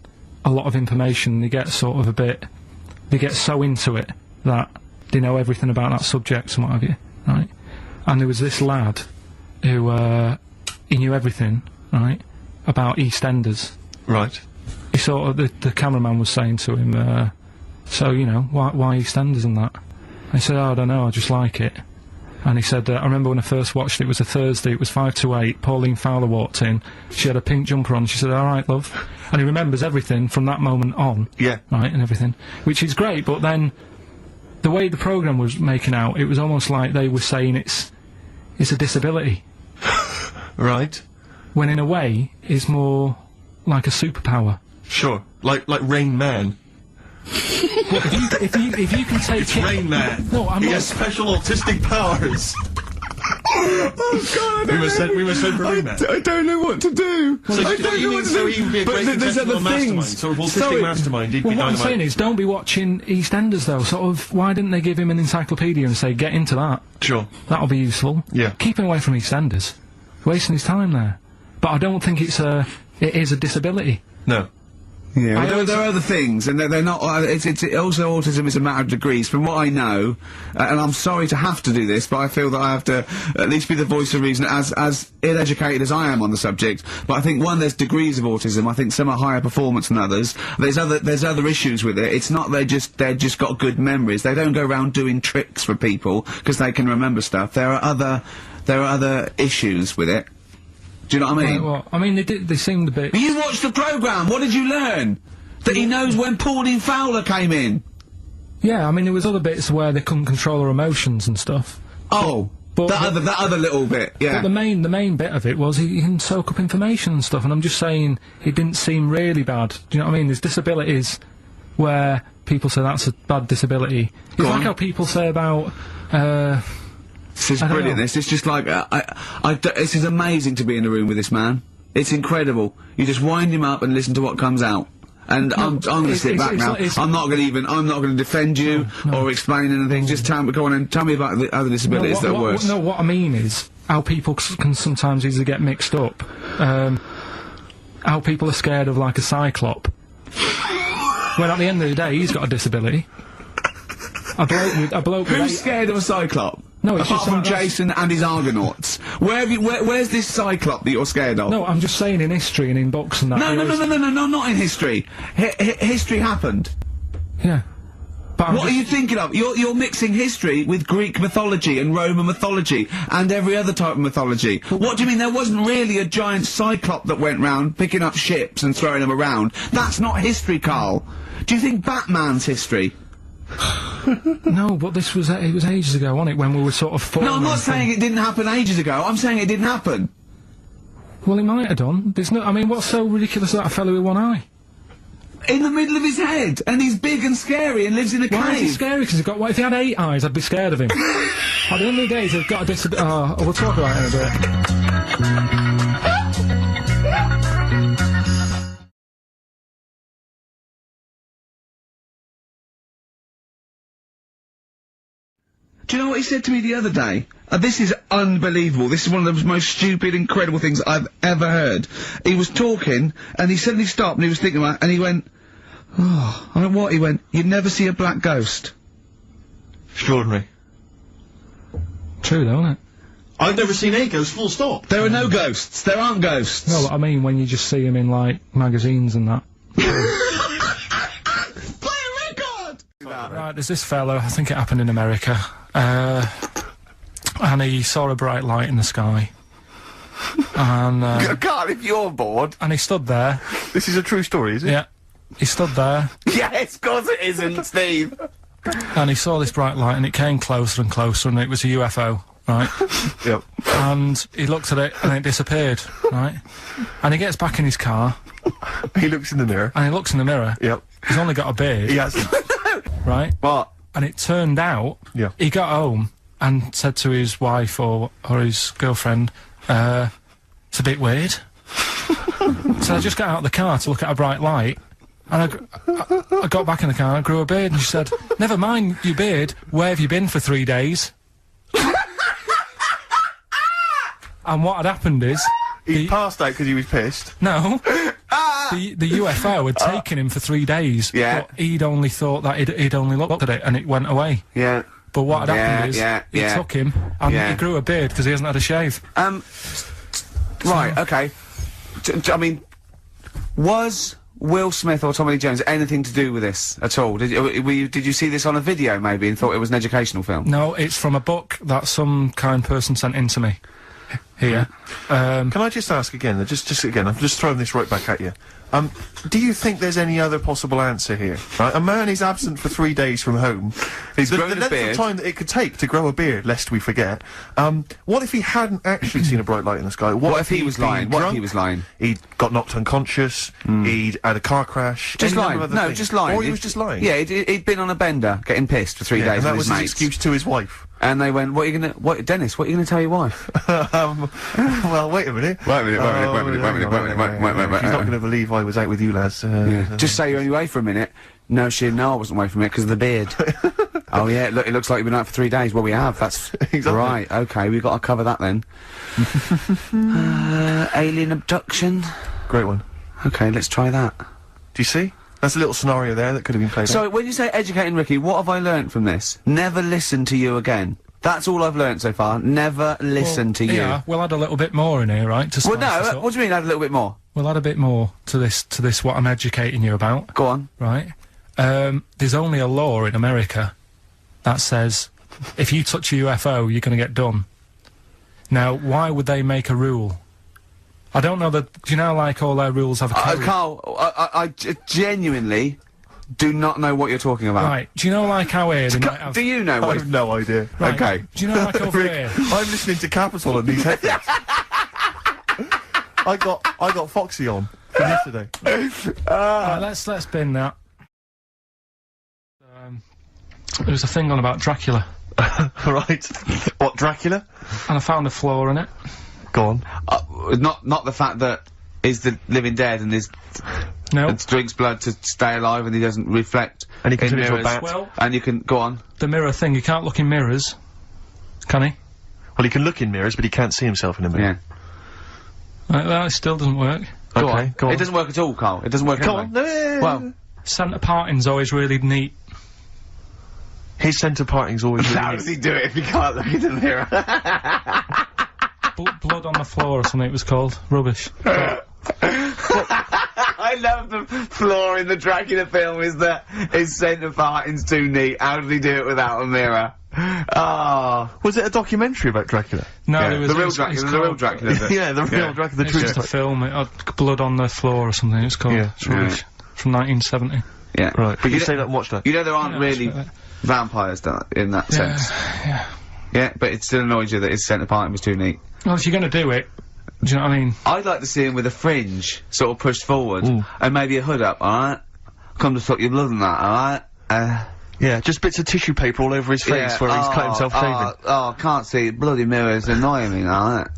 Speaker 1: a lot of information, they get sort of they get so into it that they know everything about that subject and what have you, right? And there was this lad who, he knew everything, right, about EastEnders.
Speaker 3: Right.
Speaker 1: He sort of, the cameraman was saying to him, so, you know, why EastEnders and that? And he said, oh, I don't know, I just like it. And he said, I remember when I first watched it was a Thursday, it was 5 to 8, Pauline Fowler walked in, she had a pink jumper on, she said, alright, love. And he remembers everything from that moment on.
Speaker 3: Yeah.
Speaker 1: Right, and everything. Which is great, but then, the way the programme was making out, it was almost like they were saying it's a disability.
Speaker 3: Right.
Speaker 1: When in a way, it's more like a superpower.
Speaker 3: Sure. Like Rain Man.
Speaker 1: Well, if you can take
Speaker 3: it's Rain Man.
Speaker 1: No, I'm
Speaker 3: he
Speaker 1: not.
Speaker 3: has special autistic powers.
Speaker 8: Oh God!
Speaker 3: We were sent for Rain Man.
Speaker 8: I don't know what to do.
Speaker 3: So
Speaker 8: I don't know what to do.
Speaker 3: he would be a great contestant on Mastermind. Sort of autistic mastermind. He'd be
Speaker 1: what I'm
Speaker 3: dynamite.
Speaker 1: saying is, don't be watching EastEnders though. Sort of, why didn't they give him an encyclopedia and say, get into that?
Speaker 3: Sure.
Speaker 1: That'll be useful.
Speaker 3: Yeah.
Speaker 1: Keep him away from EastEnders. Wasting his time there. But I don't think it is a disability.
Speaker 3: No.
Speaker 8: Yeah, there are other things, and they're not. It's also autism is a matter of degrees. From what I know, and I'm sorry to have to do this, but I feel that I have to at least be the voice of reason, as ill-educated as I am on the subject. But I think there's degrees of autism. I think some are higher performance than others. There's other issues with it. It's not they're just got good memories. They don't go around doing tricks for people because they can remember stuff. There are other issues with it. Do you know what I mean?
Speaker 1: Well, I mean, they seemed a bit...
Speaker 8: You watched the programme, what did you learn? That he knows when Pauline Fowler came in?
Speaker 1: Yeah, I mean, there was other bits where they couldn't control their emotions and stuff.
Speaker 8: Oh, that other little bit, yeah.
Speaker 1: But the main bit of it was he can soak up information and stuff, and I'm just saying, it didn't seem really bad. Do you know what I mean? There's disabilities where people say that's a bad disability. It's like how people say about,
Speaker 8: This is brilliant. This is just like this is amazing to be in a room with this man. It's incredible. You just wind him up and listen to what comes out. And I'm going to sit back now. I'm not going to defend you or explain anything. Just go on and tell me about the other disabilities that are worse.
Speaker 1: No, what I mean is how people can sometimes easily get mixed up. How people are scared of like a cyclop. When at the end of the day, he's got a disability. A bloke with
Speaker 8: Who's scared of a cyclop?
Speaker 1: No, it's
Speaker 8: apart
Speaker 1: just
Speaker 8: from
Speaker 1: like
Speaker 8: Jason and his Argonauts. Where's this cyclop that you're scared of?
Speaker 1: No, I'm just saying in history and in books and that.
Speaker 8: No, not in history. History happened.
Speaker 1: Yeah. But
Speaker 8: what are you thinking of? You're mixing history with Greek mythology and Roman mythology and every other type of mythology. What do you mean there wasn't really a giant cyclop that went round picking up ships and throwing them around? That's not history, Karl. Do you think Batman's history?
Speaker 1: No, but it was ages ago, wasn't it, when we were sort of...
Speaker 8: No, I'm not saying it didn't happen ages ago. I'm saying it didn't happen.
Speaker 1: Well, it might have done. There's no... I mean, what's so ridiculous about a fellow with one eye?
Speaker 8: In the middle of his head, and he's big and scary and lives in a cave.
Speaker 1: Why is he scary? Because he's got... What if he had 8 eyes? I'd be scared of him. At the end of the day, they've got a disability. Oh, we'll talk about it in a bit.
Speaker 5: Do you know what he said to me the other day? This is unbelievable. This is one of the most stupid, incredible things I've ever heard. He was talking, and he suddenly stopped, and he was thinking about it, and he went, oh, I went, what? He went, you'd never see a black ghost.
Speaker 3: Extraordinary.
Speaker 1: True, though, isn't it?
Speaker 3: I've never seen a ghost, full stop.
Speaker 5: There are no ghosts. There aren't ghosts.
Speaker 1: No, I mean when you just see them in, like, magazines and that.
Speaker 5: Play a record!
Speaker 1: Right, there's this fellow, I think it happened in America, and he saw a bright light in the sky. And,
Speaker 8: Karl, if you're bored.
Speaker 1: and he stood there.
Speaker 3: This is a true story, is it?
Speaker 1: Yeah. He stood there,
Speaker 8: Yes, of course it isn't, Steve.
Speaker 1: and he saw this bright light, and it came closer and closer, and it was a UFO, right?
Speaker 3: Yep.
Speaker 1: And he looked at it, and it disappeared, right? And he gets back in his car,
Speaker 3: He looks in the mirror.
Speaker 1: and he looks in the mirror.
Speaker 3: Yep.
Speaker 1: He's only got a beard,
Speaker 3: He has.
Speaker 1: right?
Speaker 8: What?
Speaker 1: And it turned out,
Speaker 3: Yeah.
Speaker 1: he got home and said to his wife or his girlfriend, it's a bit weird. So I just got out of the car to look at a bright light, and I got back in the car and I grew a beard, and she said, never mind your beard, where have you been for 3 days? And what had happened is,
Speaker 3: He passed out because he was pissed.
Speaker 1: no, the UFO had taken him for 3 days,
Speaker 8: Yeah.
Speaker 1: but he'd only thought that he'd only looked at it and it went away.
Speaker 8: Yeah.
Speaker 1: But what had happened is,
Speaker 8: yeah.
Speaker 1: it took him, and
Speaker 8: Yeah.
Speaker 1: he grew a beard because he hasn't had a shave.
Speaker 8: Right, okay. I mean, was Will Smith or Tommy Lee Jones anything to do with this at all? Did you see this on a video, maybe, and thought it was an educational film?
Speaker 1: No, it's from a book that some kind person sent in to me. Here.
Speaker 3: Can I just ask again, just again, I'm just throwing this right back at you. Do you think there's any other possible answer here? Right, a man is absent for 3 days from home.
Speaker 8: He's
Speaker 3: the
Speaker 8: grown a
Speaker 3: length
Speaker 8: beard.
Speaker 3: of time that it could take to grow a beard, lest we forget. What if he hadn't actually seen a bright light in the sky?
Speaker 8: What if he
Speaker 3: he'd
Speaker 8: was
Speaker 3: been
Speaker 8: lying? What if he
Speaker 3: drunk?
Speaker 8: was lying?
Speaker 3: He'd got knocked unconscious. He'd had a car crash.
Speaker 8: Just
Speaker 3: any number
Speaker 8: lying.
Speaker 3: of other
Speaker 8: No,
Speaker 3: things.
Speaker 8: just lying.
Speaker 3: Or he was just lying.
Speaker 8: Yeah, he'd been on a bender, getting pissed for 3
Speaker 3: Yeah,
Speaker 8: days
Speaker 3: and that
Speaker 8: with
Speaker 3: was
Speaker 8: his
Speaker 3: his
Speaker 8: mates.
Speaker 3: excuse to his wife.
Speaker 8: And they went, Dennis, what are you gonna tell your wife?
Speaker 3: Well, wait a minute.
Speaker 8: Wait a minute.
Speaker 3: She's not going to believe I was out with you, lads.
Speaker 8: Just say you're only away for a minute. No, I wasn't away from it because of the beard. Oh yeah, look, it looks like you've been out for 3 days. Well, we have. That's
Speaker 3: Exactly.
Speaker 8: right. Okay, we've got to cover that then. Alien abduction.
Speaker 3: Great one.
Speaker 8: Okay, let's try that.
Speaker 3: Do you see? That's a little scenario there that could have been played out.
Speaker 8: So, when you say educating Ricky, what have I learnt from this? Never listen to you again. That's all I've learnt so far. Never listen to you.
Speaker 1: Yeah, we'll add a little bit more in here, right? To
Speaker 8: Well,
Speaker 1: spice this
Speaker 8: no,
Speaker 1: up.
Speaker 8: what do you mean add a little bit more?
Speaker 1: We'll add a bit more to this what I'm educating you about,
Speaker 8: Go on.
Speaker 1: right? There's only a law in America that says if you touch a UFO, you're going to get done. Now, why would they make a rule? I don't know that. Do you know, like, all their rules have a caveat?
Speaker 8: Karl, I genuinely do not know what you're talking about.
Speaker 1: Right, do you know, like, how here they might have...
Speaker 8: Do you know
Speaker 3: I
Speaker 8: what?
Speaker 3: have no idea.
Speaker 1: Right,
Speaker 8: okay.
Speaker 1: Do you know, like, over
Speaker 3: Rick,
Speaker 1: here...
Speaker 3: I'm listening to Capital on these headphones. I got Foxy on from yesterday.
Speaker 1: Right, let's bin that. There was a thing on about Dracula,
Speaker 3: Right. What, Dracula?
Speaker 1: and I found a flaw in it.
Speaker 3: Go on.
Speaker 8: Not the fact that he's the living dead and
Speaker 1: No.
Speaker 8: and drinks blood to stay alive and he doesn't reflect.
Speaker 3: And he can
Speaker 8: in
Speaker 3: turn into a
Speaker 8: mirrors.
Speaker 3: bat.
Speaker 1: Well,
Speaker 8: And you can go on.
Speaker 1: the mirror thing, you can't look in mirrors, can he?
Speaker 3: Well, he can look in mirrors, but he can't see himself in a mirror.
Speaker 8: Yeah.
Speaker 1: Right, that still doesn't work.
Speaker 8: Go
Speaker 3: Okay,
Speaker 8: on.
Speaker 3: go on.
Speaker 8: It doesn't work at all, Karl. It doesn't work.
Speaker 3: Go
Speaker 8: anyway.
Speaker 3: on.
Speaker 8: Well,
Speaker 1: Centre parting's always really neat.
Speaker 3: His centre parting's always really
Speaker 8: how
Speaker 3: neat.
Speaker 8: does he do it if he can't look in the mirror?
Speaker 1: Blood on the floor or something it was called. Rubbish.
Speaker 8: I love the flaw in the Dracula film is that his centre parting's too neat. How does he do it without a mirror? Oh.
Speaker 3: Was it a documentary about Dracula?
Speaker 1: No,
Speaker 8: Yeah,
Speaker 1: there was
Speaker 8: the real
Speaker 1: it's
Speaker 8: Dracula. The
Speaker 1: called-
Speaker 8: real Dracula.
Speaker 3: Yeah, the real Dracula, the
Speaker 1: It's
Speaker 3: true
Speaker 1: just a
Speaker 3: Dracula.
Speaker 1: film. It had blood on the floor or something. It's called.
Speaker 3: Yeah.
Speaker 1: It's rubbish. From 1970.
Speaker 8: Yeah.
Speaker 3: Right, but you
Speaker 8: know-
Speaker 3: stayed up and watched that.
Speaker 8: You know there aren't
Speaker 1: Yeah,
Speaker 8: really
Speaker 1: that's right.
Speaker 8: vampires in that sense.
Speaker 1: Yeah.
Speaker 8: Yeah, but it still annoys you that his centre parting was too neat.
Speaker 1: Well, if you're going to do it, do you know what I mean?
Speaker 8: I'd like to see him with a fringe sort of pushed forward
Speaker 3: Ooh.
Speaker 8: and maybe a hood up, alright? Come to suck your blood and that, alright?
Speaker 3: Yeah, just bits of tissue paper all over his face where he's cut himself shaving.
Speaker 5: I can't see it. Bloody mirrors annoying me now, isn't it?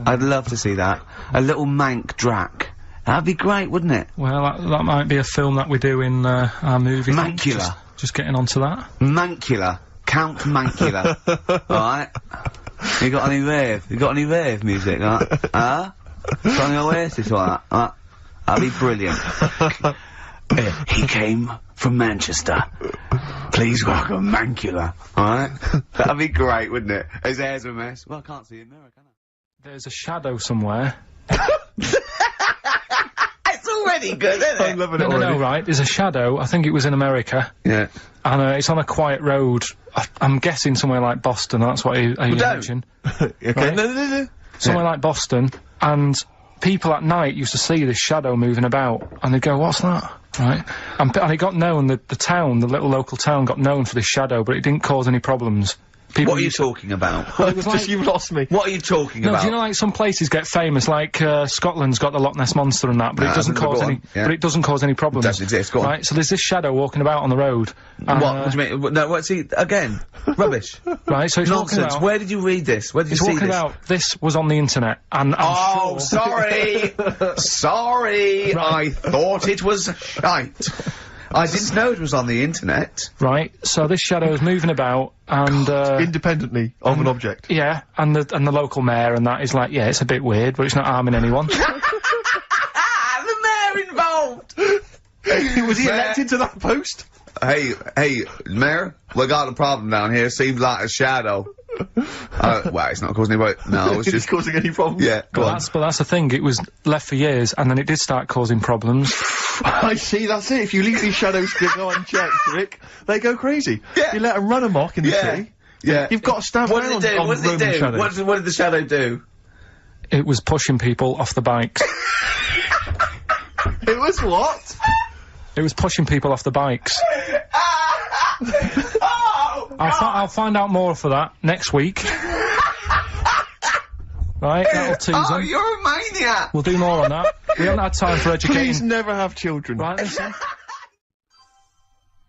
Speaker 5: I'd love to see that. A little mank Drac. That'd be great, wouldn't it?
Speaker 1: Well, that might be a film that we do in our movie.
Speaker 5: Mancula.
Speaker 1: Just getting onto that.
Speaker 5: Mancula. Count Mancula. Alright? You got any rave? You got any rave music, huh? Got any Oasis or that? That'd be brilliant. He came from Manchester. Please welcome Mancula. Alright? That'd be great, wouldn't it? His hair's a mess. Well, I can't see a mirror, can I?
Speaker 1: There's a shadow somewhere.
Speaker 5: It's already good, isn't it?
Speaker 3: I'm loving it
Speaker 1: No,
Speaker 3: already.
Speaker 1: right. There's a shadow. I think it was in America.
Speaker 5: Yeah.
Speaker 1: And it's on a quiet road. I'm guessing somewhere like Boston. That's what you mentioned.
Speaker 3: Okay.
Speaker 1: Right.
Speaker 3: No.
Speaker 1: Somewhere like Boston. And people at night used to see this shadow moving about. And they'd go, what's that? Right. And it got known, the town, the little local town got known for this shadow, but it didn't cause any problems. People
Speaker 5: What are you
Speaker 1: used to-
Speaker 5: talking about?
Speaker 1: Well, it was like,
Speaker 3: Just, you've lost me.
Speaker 5: What are you talking
Speaker 1: no,
Speaker 5: about?
Speaker 1: do you know like some places get famous, like Scotland's got the Loch Ness Monster and that, but it doesn't
Speaker 5: go
Speaker 1: cause
Speaker 5: on,
Speaker 1: any.
Speaker 5: yeah.
Speaker 1: But it doesn't cause any problems.
Speaker 5: Doesn't exist, go on.
Speaker 1: Right. So there's this shadow walking about on the road. And,
Speaker 5: What do you mean? No, what's he again? Rubbish.
Speaker 1: Right. So he's walking
Speaker 5: Nonsense.
Speaker 1: about.
Speaker 5: Where did you read this? Where did you
Speaker 1: He's
Speaker 5: see
Speaker 1: walking
Speaker 5: this?
Speaker 1: about. This was on the internet, and I'm
Speaker 5: Oh,
Speaker 1: sure.
Speaker 5: sorry. Sorry. I thought it was shite. I didn't know it was on the internet.
Speaker 1: Right. So this shadow is moving about, and
Speaker 3: Independently of an object.
Speaker 1: yeah, and the local mayor and that is like, yeah, it's a bit weird, but it's not harming anyone.
Speaker 5: The mayor involved.
Speaker 3: Was he elected to that post?
Speaker 5: Hey, mayor, we got a problem down here. Seems like a shadow. Well, it's not causing any. No, it's
Speaker 3: Is
Speaker 5: just.
Speaker 3: it causing any problems?
Speaker 5: Yeah, go on.
Speaker 1: But that's the thing. It was left for years, and then it did start causing problems.
Speaker 3: I see, that's it. If you leave these shadows to go unchecked, Rick, they go crazy.
Speaker 5: Yeah.
Speaker 3: You let them run amok in the city.
Speaker 5: Yeah.
Speaker 3: You've got to stand
Speaker 5: What
Speaker 3: down
Speaker 5: did it do?
Speaker 3: on
Speaker 5: What did it
Speaker 3: Roman
Speaker 5: do?
Speaker 3: shadows.
Speaker 5: What did the shadow do?
Speaker 1: It was pushing people off the bikes.
Speaker 3: It was what?
Speaker 1: It was pushing people off the bikes.
Speaker 5: Oh!
Speaker 1: I'll find out more for that next week. Right, that'll tease
Speaker 5: Oh,
Speaker 1: them.
Speaker 5: you're a maniac!
Speaker 1: We'll do more on that. We haven't had time for
Speaker 3: Please
Speaker 1: educating.
Speaker 3: never have children.
Speaker 1: Right, listen.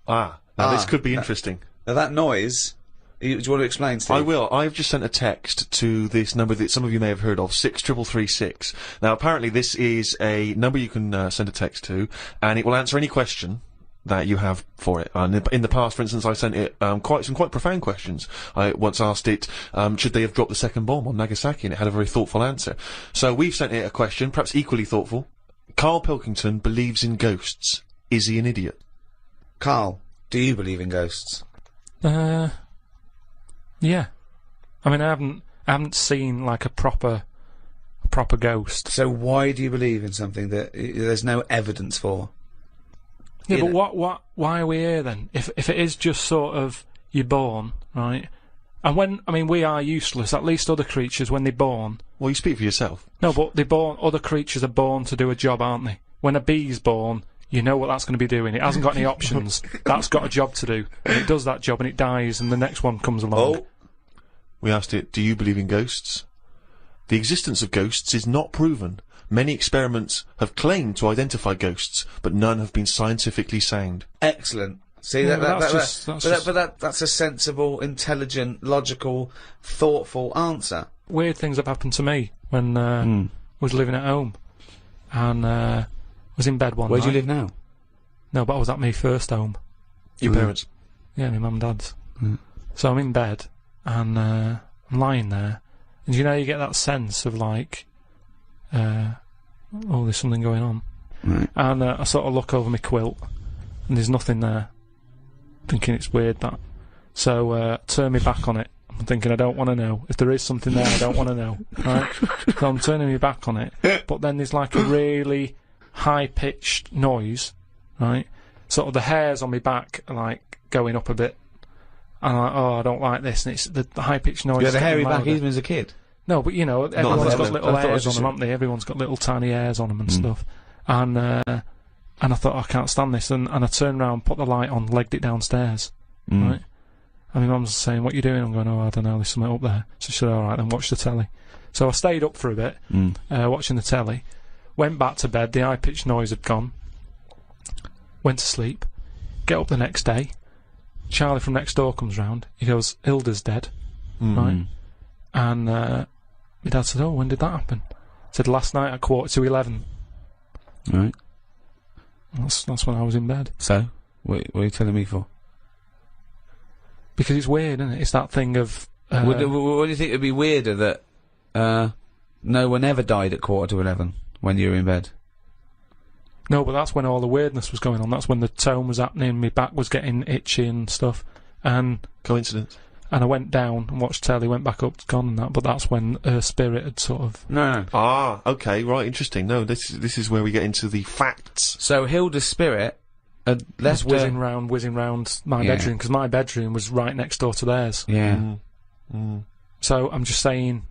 Speaker 3: Now this could be interesting.
Speaker 5: Now that noise. Do you want to explain, Steve?
Speaker 3: I will. I've just sent a text to this number that some of you may have heard of, 63336. Now, apparently this is a number you can send a text to, and it will answer any question that you have for it. And in the past, for instance, I sent it quite profound questions. I once asked it, should they have dropped the second bomb on Nagasaki, and it had a very thoughtful answer. So we've sent it a question, perhaps equally thoughtful. Karl Pilkington believes in ghosts. Is he an idiot?
Speaker 5: Karl, do you believe in ghosts?
Speaker 1: Yeah. I mean, I haven't seen like a proper ghost.
Speaker 5: So why do you believe in something that there's no evidence for?
Speaker 1: Yeah,
Speaker 5: You
Speaker 1: but why are we here then? If it is just sort of, you're born, right? And we are useless, at least other creatures, when they're born.
Speaker 3: Well, you speak for yourself.
Speaker 1: No, but other creatures are born to do a job, aren't they? When a bee's born, you know what that's going to be doing. It hasn't got any options. That's got a job to do. And it does that job and it dies and the next one comes along.
Speaker 5: Oh,
Speaker 3: We asked it, do you believe in ghosts? The existence of ghosts is not proven. Many experiments have claimed to identify ghosts, but none have been scientifically sound.
Speaker 5: excellent. See,
Speaker 1: Yeah,
Speaker 5: that's a sensible, intelligent, logical, thoughtful answer.
Speaker 1: Weird things have happened to me when I was living at home. And was in bed one
Speaker 5: Where
Speaker 1: night.
Speaker 5: do you live now?
Speaker 1: No, but I was at my first home.
Speaker 3: Your parents?
Speaker 1: Yeah, my mum and dad's. So I'm in bed, and I'm lying there, and you know you get that sense of like, oh, there's something going on.
Speaker 5: Right.
Speaker 1: And I sort of look over my quilt, and there's nothing there. Thinking it's weird that. So turn me back on it. I'm thinking I don't want to know. If there is something there, I don't want to know. Right? So I'm turning me back on it, but then there's like a really high-pitched noise, right? Sort of the hairs on my back are like going up a bit. And I'm like, oh, I don't like this. And it's the high-pitched noise.
Speaker 5: You had a
Speaker 1: getting
Speaker 5: hairy back
Speaker 1: louder.
Speaker 5: even as a kid?
Speaker 1: No, but you know, everyone's got
Speaker 5: level.
Speaker 1: little
Speaker 5: I thought it was
Speaker 1: hairs on
Speaker 5: just
Speaker 1: them, haven't they? Everyone's got little tiny hairs on them and stuff. And I thought, I can't stand this. And I turned around, put the light on, legged it downstairs, right? And my mum's saying, what are you doing? I'm going, oh, I don't know, there's something up there. So she said, alright, then watch the telly. So I stayed up for a bit, watching the telly, went back to bed, the high-pitched noise had gone, went to sleep, get up the next day, Charlie from next door comes round. He goes, Hilda's dead, right? And my dad said, oh, when did that happen? I said, last night at 11:15.
Speaker 5: Right.
Speaker 1: That's when I was in bed.
Speaker 5: So, what are you telling me for?
Speaker 1: Because it's weird, isn't it? It's that thing of...
Speaker 5: what do you think would be weirder that, no one ever died at 11:15 when you were in bed?
Speaker 1: No, but that's when all the weirdness was going on. That's when the tone was happening, my back was getting itchy and stuff. And
Speaker 3: Coincidence.
Speaker 1: I went down and watched telly, went back up, it's gone and that, but that's when her spirit had sort of...
Speaker 5: No.
Speaker 3: Ah, okay, right, interesting. No, this is where we get into the facts.
Speaker 5: So Hilda's spirit had left
Speaker 1: was whizzing round my bedroom, because my bedroom was right next door to theirs.
Speaker 5: Yeah.
Speaker 1: So I'm just saying,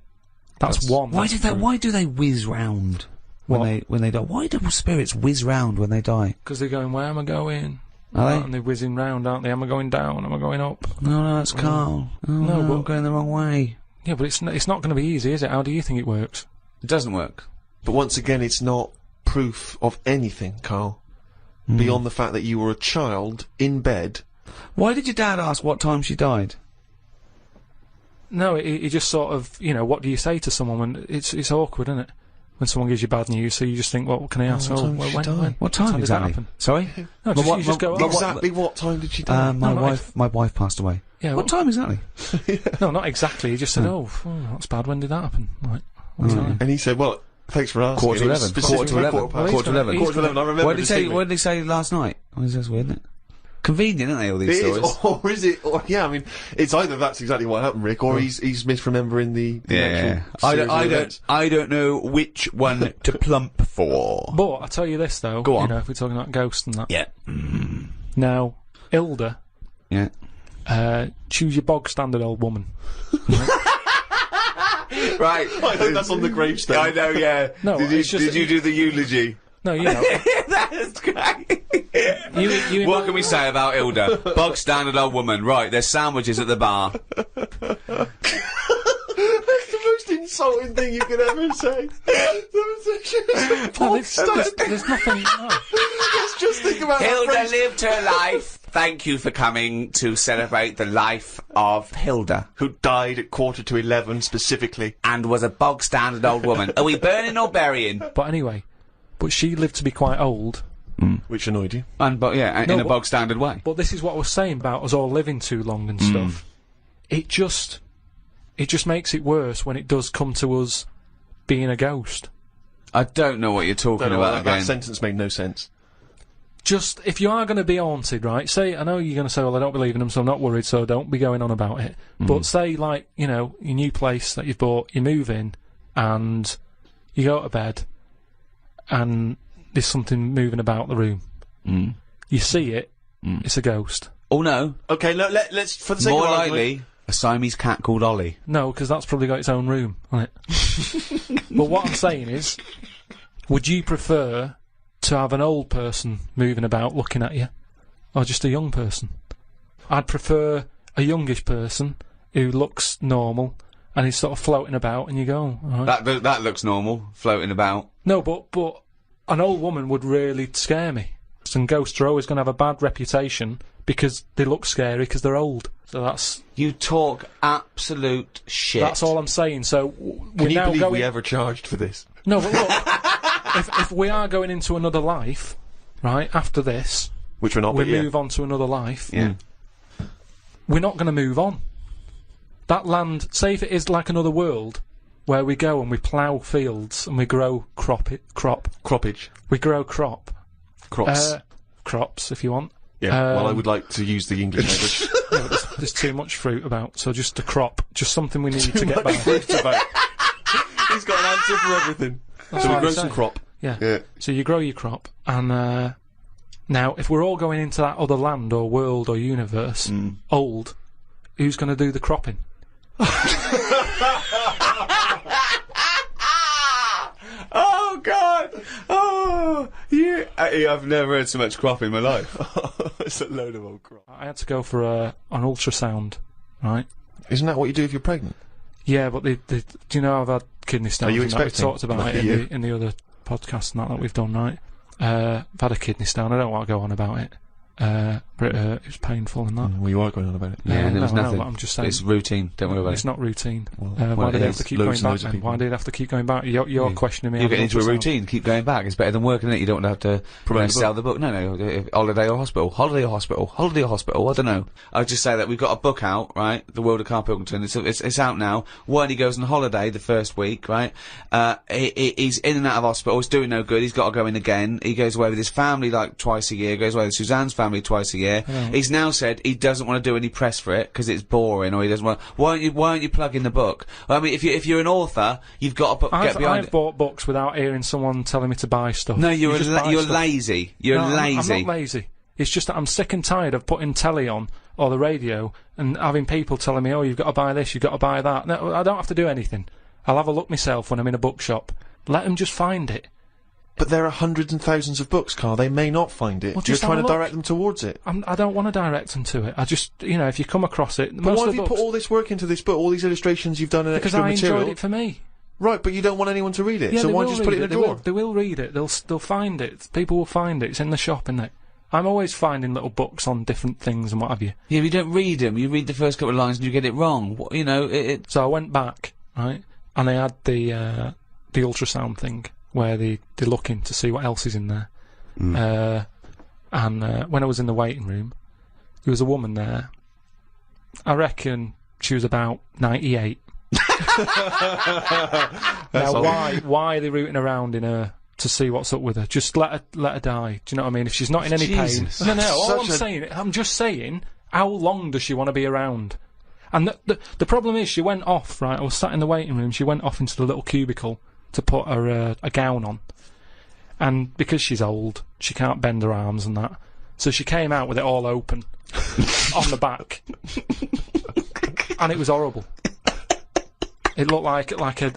Speaker 1: that's one.
Speaker 5: Why do they whiz round when they die? Why do spirits whiz round when they die?
Speaker 1: Because they're going, where am I going?
Speaker 5: Are they?
Speaker 1: And they're whizzing round, aren't they? Am I going down? Am I going up?
Speaker 5: No, it's Karl. Oh, no,
Speaker 1: but
Speaker 5: I'm going the wrong way.
Speaker 1: Yeah, but it's not going to be easy, is it? How do you think it works?
Speaker 5: It doesn't work.
Speaker 3: But once again, it's not proof of anything, Karl. Beyond the fact that you were a child in bed.
Speaker 5: Why did your dad ask what time she died?
Speaker 1: No, he just sort of, what do you say to someone when it's awkward, isn't it? When someone gives you bad news, so you just think, what can I ask?
Speaker 3: What time did she die?
Speaker 5: What time
Speaker 1: did
Speaker 5: exactly?
Speaker 1: that happen?
Speaker 5: Sorry?
Speaker 1: No, you just go,
Speaker 3: Exactly what time did she die?
Speaker 5: My wife passed away.
Speaker 1: Yeah,
Speaker 5: what time exactly?
Speaker 1: No, not exactly. He just said, that's bad. When did that happen? Like, what time?
Speaker 3: And he said, well, thanks for asking.
Speaker 5: Quarter to 11.
Speaker 3: Quarter to 11.
Speaker 5: Quarter to 11.
Speaker 3: Quarter to 11, I remember.
Speaker 5: What did he say last night? Oh, that's weird, isn't it? Convenient, aren't they, all these stories?
Speaker 3: Or is it? Or, yeah, I mean, it's either that's exactly what happened, Rick, or he's misremembering the actual
Speaker 5: I don't know which one to plump for.
Speaker 1: But I tell you this though,
Speaker 5: Go on.
Speaker 1: If we're talking about ghosts and that.
Speaker 5: Yeah.
Speaker 1: Now, Hilda.
Speaker 5: Yeah.
Speaker 1: Choose your bog standard old woman.
Speaker 5: Right.
Speaker 3: I hope that's on the gravestone.
Speaker 5: I know, yeah.
Speaker 1: No,
Speaker 5: did you do the eulogy?
Speaker 1: No,
Speaker 5: That's great.
Speaker 1: you
Speaker 5: What can we say about Hilda? Bog standard old woman. Right, there's sandwiches at the bar.
Speaker 3: That's the most insulting thing you could ever say.
Speaker 1: There's nothing. No.
Speaker 3: Let's just think about
Speaker 5: Hilda
Speaker 3: that phrase.
Speaker 5: lived her life. Thank you for coming to celebrate the life of Hilda.
Speaker 3: Who died at 10:45 specifically.
Speaker 5: And was a bog standard old woman. Are we burning or burying?
Speaker 1: But anyway, she lived to be quite old.
Speaker 3: Which annoyed you.
Speaker 5: In a bog standard way.
Speaker 1: But this is what I was saying about us all living too long and stuff. It just makes it worse when it does come to us being a ghost.
Speaker 5: I don't know what you're talking about
Speaker 3: that
Speaker 5: again.
Speaker 3: sentence made no sense.
Speaker 1: Just, if you are going to be haunted, right, say, I know you're going to say, well, I don't believe in them, so I'm not worried, so don't be going on about it. But say, like, your new place that you've bought, you move in, and you go to bed, and there's something moving about the room. You see it, it's a ghost.
Speaker 5: Oh, no.
Speaker 3: Okay, let's, for the sake of
Speaker 5: More
Speaker 3: argument,
Speaker 5: likely, a Siamese cat called Ollie.
Speaker 1: No, because that's probably got its own room, hasn't it? But what I'm saying is, would you prefer to have an old person moving about looking at you, or just a young person? I'd prefer a youngish person who looks normal and is sort of floating about, and you go, all right.
Speaker 5: That looks normal, floating about.
Speaker 1: No, but an old woman would really scare me. And ghosts are always going to have a bad reputation because they look scary because they're old. So that's...
Speaker 5: You talk absolute shit.
Speaker 1: That's all I'm saying. So
Speaker 3: Can you believe we ever charged for this?
Speaker 1: No, but look, if we are going into another life, right, after this,
Speaker 3: Which we're not,
Speaker 1: we
Speaker 3: but yeah.
Speaker 1: move on to another life,
Speaker 5: Yeah.
Speaker 1: we're not going to move on. That land, say if it is like another world, where we go and we plough fields and we grow
Speaker 3: Croppage.
Speaker 1: We grow crop.
Speaker 3: Crops.
Speaker 1: Crops, if you want.
Speaker 3: Yeah, well, I would like to use the English language.
Speaker 1: Yeah, but there's too much fruit about, so just a crop, just something we need to get by.
Speaker 3: Fruit about. He's got an answer for everything.
Speaker 1: That's
Speaker 3: So we
Speaker 1: what
Speaker 3: grow
Speaker 1: I'm
Speaker 3: some
Speaker 1: saying.
Speaker 3: crop.
Speaker 1: Yeah.
Speaker 3: Yeah.
Speaker 1: So you grow your crop, and now if we're all going into that other land or world or universe, old, who's going to do the cropping?
Speaker 5: Oh, God! Oh, I've never heard so much crop in my life.
Speaker 3: It's a load of old crop.
Speaker 1: I had to go for an ultrasound, right?
Speaker 3: Isn't that what you do if you're pregnant?
Speaker 1: Yeah, but do you know I've had kidney stones?
Speaker 3: Are you
Speaker 1: and that?
Speaker 3: expecting?
Speaker 1: We talked about
Speaker 3: Lucky
Speaker 1: it
Speaker 3: you.
Speaker 1: in the other podcast and that we've done, right? I've had a kidney stone. I don't want to go on about it. but it was painful and that.
Speaker 3: Well, you are going on about it.
Speaker 2: Yeah, and there was
Speaker 1: no,
Speaker 2: nothing.
Speaker 1: but I'm just saying.
Speaker 2: It's routine. Don't worry about
Speaker 1: It's
Speaker 2: it.
Speaker 1: not routine.
Speaker 3: Well,
Speaker 1: Why
Speaker 3: it
Speaker 1: did they have
Speaker 3: is.
Speaker 1: to keep
Speaker 3: Loads
Speaker 1: going
Speaker 3: and loads
Speaker 1: back
Speaker 3: of
Speaker 1: then?
Speaker 3: people.
Speaker 1: Why did they have to keep going back? You're questioning me.
Speaker 2: You're
Speaker 1: on
Speaker 2: getting into a
Speaker 1: ultrasound.
Speaker 2: routine. Keep going back. It's better than work, isn't it? You don't have to
Speaker 3: Promote the
Speaker 2: sell the book. No. Holiday or hospital. Holiday or hospital. Holiday or hospital. I don't know. I'll just say that we've got a book out, right? The World of Karl Pilkington. It's out now. When he goes on holiday the first week, right? He's in and out of hospital. He's doing no good. He's got to go in again. He goes away with his family like twice a year. Goes away with Suzanne's family twice a year. He's now said he doesn't want to do any press for it because it's boring, or he doesn't want. Why aren't you plugging the book? I mean, if you're an author, you've got to get behind
Speaker 1: I've
Speaker 2: it.
Speaker 1: bought books without hearing someone telling me to buy stuff.
Speaker 2: No, you're
Speaker 1: just buy stuff.
Speaker 2: lazy. You're
Speaker 1: No,
Speaker 2: lazy.
Speaker 1: I'm not lazy. It's just that I'm sick and tired of putting telly on or the radio and having people telling me, oh, you've got to buy this, you've got to buy that. No, I don't have to do anything. I'll have a look myself when I'm in a bookshop. Let them just find it.
Speaker 3: But there are hundreds and thousands of books, Karl. They may not find it.
Speaker 1: Well,
Speaker 3: You're
Speaker 1: just
Speaker 3: trying
Speaker 1: have
Speaker 3: to
Speaker 1: a look.
Speaker 3: direct them towards it.
Speaker 1: I don't want to direct them to it. I just, if you come across it,
Speaker 3: But
Speaker 1: most
Speaker 3: why
Speaker 1: of
Speaker 3: have
Speaker 1: the
Speaker 3: you
Speaker 1: books,
Speaker 3: put all this work into this book, all these illustrations you've done and
Speaker 1: because
Speaker 3: extra
Speaker 1: I
Speaker 3: material?
Speaker 1: enjoyed it for me.
Speaker 3: Right, but you don't want anyone to read it,
Speaker 1: Yeah,
Speaker 3: so
Speaker 1: they
Speaker 3: why
Speaker 1: will
Speaker 3: just put it
Speaker 1: read
Speaker 3: in a drawer?
Speaker 1: They will read it. They'll find it. People will find it. It's in the shop, isn't it? I'm always finding little books on different things and what have you.
Speaker 2: Yeah, but you don't read them. You read the first couple of lines and you get it wrong.
Speaker 1: So I went back, right, and they had the ultrasound thing where they're looking to see what else is in there. And when I was in the waiting room, there was a woman there. I reckon she was about 98. Now, why are they rooting around in her to see what's up with her? Just let her die. Do you know what I mean? If she's not in any
Speaker 2: Jesus.
Speaker 1: pain, no. All
Speaker 3: Such
Speaker 1: I'm just saying, how long does she want to be around? And the problem is, she went off. Right, I was sat in the waiting room. She went off into the little cubicle to put her a gown on, and because she's old, she can't bend her arms and that. So she came out with it all open on the back, and it was horrible. It looked like a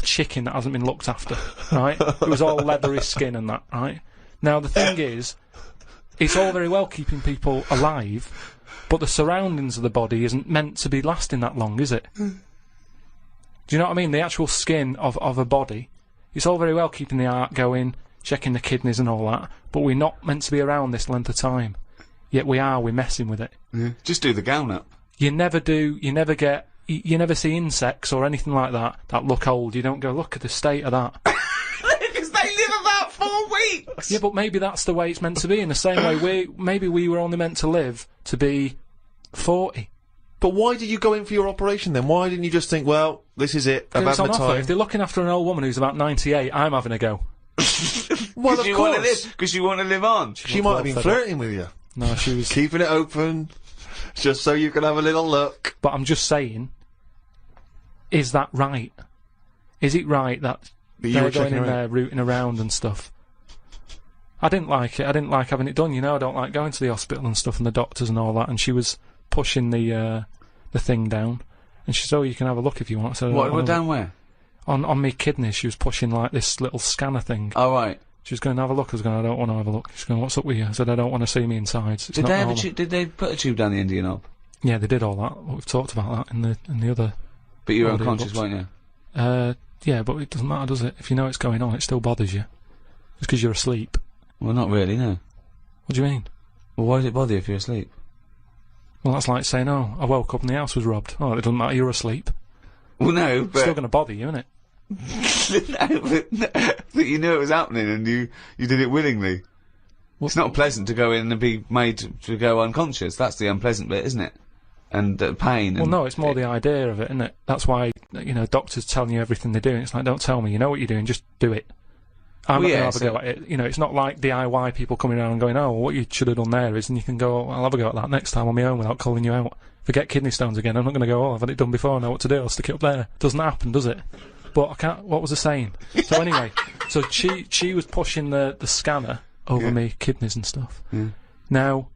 Speaker 1: chicken that hasn't been looked after, right? It was all leathery skin and that, right? Now, the thing is, it's all very well keeping people alive, but the surroundings of the body isn't meant to be lasting that long, is it? Do you know what I mean? The actual skin of a body, it's all very well keeping the heart going, checking the kidneys and all that, but we're not meant to be around this length of time. Yet we're messing with it.
Speaker 2: Yeah. Just do the gown up.
Speaker 1: You never do, you never see insects or anything like that look old. You don't go, look at the state of that.
Speaker 2: Because they live about 4 weeks!
Speaker 1: Yeah, but maybe that's the way it's meant to be. In the same way, maybe we were only meant to live to be 40.
Speaker 3: But why did you go in for your operation then? Why didn't you just think, well, this is it, I've
Speaker 1: It's
Speaker 3: had
Speaker 1: on
Speaker 3: my
Speaker 1: offer.
Speaker 3: time?
Speaker 1: If they're looking after an old woman who's about 98, I'm having a go.
Speaker 3: Well, of
Speaker 2: you want to
Speaker 3: course.
Speaker 2: live, because you want to live on.
Speaker 3: She might have been
Speaker 1: fed up.
Speaker 3: flirting with you.
Speaker 1: No, she was.
Speaker 3: Keeping it open, just so you can have a little look.
Speaker 1: But I'm just saying, is that right? Is it right that
Speaker 3: You
Speaker 1: they're
Speaker 3: were
Speaker 1: going
Speaker 3: checking
Speaker 1: in
Speaker 3: her out.
Speaker 1: there rooting around and stuff? I didn't like it. I didn't like having it done. I don't like going to the hospital and stuff and the doctors and all that. And she was pushing the thing down, and she said, "Oh, you can have a look if you want." So
Speaker 2: What down where?
Speaker 1: on me kidneys, she was pushing like this little scanner thing.
Speaker 2: Oh, right.
Speaker 1: She was going to have a look. I was going, I don't want to have a look. She's going, what's up with you? I said, I don't want to see me insides. It's
Speaker 2: Did
Speaker 1: not
Speaker 2: they,
Speaker 1: normal.
Speaker 2: did they put a tube down the end of your knob?
Speaker 1: Yeah, they did all that. We've talked about that in the other.
Speaker 2: But you were
Speaker 1: audio
Speaker 2: unconscious,
Speaker 1: books.
Speaker 2: weren't you?
Speaker 1: Yeah, but it doesn't matter, does it? If you know it's going on, it still bothers you. It's because you're asleep.
Speaker 2: Well, not really, no.
Speaker 1: What do you mean?
Speaker 2: Well, why does it bother you if you're asleep?
Speaker 1: Well, that's like saying, oh, I woke up and the house was robbed. Oh, it doesn't matter, you're asleep.
Speaker 2: Well, no,
Speaker 1: It's
Speaker 2: but...
Speaker 1: still going to bother you, isn't it?
Speaker 2: but you knew it was happening and you did it willingly. It's not pleasant to go in and be made to go unconscious. That's the unpleasant bit, isn't it? And pain.
Speaker 1: Well,
Speaker 2: and
Speaker 1: no, it's more the idea of it, isn't it? That's why, doctors telling you everything they're doing. It's like, don't tell me, you know what you're doing, just do it. I'm
Speaker 2: Well,
Speaker 1: not
Speaker 2: yeah,
Speaker 1: going to have a go at it. It's not like DIY people coming around and going, oh, what you should have done there is, and you can go, oh, I'll have a go at that next time on my own without calling you out. Forget kidney stones again, I'm not going to go, oh, I've had it done before, I know what to do, I'll stick it up there. Doesn't happen, does it? But I can't, what was I saying? So anyway, so she was pushing the scanner over me kidneys and stuff.
Speaker 2: Yeah.
Speaker 1: Now,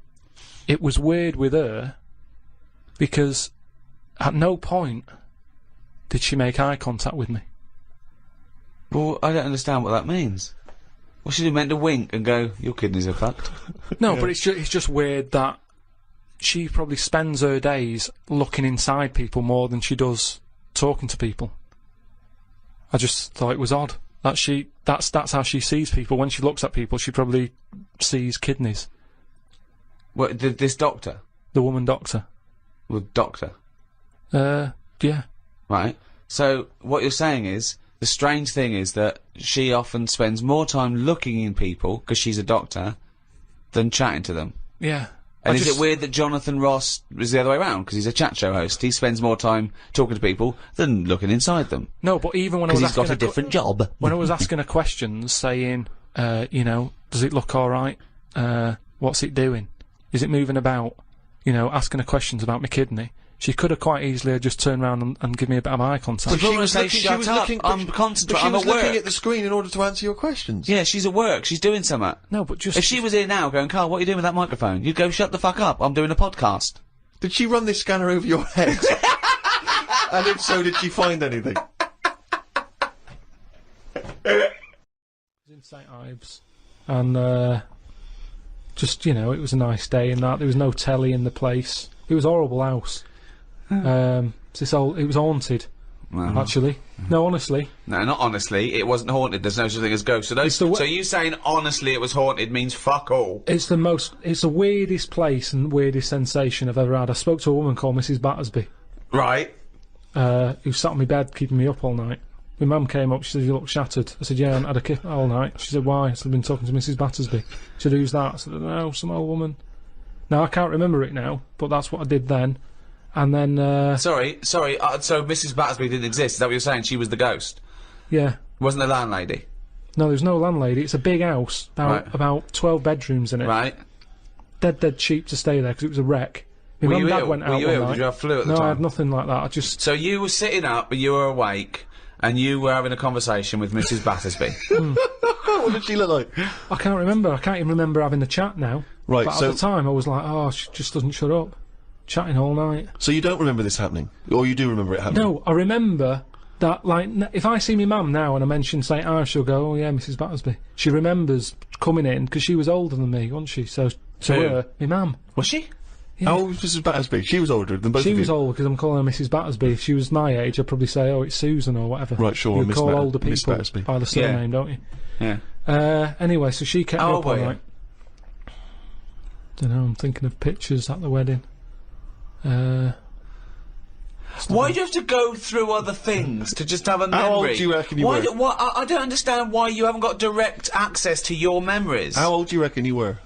Speaker 1: it was weird with her, because at no point did she make eye contact with me.
Speaker 2: Well, I don't understand what that means. Well, she meant to wink and go, your kidneys are fucked.
Speaker 1: No, but it's just weird that she probably spends her days looking inside people more than she does talking to people. I just thought it was odd that that's how she sees people. When she looks at people, she probably sees kidneys.
Speaker 2: What, this doctor?
Speaker 1: The woman doctor.
Speaker 2: Well, doctor.
Speaker 1: Yeah.
Speaker 2: Right. So, what you're saying is, the strange thing is that she often spends more time looking in people, because she's a doctor, than chatting to them.
Speaker 1: Yeah.
Speaker 2: And is it weird that Jonathan Ross is the other way around? Because he's a chat show host. He spends more time talking to people than looking inside them.
Speaker 1: No, but even when I was
Speaker 2: Because he's
Speaker 1: asking
Speaker 2: got a different job.
Speaker 1: when I was asking her questions, saying, you know, does it look all right? What's it doing? Is it moving about? You know, asking her questions about my kidney. She could have quite easily just turned around and give me a bit of eye contact.
Speaker 2: But she was looking, shut up, I'm concentrating, I'm at work.
Speaker 3: looking at the screen in order to answer your questions.
Speaker 2: Yeah, she's at work, she's doing something.
Speaker 1: No, but just...
Speaker 2: If she was here now going, Karl, what are you doing with that microphone? You'd go, shut the fuck up, I'm doing a podcast.
Speaker 3: Did she run this scanner over your head? And if so, did she find anything?
Speaker 1: in St Ives, and just, you know, it was a nice day and that. There was no telly in the place. It was a horrible house. It was haunted. Actually, no, honestly.
Speaker 2: No, not honestly. It wasn't haunted. There's no such thing as ghosts. So you saying honestly it was haunted means fuck all.
Speaker 1: It's the weirdest place and weirdest sensation I've ever had. I spoke to a woman called Mrs. Battersby.
Speaker 2: Right.
Speaker 1: Who sat on my bed keeping me up all night. My mum came up, she said, you look shattered. I said, yeah, I haven't had a kip all night. She said, why? I said, I've been talking to Mrs. Battersby. She said, who's that? I said, no, some old woman. Now, I can't remember it now, but that's what I did then. And then,
Speaker 2: Sorry, so Mrs. Battersby didn't exist, is that what you're saying? She was the ghost?
Speaker 1: Yeah.
Speaker 2: Wasn't the landlady?
Speaker 1: No, there's no landlady. It's a big house, about 12 bedrooms in it.
Speaker 2: Right.
Speaker 1: Dead cheap to stay there, because it was a wreck. My
Speaker 2: Were
Speaker 1: mum
Speaker 2: you
Speaker 1: and dad
Speaker 2: ill?
Speaker 1: went out
Speaker 2: Were you
Speaker 1: one
Speaker 2: ill?
Speaker 1: night.
Speaker 2: Did you have flu at the
Speaker 1: No,
Speaker 2: time?
Speaker 1: I had nothing like that. I just...
Speaker 2: So you were sitting up, but you were awake, and you were having a conversation with Mrs. Battersby.
Speaker 3: What did she look like?
Speaker 1: I can't remember. I can't even remember having the chat now.
Speaker 3: Right,
Speaker 1: But
Speaker 3: so-
Speaker 1: at the time, I was like, oh, she just doesn't shut up. Chatting all night.
Speaker 3: So you don't remember this happening? Or you do remember it happening?
Speaker 1: No, I remember that, like, if I see my mum now and I mention St Ives, she'll go, oh yeah, Mrs. Battersby. She remembers coming in, because she was older than me, wasn't she? So, to
Speaker 2: Who?
Speaker 1: her, my mum.
Speaker 2: Was she?
Speaker 1: Yeah.
Speaker 3: How old was Mrs. Battersby? She was older than both
Speaker 1: She
Speaker 3: of you.
Speaker 1: was old, because I'm calling her Mrs. Battersby. If she was my age, I'd probably say, oh, it's Susan or whatever.
Speaker 3: Right, sure,
Speaker 1: You
Speaker 3: Miss
Speaker 1: call
Speaker 3: Bat-
Speaker 1: older
Speaker 3: Miss
Speaker 1: people
Speaker 3: Battersby.
Speaker 1: by the surname, don't you?
Speaker 2: Yeah.
Speaker 1: Anyway, so she kept me
Speaker 2: How
Speaker 1: up
Speaker 2: old
Speaker 1: all
Speaker 2: were you?
Speaker 1: night. Dunno, I'm thinking of pictures at the wedding.
Speaker 2: Why do you have to go through other things to just have a memory?
Speaker 3: How old do you reckon you
Speaker 2: why
Speaker 3: were?
Speaker 2: I don't understand why you haven't got direct access to your memories.
Speaker 3: How old do you reckon you were?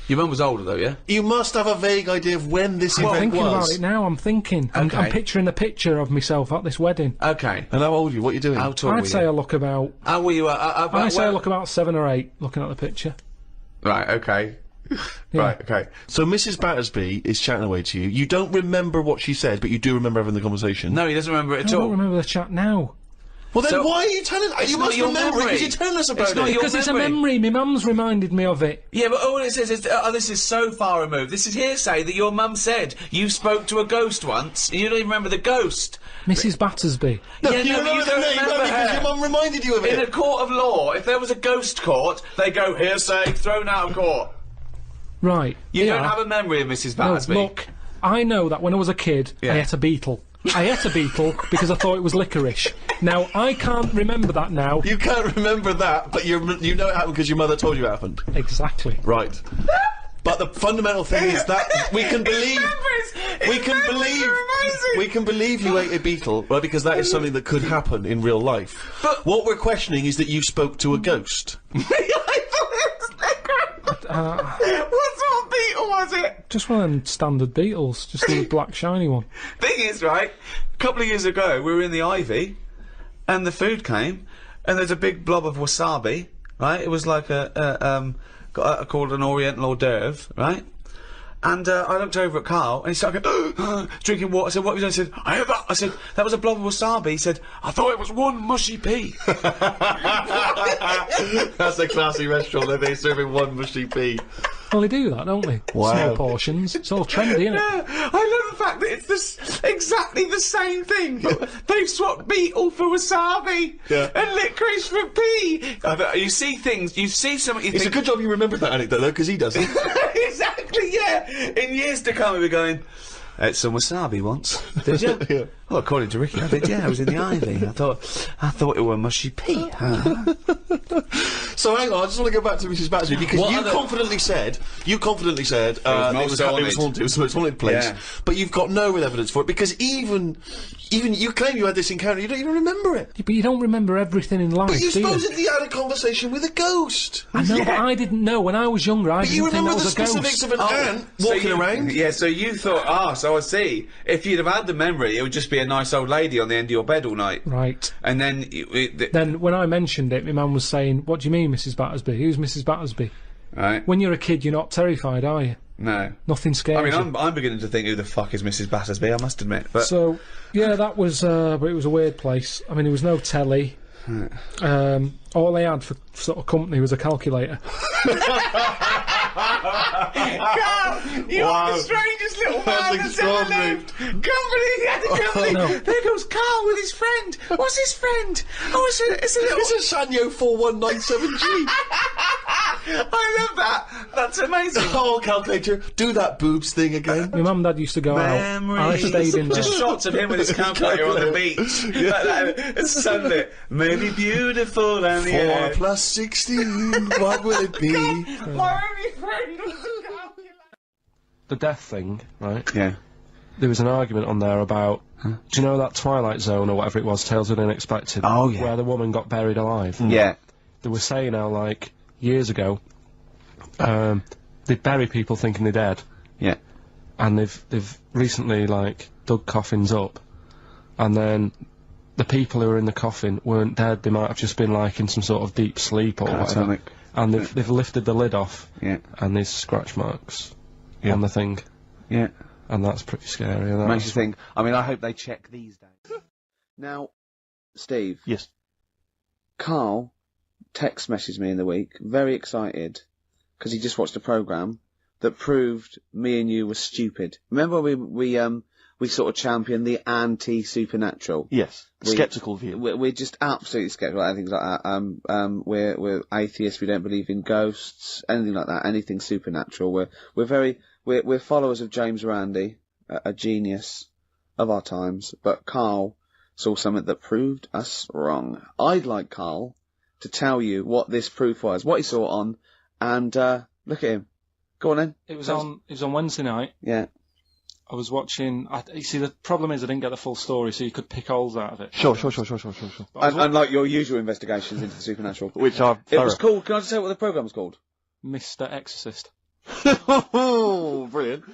Speaker 2: Your mum was older though, yeah?
Speaker 3: You must have a vague idea of when this
Speaker 1: I'm
Speaker 3: event
Speaker 1: thinking
Speaker 3: was.
Speaker 1: about it now, I'm thinking. I'm
Speaker 2: Okay.
Speaker 1: picturing the picture of myself at this wedding.
Speaker 2: Okay.
Speaker 3: And how old are you? What are you doing?
Speaker 2: How tall were
Speaker 1: I'd say
Speaker 2: you?
Speaker 1: I look about...
Speaker 2: How were you?
Speaker 1: I'd say I look about 7 or 8, looking at the picture.
Speaker 2: Right, okay.
Speaker 1: Yeah.
Speaker 2: Right, okay.
Speaker 3: So Mrs. Battersby is chatting away to you. You don't remember what she said, but you do remember having the conversation.
Speaker 2: No, he doesn't remember it
Speaker 1: I
Speaker 2: at
Speaker 1: don't
Speaker 2: all.
Speaker 1: remember the chat now.
Speaker 3: Well then
Speaker 2: So-
Speaker 3: why are you telling us? You
Speaker 2: not
Speaker 3: must
Speaker 2: your
Speaker 3: remember it
Speaker 2: memory.
Speaker 3: because you're telling us about
Speaker 2: It's not
Speaker 3: it.
Speaker 2: your
Speaker 1: Because it's a
Speaker 2: memory.
Speaker 1: memory, my mum's reminded me of it.
Speaker 2: Yeah, but all it says is, oh, this is so far removed. This is hearsay that your mum said you spoke to a ghost once, and you don't even remember the ghost.
Speaker 1: Mrs. Battersby.
Speaker 3: No,
Speaker 2: Yeah,
Speaker 3: you
Speaker 2: no, but you
Speaker 3: remember the
Speaker 2: don't
Speaker 3: name
Speaker 2: remember
Speaker 3: only because
Speaker 2: her.
Speaker 3: your mum reminded you of
Speaker 2: In a
Speaker 3: it.
Speaker 2: court of law, if there was a ghost court, they go hearsay, thrown out of court.
Speaker 1: Right.
Speaker 2: You
Speaker 1: yeah.
Speaker 2: don't have a memory of Mrs.
Speaker 1: No,
Speaker 2: Battersby.
Speaker 1: look, I know that when I was a kid,
Speaker 2: Yeah.
Speaker 1: I ate a beetle. I ate a beetle because I thought it was licorice. Now, I can't remember that now.
Speaker 3: You can't remember that, but you know it happened because your mother told you it happened.
Speaker 1: Exactly.
Speaker 3: Right. But the fundamental thing is that we can believe we can believe you ate a beetle, right? Because that is something that could happen in real life.
Speaker 2: But-
Speaker 3: what we're questioning is that you spoke to a ghost.
Speaker 2: What sort of beetle was it?
Speaker 1: Just one of them standard beetles, just the black shiny one.
Speaker 2: Thing is, right, a couple of years ago, we were in the Ivy, and the food came, and there's a big blob of wasabi, right? It was like called an Oriental hors d'oeuvre, right? And I looked over at Karl, and he started going, drinking water. I said, what have you done? He said, I heard that. I said, that was a blob of wasabi. He said, I thought it was one mushy pea.
Speaker 3: That's a classy restaurant that they're serving one mushy pea.
Speaker 1: Well, they do that, don't they?
Speaker 3: Wow.
Speaker 1: Small portions. It's all trendy, isn't it?
Speaker 2: Yeah, I love the fact that it's exactly the same thing. They've swapped beetle for wasabi
Speaker 3: Yeah.
Speaker 2: and licorice for pea. You see things, you see something, you
Speaker 3: It's a
Speaker 2: think...
Speaker 3: good job you remembered that anecdote though, because he doesn't.
Speaker 2: Exactly, yeah. In years to come, we'll be going,
Speaker 5: ate some wasabi once. Did you?
Speaker 3: Yeah.
Speaker 5: Well, according to Ricky, I did. Yeah, I was in the ivy. I thought it were mushy pea.
Speaker 3: So hang on, I just want to go back to Mrs. Battersby because
Speaker 2: What
Speaker 3: you
Speaker 2: other-
Speaker 3: confidently said it was haunted. It was haunted place.
Speaker 5: Yeah.
Speaker 3: But you've got no real evidence for it because even you claim you had this encounter. You don't even remember it.
Speaker 1: But you don't remember everything in life,
Speaker 3: But you
Speaker 1: do you?
Speaker 3: supposedly had a conversation with a ghost.
Speaker 1: I know, but I didn't know. When I was younger, I
Speaker 3: But you
Speaker 1: didn't think
Speaker 3: remember
Speaker 1: that
Speaker 3: the
Speaker 1: was a
Speaker 3: specifics
Speaker 1: ghost.
Speaker 3: of an ant
Speaker 5: So
Speaker 3: walking
Speaker 5: you-
Speaker 3: around.
Speaker 5: Yeah, so you thought, so I see. If you'd have had the memory, it would just be a nice old lady on the end of your bed all night.
Speaker 1: Right.
Speaker 5: And then...
Speaker 1: Then, when I mentioned it, my mum was saying, "What do you mean, Mrs. Battersby? Who's Mrs. Battersby?"
Speaker 5: right?
Speaker 1: When you're a kid, you're not terrified, are you?
Speaker 5: No.
Speaker 1: Nothing scares
Speaker 5: I mean,
Speaker 1: you.
Speaker 5: I'm beginning to think, who the fuck is Mrs. Battersby, I must admit. But
Speaker 1: So, yeah, that was, but it was a weird place. I mean, there was no telly. All they had for sort of company was a calculator.
Speaker 5: you are the strangest little man that's ever lived. Company, he had a company.
Speaker 1: No.
Speaker 5: There goes Karl with his friend. What's his friend? Oh, it's a little...
Speaker 3: It's a Sanyo 4197G.
Speaker 5: I love that. That's amazing.
Speaker 3: Oh, calculator, do that boobs thing again.
Speaker 1: My mum and dad used to go out. I stayed in there.
Speaker 5: Just shots of him with his calculator on the beach. Like that. It's sunlit. Maybe beautiful and the
Speaker 3: 4
Speaker 5: air.
Speaker 3: plus 16, what will it be?
Speaker 5: My only friend was a calculator.
Speaker 4: The death thing, right?
Speaker 5: Yeah.
Speaker 4: There was an argument on there about, do you know that Twilight Zone or whatever it was, Tales of the Unexpected?
Speaker 5: Oh, yeah.
Speaker 4: Where the woman got buried alive.
Speaker 5: Yeah.
Speaker 4: They were saying how, like, years ago, they'd bury people thinking they're dead,
Speaker 5: Yeah.
Speaker 4: and they've recently, like, dug coffins up, and then the people who were in the coffin weren't dead, they might have just been, like, in some sort of deep sleep or whatever.
Speaker 5: Catatonic.
Speaker 4: And they've lifted the lid off,
Speaker 5: Yeah.
Speaker 4: and there's scratch marks on the thing,
Speaker 5: Yeah.
Speaker 4: and that's pretty scary. And
Speaker 5: Makes you think. I mean, I hope they check these days. Now, Steve.
Speaker 3: Yes.
Speaker 5: Karl text messaged me in the week, very excited, because he just watched a programme that proved me and you were stupid. Remember we sort of championed the anti-supernatural?
Speaker 3: Yes.
Speaker 5: We-
Speaker 3: Skeptical view.
Speaker 5: We're just absolutely skeptical about things like that. We're atheists. We don't believe in ghosts, anything like that. Anything supernatural. We're followers of James Randi, a genius of our times. But Karl saw something that proved us wrong. I'd like Karl to tell you what this proof was, what he saw it on, and look at him. Go on then.
Speaker 1: It was on Wednesday night.
Speaker 5: Yeah.
Speaker 1: I was watching. You see, the problem is I didn't get the full story, so you could pick holes out of it.
Speaker 3: Sure.
Speaker 1: But I was
Speaker 5: Unlike your usual investigations into the supernatural.
Speaker 3: Which are
Speaker 5: It was
Speaker 3: thorough.
Speaker 5: called. Can I just say what the programme was called?
Speaker 1: Mr. Exorcist.
Speaker 3: Oh, brilliant.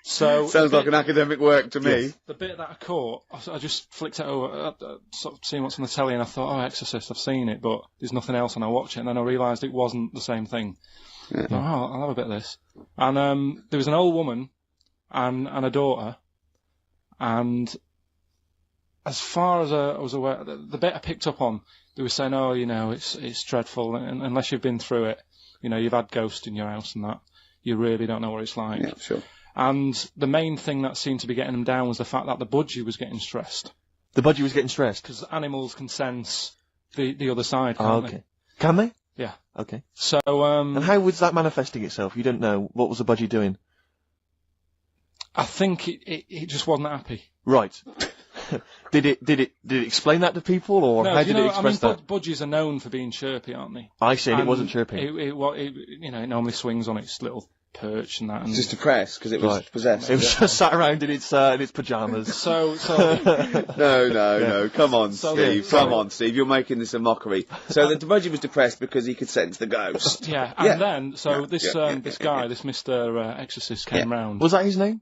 Speaker 1: So
Speaker 5: Sounds like an academic work to me.
Speaker 1: the bit that I caught, I just flicked it over, sort of seeing what's on the telly, and I thought, oh, Exorcist, I've seen it, but there's nothing else, and I watch it, and then I realised it wasn't the same thing.
Speaker 5: Yeah.
Speaker 1: I thought, oh, I'll have a bit of this. And there was an old woman and a daughter, and as far as I was aware, the bit I picked up on, they were saying, oh, you know, it's dreadful, and unless you've been through it, you know, you've had ghosts in your house and that, you really don't know what it's like.
Speaker 5: Yeah, sure.
Speaker 1: And the main thing that seemed to be getting them down was the fact that the budgie was getting stressed.
Speaker 3: The budgie was getting stressed.
Speaker 1: Because animals can sense the other side,
Speaker 3: Oh,
Speaker 1: can't
Speaker 3: okay.
Speaker 1: they?
Speaker 3: Can they?
Speaker 1: Yeah.
Speaker 3: Okay.
Speaker 1: So,
Speaker 3: And how was that manifesting itself? You don't know. What was the budgie doing?
Speaker 1: I think it just wasn't happy.
Speaker 3: Right. Did it explain that to people, or
Speaker 1: No,
Speaker 3: how
Speaker 1: you
Speaker 3: did
Speaker 1: know,
Speaker 3: it express that?
Speaker 1: budgies are known for being chirpy, aren't they?
Speaker 3: I see, and it
Speaker 1: And
Speaker 3: wasn't chirping.
Speaker 1: It normally swings on its little perch and that. And
Speaker 5: Just depressed because it was
Speaker 3: Right.
Speaker 5: possessed.
Speaker 3: It was just sat around in its pajamas.
Speaker 1: so
Speaker 5: No, come on,
Speaker 1: So
Speaker 5: Steve.
Speaker 1: the-
Speaker 5: Come on, Steve. You're making this a mockery. So the budgie was depressed because he could sense the ghost.
Speaker 1: yeah,
Speaker 5: Yeah.
Speaker 1: and then this
Speaker 5: yeah,
Speaker 1: guy, this Mr. Exorcist came round.
Speaker 3: Was that his name?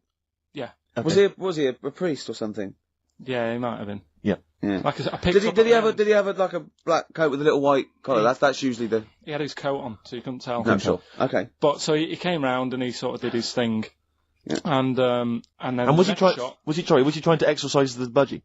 Speaker 1: Yeah,
Speaker 3: Okay.
Speaker 5: Was he a priest or something?
Speaker 1: yeah, he might have been.
Speaker 3: Yeah.
Speaker 5: Yeah.
Speaker 1: Like I picked up
Speaker 5: Did he
Speaker 1: on
Speaker 5: have
Speaker 1: him.
Speaker 5: like a black coat with a little white collar? That's usually the.
Speaker 1: He had his coat on, so you couldn't tell.
Speaker 5: No, sure. Okay.
Speaker 1: But so he came round and he sort of did his thing,
Speaker 5: Yeah.
Speaker 1: and then
Speaker 3: And was
Speaker 1: the
Speaker 3: he
Speaker 1: next
Speaker 3: trying?
Speaker 1: shot,
Speaker 3: Was he trying to exorcise the budgie?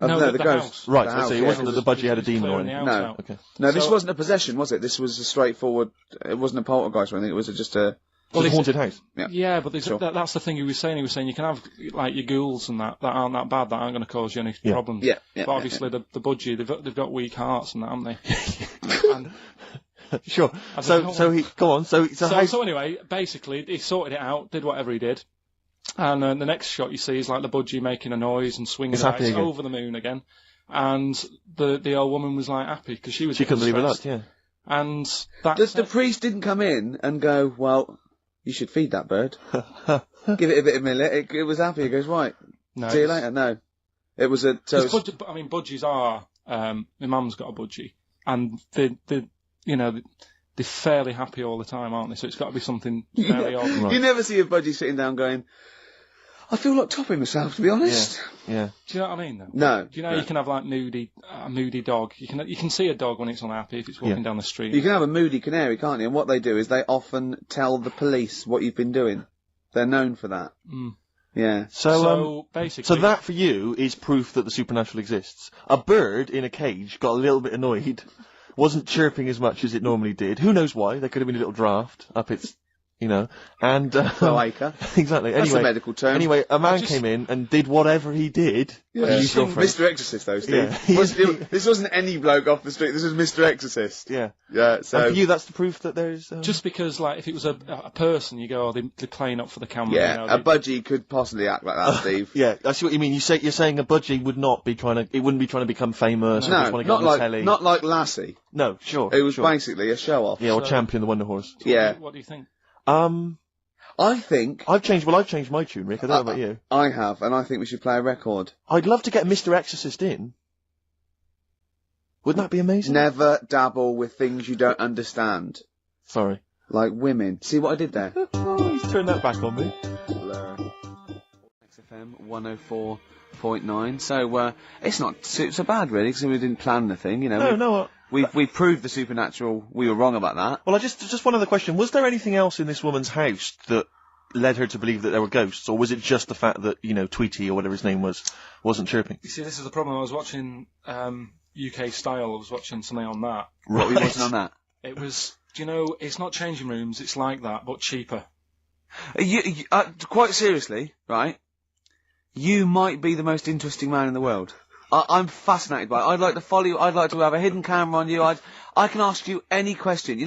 Speaker 1: No,
Speaker 5: the
Speaker 1: the
Speaker 5: ghost.
Speaker 1: house.
Speaker 3: Right.
Speaker 5: The
Speaker 3: I
Speaker 5: house,
Speaker 3: see. It
Speaker 5: yeah.
Speaker 3: wasn't that the budgie had a
Speaker 1: He was
Speaker 3: demon or
Speaker 1: clearing the
Speaker 3: anything.
Speaker 1: house
Speaker 5: No.
Speaker 1: out.
Speaker 3: Okay.
Speaker 5: No, this
Speaker 1: So-
Speaker 5: wasn't a possession, was it? This was a straightforward. It wasn't a poltergeist or anything. It was just a.
Speaker 3: Well,
Speaker 1: it's-
Speaker 3: a haunted house.
Speaker 1: Yeah, but
Speaker 5: Sure.
Speaker 1: that's the thing he was saying. He was saying you can have like your ghouls and that aren't that bad, that aren't going to cause you any
Speaker 3: Yeah.
Speaker 1: problems.
Speaker 5: Yeah,
Speaker 1: But obviously the budgie, they've got weak hearts and that, haven't they? and
Speaker 3: Sure.
Speaker 1: I
Speaker 3: So
Speaker 1: don't
Speaker 3: so he go on. So
Speaker 1: so anyway, basically he sorted it out, did whatever he did,
Speaker 4: And the next shot you see is like the budgie making a noise and swinging
Speaker 3: It's
Speaker 4: the
Speaker 3: happy
Speaker 4: ice
Speaker 3: again.
Speaker 4: over the moon again. And the old woman was like happy because she was
Speaker 3: She couldn't believe her luck,
Speaker 4: stressed.
Speaker 3: yeah.
Speaker 4: And that's
Speaker 8: The priest didn't come in and go, well, you should feed that bird. Give it a bit of millet. It was happy. He goes, right,
Speaker 4: no,
Speaker 8: see you later. No. It was a toast.
Speaker 4: Budgies are. My mum's got a budgie, and they're fairly happy all the time, aren't they? So it's got to be something fairly odd.
Speaker 3: Right.
Speaker 8: You never see a budgie sitting down going, I feel like topping myself, to be honest.
Speaker 3: Yeah.
Speaker 4: Do you know what I mean, though?
Speaker 8: No.
Speaker 4: Do you know you can have like a moody dog? You can see a dog when it's unhappy if it's walking down the street.
Speaker 8: You can have a moody canary, can't you? And what they do is they often tell the police what you've been doing. They're known for that.
Speaker 4: Mm.
Speaker 8: Yeah.
Speaker 4: So basically,
Speaker 3: So that for you is proof that the supernatural exists. A bird in a cage got a little bit annoyed, wasn't chirping as much as it normally did. Who knows why? There could have been a little draft up its, and
Speaker 8: Cloaca.
Speaker 3: exactly.
Speaker 8: That's
Speaker 3: Anyway,
Speaker 8: a medical term.
Speaker 3: Anyway, a man came in and did whatever he did.
Speaker 8: Yeah.
Speaker 3: And used your phrase.
Speaker 8: Mr. Exorcist, though, Steve.
Speaker 3: Yeah.
Speaker 8: This wasn't any bloke off the street. This was Mr. Exorcist.
Speaker 3: Yeah.
Speaker 8: Yeah. So
Speaker 3: And for you, that's the proof that there's.
Speaker 4: just because, like, if it was a person, you go, they're playing up for the camera.
Speaker 8: yeah, a budgie could possibly act like that, Steve.
Speaker 3: Yeah, I see what you mean. You're saying a budgie would not be it wouldn't be trying to become famous. or just
Speaker 8: No,
Speaker 3: want to get
Speaker 8: not
Speaker 3: on the
Speaker 8: like
Speaker 3: telly.
Speaker 8: not like Lassie.
Speaker 3: No, sure.
Speaker 8: It was
Speaker 3: sure.
Speaker 8: basically a show off.
Speaker 3: Yeah, or Champion the Wonder Horse.
Speaker 8: Yeah.
Speaker 4: What do you think?
Speaker 8: I think
Speaker 3: I've changed my tune, Rick. I don't know about you.
Speaker 8: I have, and I think we should play a record.
Speaker 3: I'd love to get Mr. Exorcist in. Wouldn't that be amazing?
Speaker 8: Never dabble with things you don't understand,
Speaker 3: Sorry.
Speaker 8: like women. See what I did there?
Speaker 3: He's turned that back on me.
Speaker 8: XFM 104.9. So it's not so bad really, because we didn't plan the thing.
Speaker 3: No.
Speaker 8: We proved the supernatural. We were wrong about that.
Speaker 3: Well, just one other question. Was there anything else in this woman's house that led her to believe that there were ghosts, or was it just the fact that, Tweety or whatever his name was, wasn't chirping?
Speaker 4: You see, this is the problem. I was watching UK Style. I was watching something on that.
Speaker 8: What we wasn't on that.
Speaker 4: It was, it's not changing rooms. It's like that, but cheaper.
Speaker 8: Quite seriously, right? You might be the most interesting man in the world. I'm fascinated by it. I'd like to follow you. I'd like to have a hidden camera on you. I can ask you any question.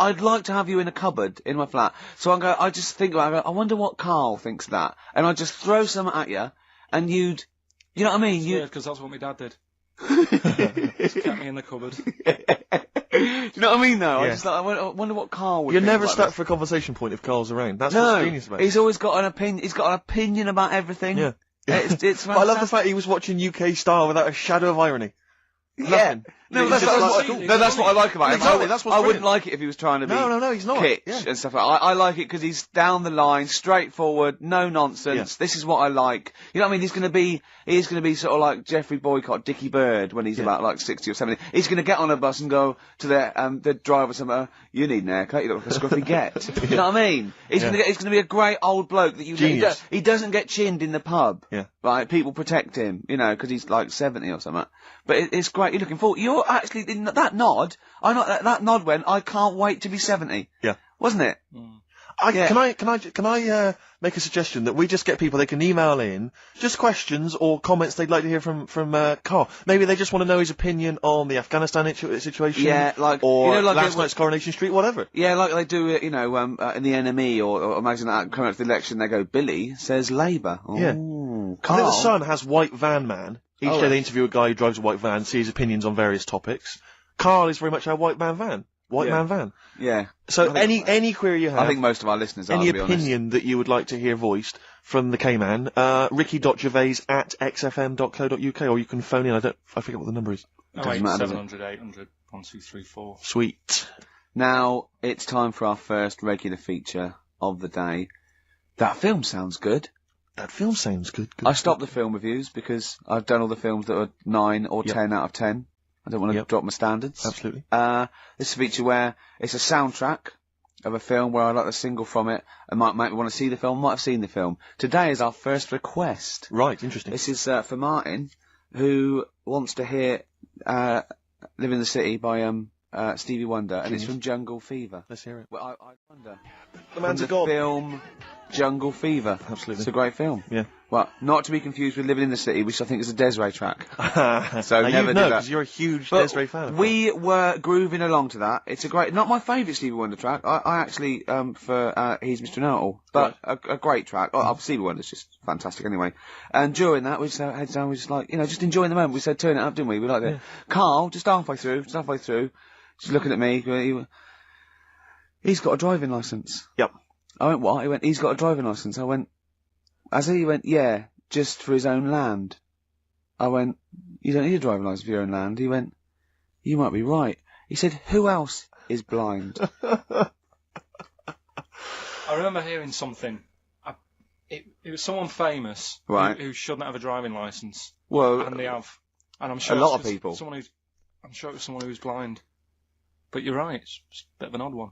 Speaker 8: I'd like to have you in a cupboard in my flat. So I just think about it. I wonder what Karl thinks of that. And I'd just throw some at you, and you know what I mean?
Speaker 4: Yeah, because that's what my dad did. Just kept me in the cupboard.
Speaker 8: Do you know what I mean, though?
Speaker 3: Yeah.
Speaker 8: I wonder what Karl would
Speaker 3: You're
Speaker 8: think
Speaker 3: never
Speaker 8: about
Speaker 3: stuck
Speaker 8: this.
Speaker 3: for a conversation point if Carl's around. That's what's genius about it.
Speaker 8: He's always got an opinion. He's got an opinion about everything.
Speaker 3: Yeah.
Speaker 8: It's
Speaker 3: But I love the fact he was watching UK Style without a shadow of irony.
Speaker 8: Yeah.
Speaker 3: Nothing.
Speaker 8: No,
Speaker 3: He's
Speaker 8: that's,
Speaker 3: just
Speaker 8: that's,
Speaker 3: like,
Speaker 8: what, that's what I like about him.
Speaker 3: Exactly, that's what's
Speaker 8: I wouldn't
Speaker 3: brilliant.
Speaker 8: like it if he was trying to be
Speaker 3: No, he's not.
Speaker 8: kitsch
Speaker 3: Yeah.
Speaker 8: and stuff like that. I like it because he's down the line, straightforward, no nonsense.
Speaker 3: Yeah.
Speaker 8: This is what I like. You know what I mean? He's going to be sort of like Jeffrey Boycott, Dickie Bird when he's about like 60 or 70. He's going to get on a bus and go to the driver somewhere, you need an haircut, you look like a scruffy get. You know what I mean? He's going to be a great old bloke that
Speaker 3: Genius.
Speaker 8: he doesn't get chinned in the pub.
Speaker 3: Yeah.
Speaker 8: Right? People protect him, because he's like 70 or something. But it's great. You're looking forward. You're actually in that nod. That nod went. I can't wait to be 70.
Speaker 3: Yeah.
Speaker 8: Wasn't it?
Speaker 3: Can I make a suggestion that we just get people, they can email in just questions or comments they'd like to hear from Karl. Maybe they just want to know his opinion on the Afghanistan situation.
Speaker 8: Yeah, like
Speaker 3: or
Speaker 8: like
Speaker 3: last night's Coronation Street, whatever.
Speaker 8: Yeah, like they do it, in the NME or imagine that coming up to the election, they go, Billy says Labour.
Speaker 3: Yeah.
Speaker 8: Ooh,
Speaker 3: I think the
Speaker 8: Karl.
Speaker 3: Sun has White Van Man. Each
Speaker 8: Oh,
Speaker 3: day they
Speaker 8: yeah.
Speaker 3: interview a guy who drives a white van, see his opinions on various topics. Karl is very much our white man van. White man van.
Speaker 8: Yeah.
Speaker 3: So
Speaker 8: I think-
Speaker 3: any query you have,
Speaker 8: I think most of our listeners are,
Speaker 3: any
Speaker 8: to be honest.
Speaker 3: opinion that you would like to hear voiced from the K-Man, ricky.gervais@xfm.co.uk, or you can phone in. I forget what the number is.
Speaker 8: Doesn't matter, does it?
Speaker 4: 700 800 1234.
Speaker 3: Sweet.
Speaker 8: Now, it's time for our first regular feature of the day. That film sounds good.
Speaker 3: That film sounds good.
Speaker 8: I stopped the film reviews because I've done all the films that are 9 or
Speaker 3: Yep.
Speaker 8: 10 out of 10. I don't want to
Speaker 3: Yep.
Speaker 8: drop my standards.
Speaker 3: Absolutely.
Speaker 8: This is a feature where it's a soundtrack of a film where I like the single from it and might want to see the film, might have seen the film. Today is our first request.
Speaker 3: Right, interesting.
Speaker 8: This is for Martin, who wants to hear Live in the City by Stevie Wonder, and it's from Jungle Fever.
Speaker 3: Let's hear it.
Speaker 8: Well, I wonder.
Speaker 3: The man's
Speaker 8: from
Speaker 3: a god.
Speaker 8: the film
Speaker 5: Jungle Fever.
Speaker 3: Absolutely.
Speaker 5: It's a great film.
Speaker 3: Yeah.
Speaker 5: Well, not to be confused with Living in the City, which I think is a Desiree track. So
Speaker 3: Now
Speaker 5: never
Speaker 3: you
Speaker 5: do
Speaker 3: know,
Speaker 5: that.
Speaker 3: because you're a huge
Speaker 5: But
Speaker 3: Desiree fan.
Speaker 5: we were grooving along to that. It's a great, not my favourite Stevie Wonder track. I actually, for He's Mr. Know-It-All, but a great track. Oh, Stevie Wonder's just fantastic anyway. And during that, we just had heads down, we just like, you know, just enjoying the moment. We said turn it up, didn't we? We liked it. Karl, just halfway through, just looking at me, he's got a driving licence.
Speaker 3: Yep.
Speaker 5: I went, what? He went, he's got a driving licence. I went, he went, yeah, just for his own land. I went, you don't need a driving licence for your own land. He went, you might be right. He said, who else is blind?
Speaker 4: I remember hearing something. It was someone famous
Speaker 5: Right.
Speaker 4: who shouldn't have a driving licence,
Speaker 5: Well,
Speaker 4: and they have. And I'm sure
Speaker 5: a lot
Speaker 4: it's
Speaker 5: of people.
Speaker 4: I'm sure it was someone who was blind. But you're right. It's a bit of an odd one.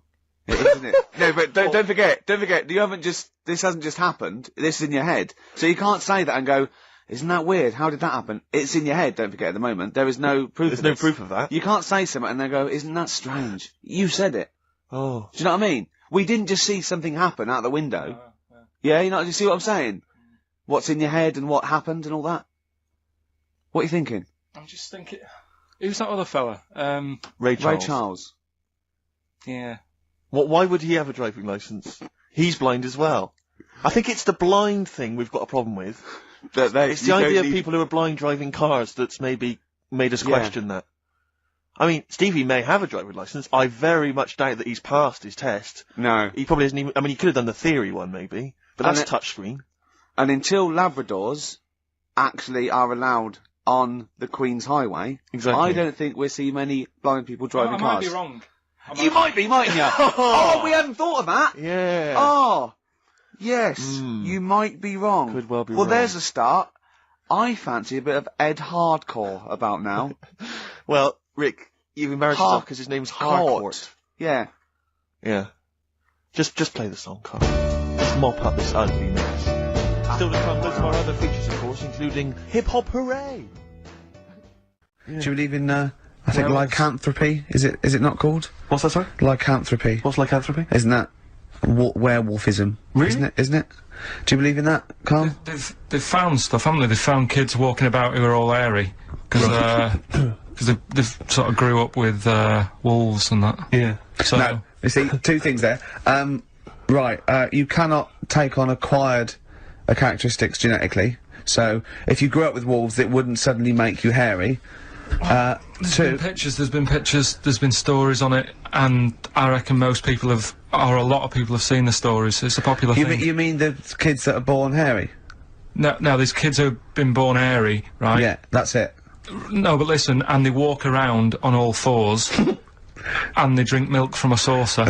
Speaker 5: isn't it? No, but don't forget, this hasn't just happened, this is in your head. So you can't say that and go, isn't that weird? How did that happen? It's in your head, don't forget at the moment. There is no proof
Speaker 3: There's
Speaker 5: of
Speaker 3: no
Speaker 5: this.
Speaker 3: proof of that.
Speaker 5: You can't say something and then go, isn't that strange? You said it.
Speaker 3: Oh.
Speaker 5: Do you know what I mean? We didn't just see something happen out the window. Yeah, you see what I'm saying? What's in your head and what happened and all that? What are you thinking?
Speaker 4: I'm just thinking, who's that other fella?
Speaker 3: Ray Charles.
Speaker 5: Ray Charles.
Speaker 4: Yeah.
Speaker 3: Why would he have a driving licence? He's blind as well. I think it's the blind thing we've got a problem with. It's the idea of people who are blind driving cars that's maybe made us question that. I mean, Stevie may have a driving licence. I very much doubt that he's passed his test.
Speaker 5: No.
Speaker 3: He probably hasn't even... I mean, he could have done the theory one, maybe. But
Speaker 5: And
Speaker 3: that's touchscreen.
Speaker 5: And until Labradors actually are allowed on the Queen's Highway,
Speaker 3: Exactly.
Speaker 5: I don't think we'll see many blind people driving
Speaker 4: I
Speaker 5: cars.
Speaker 4: might be wrong.
Speaker 5: You might be, mightn't you? Oh, we hadn't thought of that.
Speaker 3: Yeah.
Speaker 5: Oh, yes, you might be wrong.
Speaker 3: Could well be
Speaker 5: Well,
Speaker 3: wrong.
Speaker 5: there's a start. I fancy a bit of Ed Hardcore about now.
Speaker 3: Well, Rick, you've embarrassed yourself because his name's Harcourt.
Speaker 5: Yeah.
Speaker 3: Yeah. Just play the song, Carl. Let's mop up this ugly mess. Still to come, loads of our other features, of course, including Hip Hop Hooray!
Speaker 8: Do you believe in, I think lycanthropy? Is it not called?
Speaker 3: What's that, sorry?
Speaker 8: Lycanthropy.
Speaker 3: What's lycanthropy?
Speaker 8: Isn't that werewolfism?
Speaker 3: Really?
Speaker 8: Isn't it? Do you believe in that, Karl?
Speaker 1: They've found stuff, haven't they? They've found kids walking about who are all hairy because they've sort of grew up with wolves and that.
Speaker 3: Yeah.
Speaker 1: So
Speaker 8: No. You see, two things there. You cannot take on acquired characteristics genetically. So, if you grew up with wolves, it wouldn't suddenly make you hairy.
Speaker 1: there's been pictures, there's been stories on it, and I reckon most people a lot of people have seen the stories. It's a popular thing.
Speaker 8: You mean the kids that are born hairy?
Speaker 1: No, there's kids who've been born hairy, right?
Speaker 8: Yeah, that's it.
Speaker 1: No, but listen, and they walk around on all fours, and they drink milk from a saucer.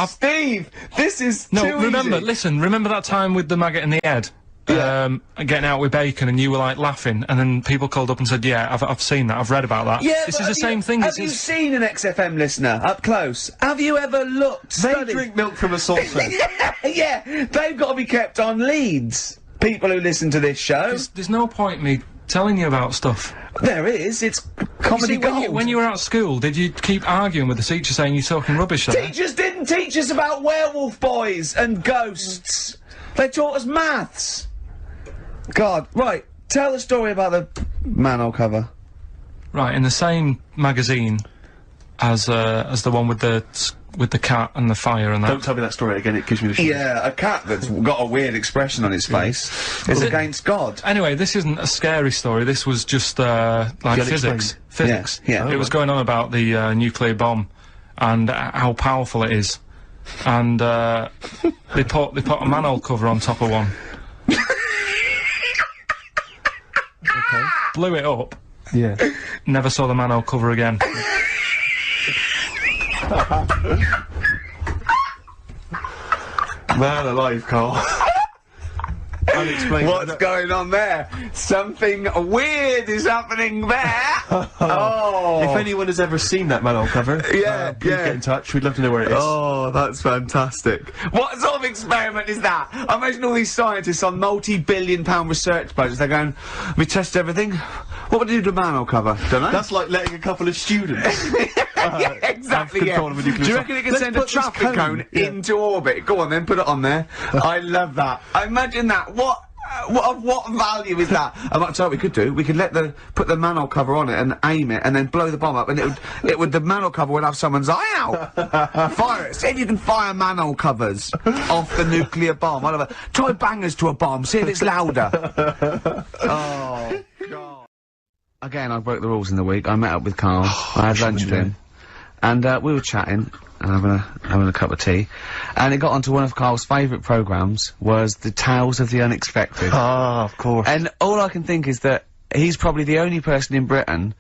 Speaker 8: Steve, this is
Speaker 1: remember that time with the maggot in the head?
Speaker 8: Yeah.
Speaker 1: Getting out with bacon, and you were like laughing, and then people called up and said, "Yeah, I've seen that. I've read about that."
Speaker 8: Yeah,
Speaker 1: this
Speaker 8: but
Speaker 1: is the same thing.
Speaker 8: Have you seen an XFM listener up close? Have you ever looked?
Speaker 3: They
Speaker 8: studied?
Speaker 3: drink milk from a saucer.
Speaker 8: yeah, they've got to be kept on leads. People who listen to this show.
Speaker 1: There's no point me telling you about stuff.
Speaker 8: There is. It's comedy
Speaker 1: See,
Speaker 8: gold.
Speaker 1: when you were at school, did you keep arguing with the teacher saying you're talking rubbish there?
Speaker 8: Teachers didn't teach us about werewolf boys and ghosts. They taught us maths. God, right. Tell the story about the manhole cover.
Speaker 1: Right, in the same magazine as the one with the cat and the fire and that.
Speaker 3: Don't tell me that story again, it gives me the shivers.
Speaker 8: Yeah, a cat that's got a weird expression on its face is against God.
Speaker 1: Anyway, this isn't a scary story. This was just like physics. Physics.
Speaker 8: Yeah.
Speaker 1: It was going on about the nuclear bomb and how powerful it is, and they put a manhole cover on top of one.
Speaker 3: Okay.
Speaker 1: Blew it up.
Speaker 3: Yeah.
Speaker 1: Never saw the manhole cover again.
Speaker 3: Man alive, Carl. Unexplained.
Speaker 8: What's going on there? Something weird is happening there.
Speaker 3: If anyone has ever seen that manhole cover, please get in touch. We'd love to know where it is.
Speaker 8: Oh, that's fantastic. What sort of experiment is that? I imagine all these scientists on multi-billion-pound research budgets, they're going, we test everything. What would you do to a manhole cover? Don't know.
Speaker 3: That's like letting a couple of students
Speaker 5: Yeah, exactly.
Speaker 3: I've
Speaker 5: Yeah.
Speaker 3: controlled with nuclear
Speaker 5: Do you
Speaker 3: sub-
Speaker 5: reckon it can
Speaker 3: Let's
Speaker 5: send a
Speaker 3: put this
Speaker 5: traffic cone
Speaker 3: yeah.
Speaker 5: into orbit? Go on, then put it on there. I love that. Imagine that. What value is that? I might tell you what we could do. We could put the manhole cover on it and aim it, and then blow the bomb up, and the manhole cover would have someone's eye out. Fire it. See if you can fire manhole covers off the nuclear bomb. Whatever. Try bangers to a bomb. See if it's louder. Oh God. Again, I broke the rules in the week. I met up with Karl. I had lunch with him, and we were chatting. And having a cup of tea, and it got onto one of Karl's favourite programmes, was the Tales of the Unexpected.
Speaker 3: Ah, of course.
Speaker 5: And all I can think is that he's probably the only person in Britain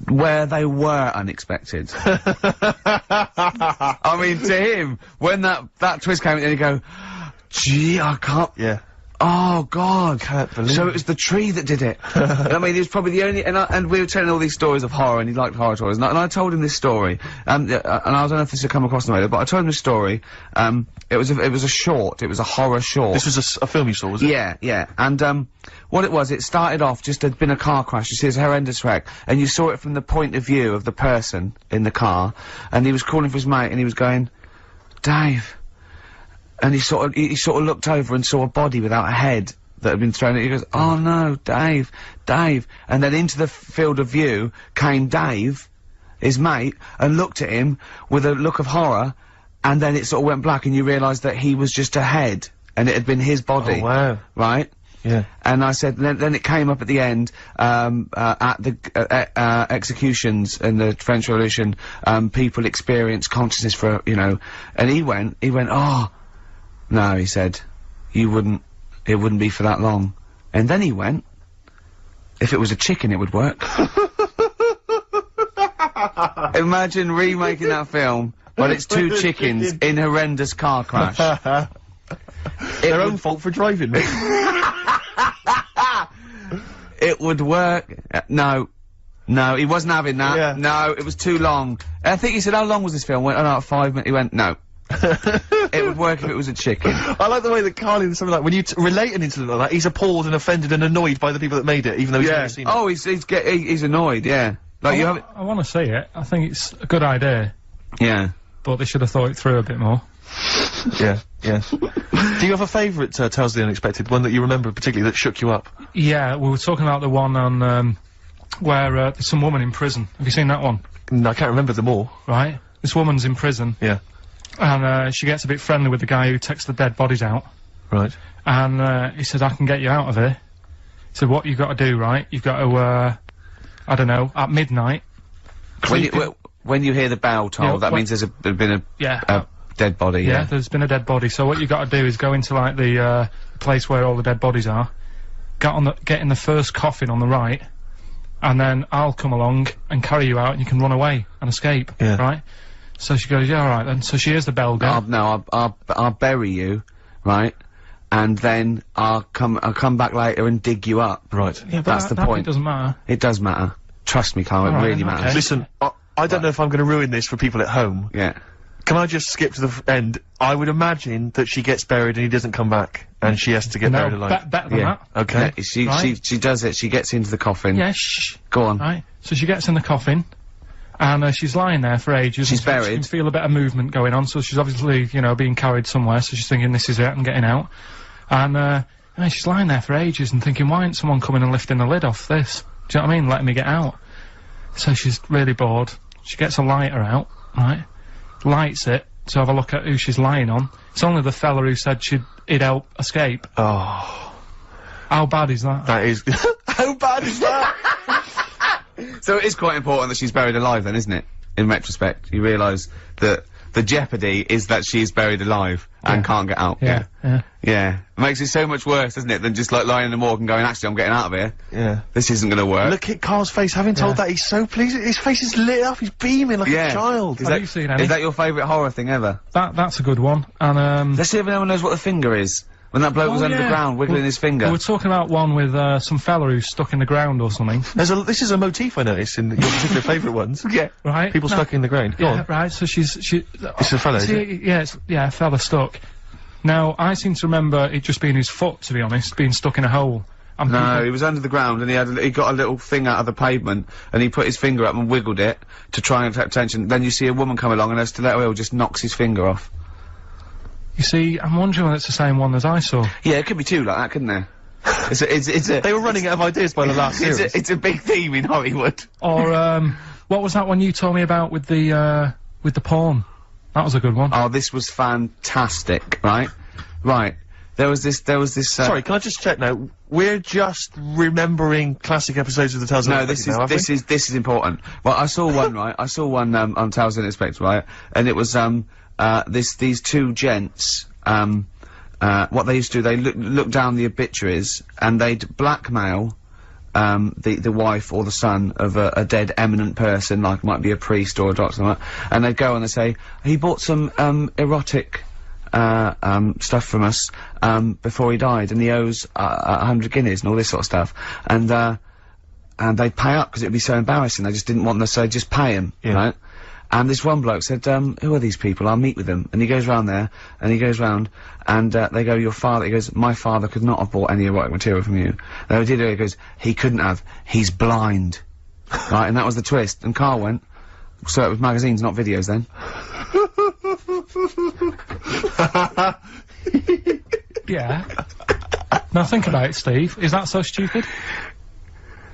Speaker 5: where they were unexpected. I mean, to him, when that twist came in, and you go, gee, I can't.
Speaker 3: Yeah.
Speaker 5: Oh God!
Speaker 3: Can't believe
Speaker 5: So
Speaker 3: it.
Speaker 5: it was the tree that did it. I mean, he was probably the only. And we were telling all these stories of horror, and he liked horror stories. And I told him this story, and I don't know if this had come across the radio, but I told him this story. It was a short. It was a horror short.
Speaker 3: This was a film you saw, was it?
Speaker 5: Yeah, yeah. And what it was, it started off just there'd been a car crash. You see, it's a horrendous wreck, and you saw it from the point of view of the person in the car, and he was calling for his mate, and he was going, Dave. And he sort of looked over and saw a body without a head that had been thrown at. He goes, oh no, Dave, Dave. And then into the field of view came Dave, his mate, and looked at him with a look of horror, and then it sort of went black, and you realised that he was just a head, and it had been his body.
Speaker 3: Oh, wow.
Speaker 5: Right?
Speaker 3: Yeah.
Speaker 5: And I said, then it came up at the end, at the executions in the French Revolution, people experience consciousness for, you know, and he went, oh, no, he said, it wouldn't be for that long. And then he went, if it was a chicken, it would work. Imagine remaking that film, but it's two chickens in horrendous car crash.
Speaker 3: Their own fault for driving.
Speaker 5: It would work. No, he wasn't having that.
Speaker 3: Yeah.
Speaker 5: No, it was too long. I think he said, how long was this film? Went, oh no, 5 minutes. He went, no. It would work if it was a chicken.
Speaker 3: I like the way that Karl in something like, when you relate an incident like that, he's appalled and offended and annoyed by the people that made it, even though he's never seen it.
Speaker 5: Oh, he's annoyed, yeah. Like, you have it.
Speaker 1: I want to see it. I think it's a good idea,
Speaker 5: Yeah.
Speaker 1: but they should have thought it through a bit more.
Speaker 3: Yeah, yeah. Do you have a favourite Tales of the Unexpected, one that you remember particularly that shook you up?
Speaker 1: Yeah, we were talking about the one on, where, there's some woman in prison. Have you seen that one?
Speaker 3: No, I can't remember them all.
Speaker 1: Right? This woman's in prison.
Speaker 3: Yeah.
Speaker 1: And, she gets a bit friendly with the guy who takes the dead bodies out.
Speaker 3: Right.
Speaker 1: And, he said, I can get you out of here. He said, what you've got to do, right? You've got to, I don't know, at midnight.
Speaker 5: When you hear the bell toll,
Speaker 1: Yeah,
Speaker 5: that means there's been a dead body,
Speaker 1: Yeah, there's been a dead body. So what you got to do is go into, like, the, place where all the dead bodies are. Get in the first coffin on the right. And then I'll come along and carry you out, and you can run away and escape.
Speaker 3: Yeah.
Speaker 1: Right? So she goes, yeah, alright then. So she hears the bell go.
Speaker 5: I'll bury you, right? And then I'll come back later and dig you up.
Speaker 3: Right.
Speaker 1: Yeah, but
Speaker 5: That's the
Speaker 1: that
Speaker 5: point.
Speaker 1: bit doesn't matter.
Speaker 5: It does matter. Trust me, Karl, it
Speaker 1: Alright,
Speaker 5: really
Speaker 1: then,
Speaker 5: matters.
Speaker 1: okay.
Speaker 3: Listen, I don't know if I'm gonna ruin this for people at home.
Speaker 5: Yeah.
Speaker 3: Can I just skip to the end? I would imagine that she gets buried and he doesn't come back, and she has to get buried alive.
Speaker 1: Better than that.
Speaker 3: Okay.
Speaker 5: Yeah, she does it. She gets into the coffin.
Speaker 1: Yeah, shh.
Speaker 5: Go on.
Speaker 1: Right. So she gets in the coffin, and she's lying there for ages.
Speaker 5: She's
Speaker 1: and
Speaker 5: buried.
Speaker 1: She can feel a bit of movement going on, so she's obviously, you know, being carried somewhere, so she's thinking, this is it, I'm getting out. And she's lying there for ages and thinking, why ain't someone coming and lifting the lid off this? Do you know what I mean? Letting me get out. So she's really bored. She gets a lighter out, right? Lights it to have a look at who she's lying on. It's only the fella who said he'd help escape.
Speaker 3: Oh.
Speaker 1: How bad is that?
Speaker 3: That is. How bad is that?
Speaker 5: So it is quite important that she's buried alive then, isn't it? In retrospect, you realise that the jeopardy is that she's buried alive and can't get out.
Speaker 1: Yeah.
Speaker 5: Yeah. It makes it so much worse, doesn't it, than just like lying in the morgue and going, actually, I'm getting out of here.
Speaker 3: Yeah.
Speaker 5: This isn't gonna work.
Speaker 3: Look at Karl's face. Having told that, he's so pleased. His face is lit up. He's beaming like a child.
Speaker 1: Have you seen any?
Speaker 5: Is that your favourite horror thing ever?
Speaker 1: That's a good one. And
Speaker 5: Let's see if anyone knows what the finger is. When that bloke was under the ground, wiggling his finger.
Speaker 1: we were talking about one with some fella who's stuck in the ground or something.
Speaker 3: This is a motif I noticed in your particular favourite ones.
Speaker 5: Yeah.
Speaker 1: Right?
Speaker 3: People stuck in the ground. Go
Speaker 1: Yeah,
Speaker 3: on.
Speaker 1: right. So it's
Speaker 3: a fella, is it?
Speaker 1: Yeah, a fella stuck. Now, I seem to remember it just being his foot, to be honest, being stuck in a hole. And
Speaker 5: No,
Speaker 1: people-
Speaker 5: he was under the ground and he got a little thing out of the pavement and he put his finger up and wiggled it to try and attract attention. Then you see a woman come along and her stiletto heel just knocks his finger off.
Speaker 1: You see, I'm wondering whether it's the same one as I saw.
Speaker 5: Yeah, it could be two like that, couldn't there? It's a
Speaker 4: They were running out of ideas by the last series.
Speaker 5: it's a big theme in Hollywood.
Speaker 1: Or, what was that one you told me about with the porn? That was a good one.
Speaker 5: Oh, this was fantastic, right? Right. There was this,
Speaker 4: Sorry, can I just check now? We're just remembering classic episodes of the Tales of
Speaker 5: No,
Speaker 4: the
Speaker 5: this
Speaker 4: Unexpected
Speaker 5: is this is important. Well, I saw one, right? I saw one on Tales of the Unexpected, right? And it was these two gents. What they used to do, they look down the obituaries and they'd blackmail the wife or the son of a dead eminent person, like might be a priest or a doctor, like that, and they'd go and they'd say he bought some erotic stuff from us before he died, and he owes 100 guineas and all this sort of stuff, and they'd pay up because it'd be so embarrassing. They just didn't want to say just pay him, right? And this one bloke said, who are these people? I'll meet with them. And he goes round there, and he goes round, and they go, your father, he goes, my father could not have bought any erotic material from you. They did it, he goes, he couldn't have, he's blind. Right, and that was the twist. And Karl went, so it was magazines, not videos then.
Speaker 1: Yeah. Now think about it, Steve. Is that so stupid?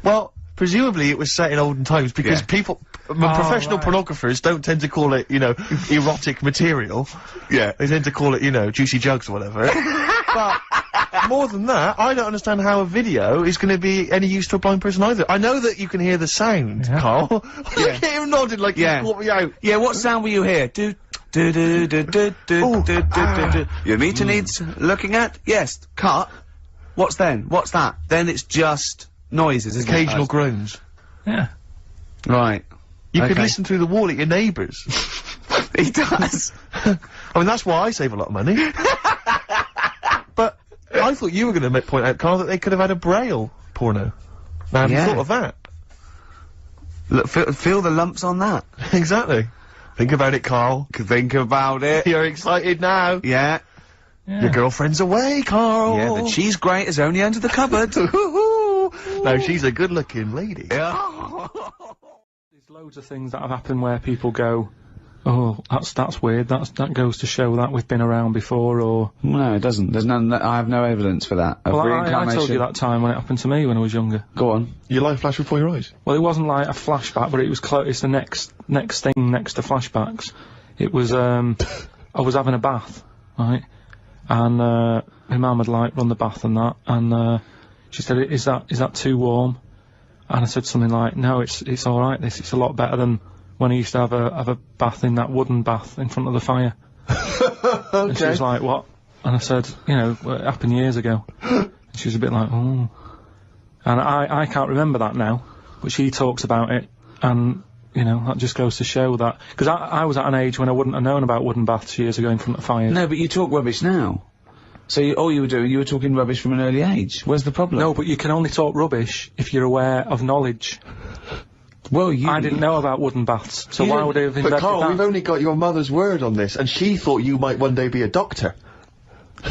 Speaker 4: Well, presumably it was set in olden times because
Speaker 5: Yeah.
Speaker 4: people, professional
Speaker 1: right.
Speaker 4: pornographers don't tend to call it, you know, erotic material.
Speaker 5: Yeah.
Speaker 4: They tend to call it, you know, juicy jugs or whatever. But more than that, I don't understand how a video is going to be any use to a blind person either. I know that you can hear the sound,
Speaker 1: Yeah.
Speaker 4: Karl. Look at him nodding like
Speaker 5: Yeah.
Speaker 4: you caught me out.
Speaker 5: Yeah, what sound will you hear? Do do do do do do do do do. Your meter needs looking at? Yes. Cut. What's then? What's that? Then it's just noises, isn't
Speaker 4: Occasional
Speaker 5: it?
Speaker 4: groans.
Speaker 1: Yeah.
Speaker 5: Right.
Speaker 4: You could
Speaker 5: Okay.
Speaker 4: listen through the wall at your neighbours.
Speaker 5: He does.
Speaker 4: I mean, that's why I save a lot of money. But I thought you were going to point out, Karl, that they could have had a braille porno. Now, have you
Speaker 5: Yeah.
Speaker 4: thought of that?
Speaker 5: Look, feel the lumps on that.
Speaker 4: Exactly. Think about it, Karl.
Speaker 5: Think about it.
Speaker 4: You're excited now.
Speaker 5: Yeah.
Speaker 4: Your girlfriend's away, Karl.
Speaker 5: Yeah, the cheese grate is only under the cupboard.
Speaker 4: Now, she's a good-looking lady.
Speaker 5: Yeah.
Speaker 1: There's loads of things that have happened where people go, oh, that's weird. That goes to show that we've been around before, or.
Speaker 5: No, it doesn't. There's none. I have no evidence for that. Of
Speaker 1: Well, I
Speaker 5: reincarnation.
Speaker 1: told you that time when it happened to me when I was younger.
Speaker 5: Go on.
Speaker 3: Your life flashed before your eyes.
Speaker 1: Well, it wasn't like a flashback, but it was close. It's the next thing next to flashbacks. It was I was having a bath, right, and my mum had like run the bath and that, and she said, "Is that too warm?" And I said something like, "No, it's all right. It's a lot better than when I used to have a bath in that wooden bath in front of the fire." And she was like, "What?" And I said, "You know, it happened years ago." And she was a bit like, "Oh." And I can't remember that now, but she talks about it, and, you know, that just goes to show that... Because I was at an age when I wouldn't have known about wooden baths years ago in front of fires.
Speaker 5: No, but you talk rubbish now. So all you were doing, you were talking rubbish from an early age. Where's the problem?
Speaker 1: No, but you can only talk rubbish if you're aware of knowledge.
Speaker 5: Well, you...
Speaker 1: I didn't know about wooden baths, so
Speaker 5: You
Speaker 1: why
Speaker 5: don't-
Speaker 1: would I have
Speaker 3: But
Speaker 1: invented
Speaker 3: Karl,
Speaker 1: that?
Speaker 3: we've only got your mother's word on this, and she thought you might one day be a doctor.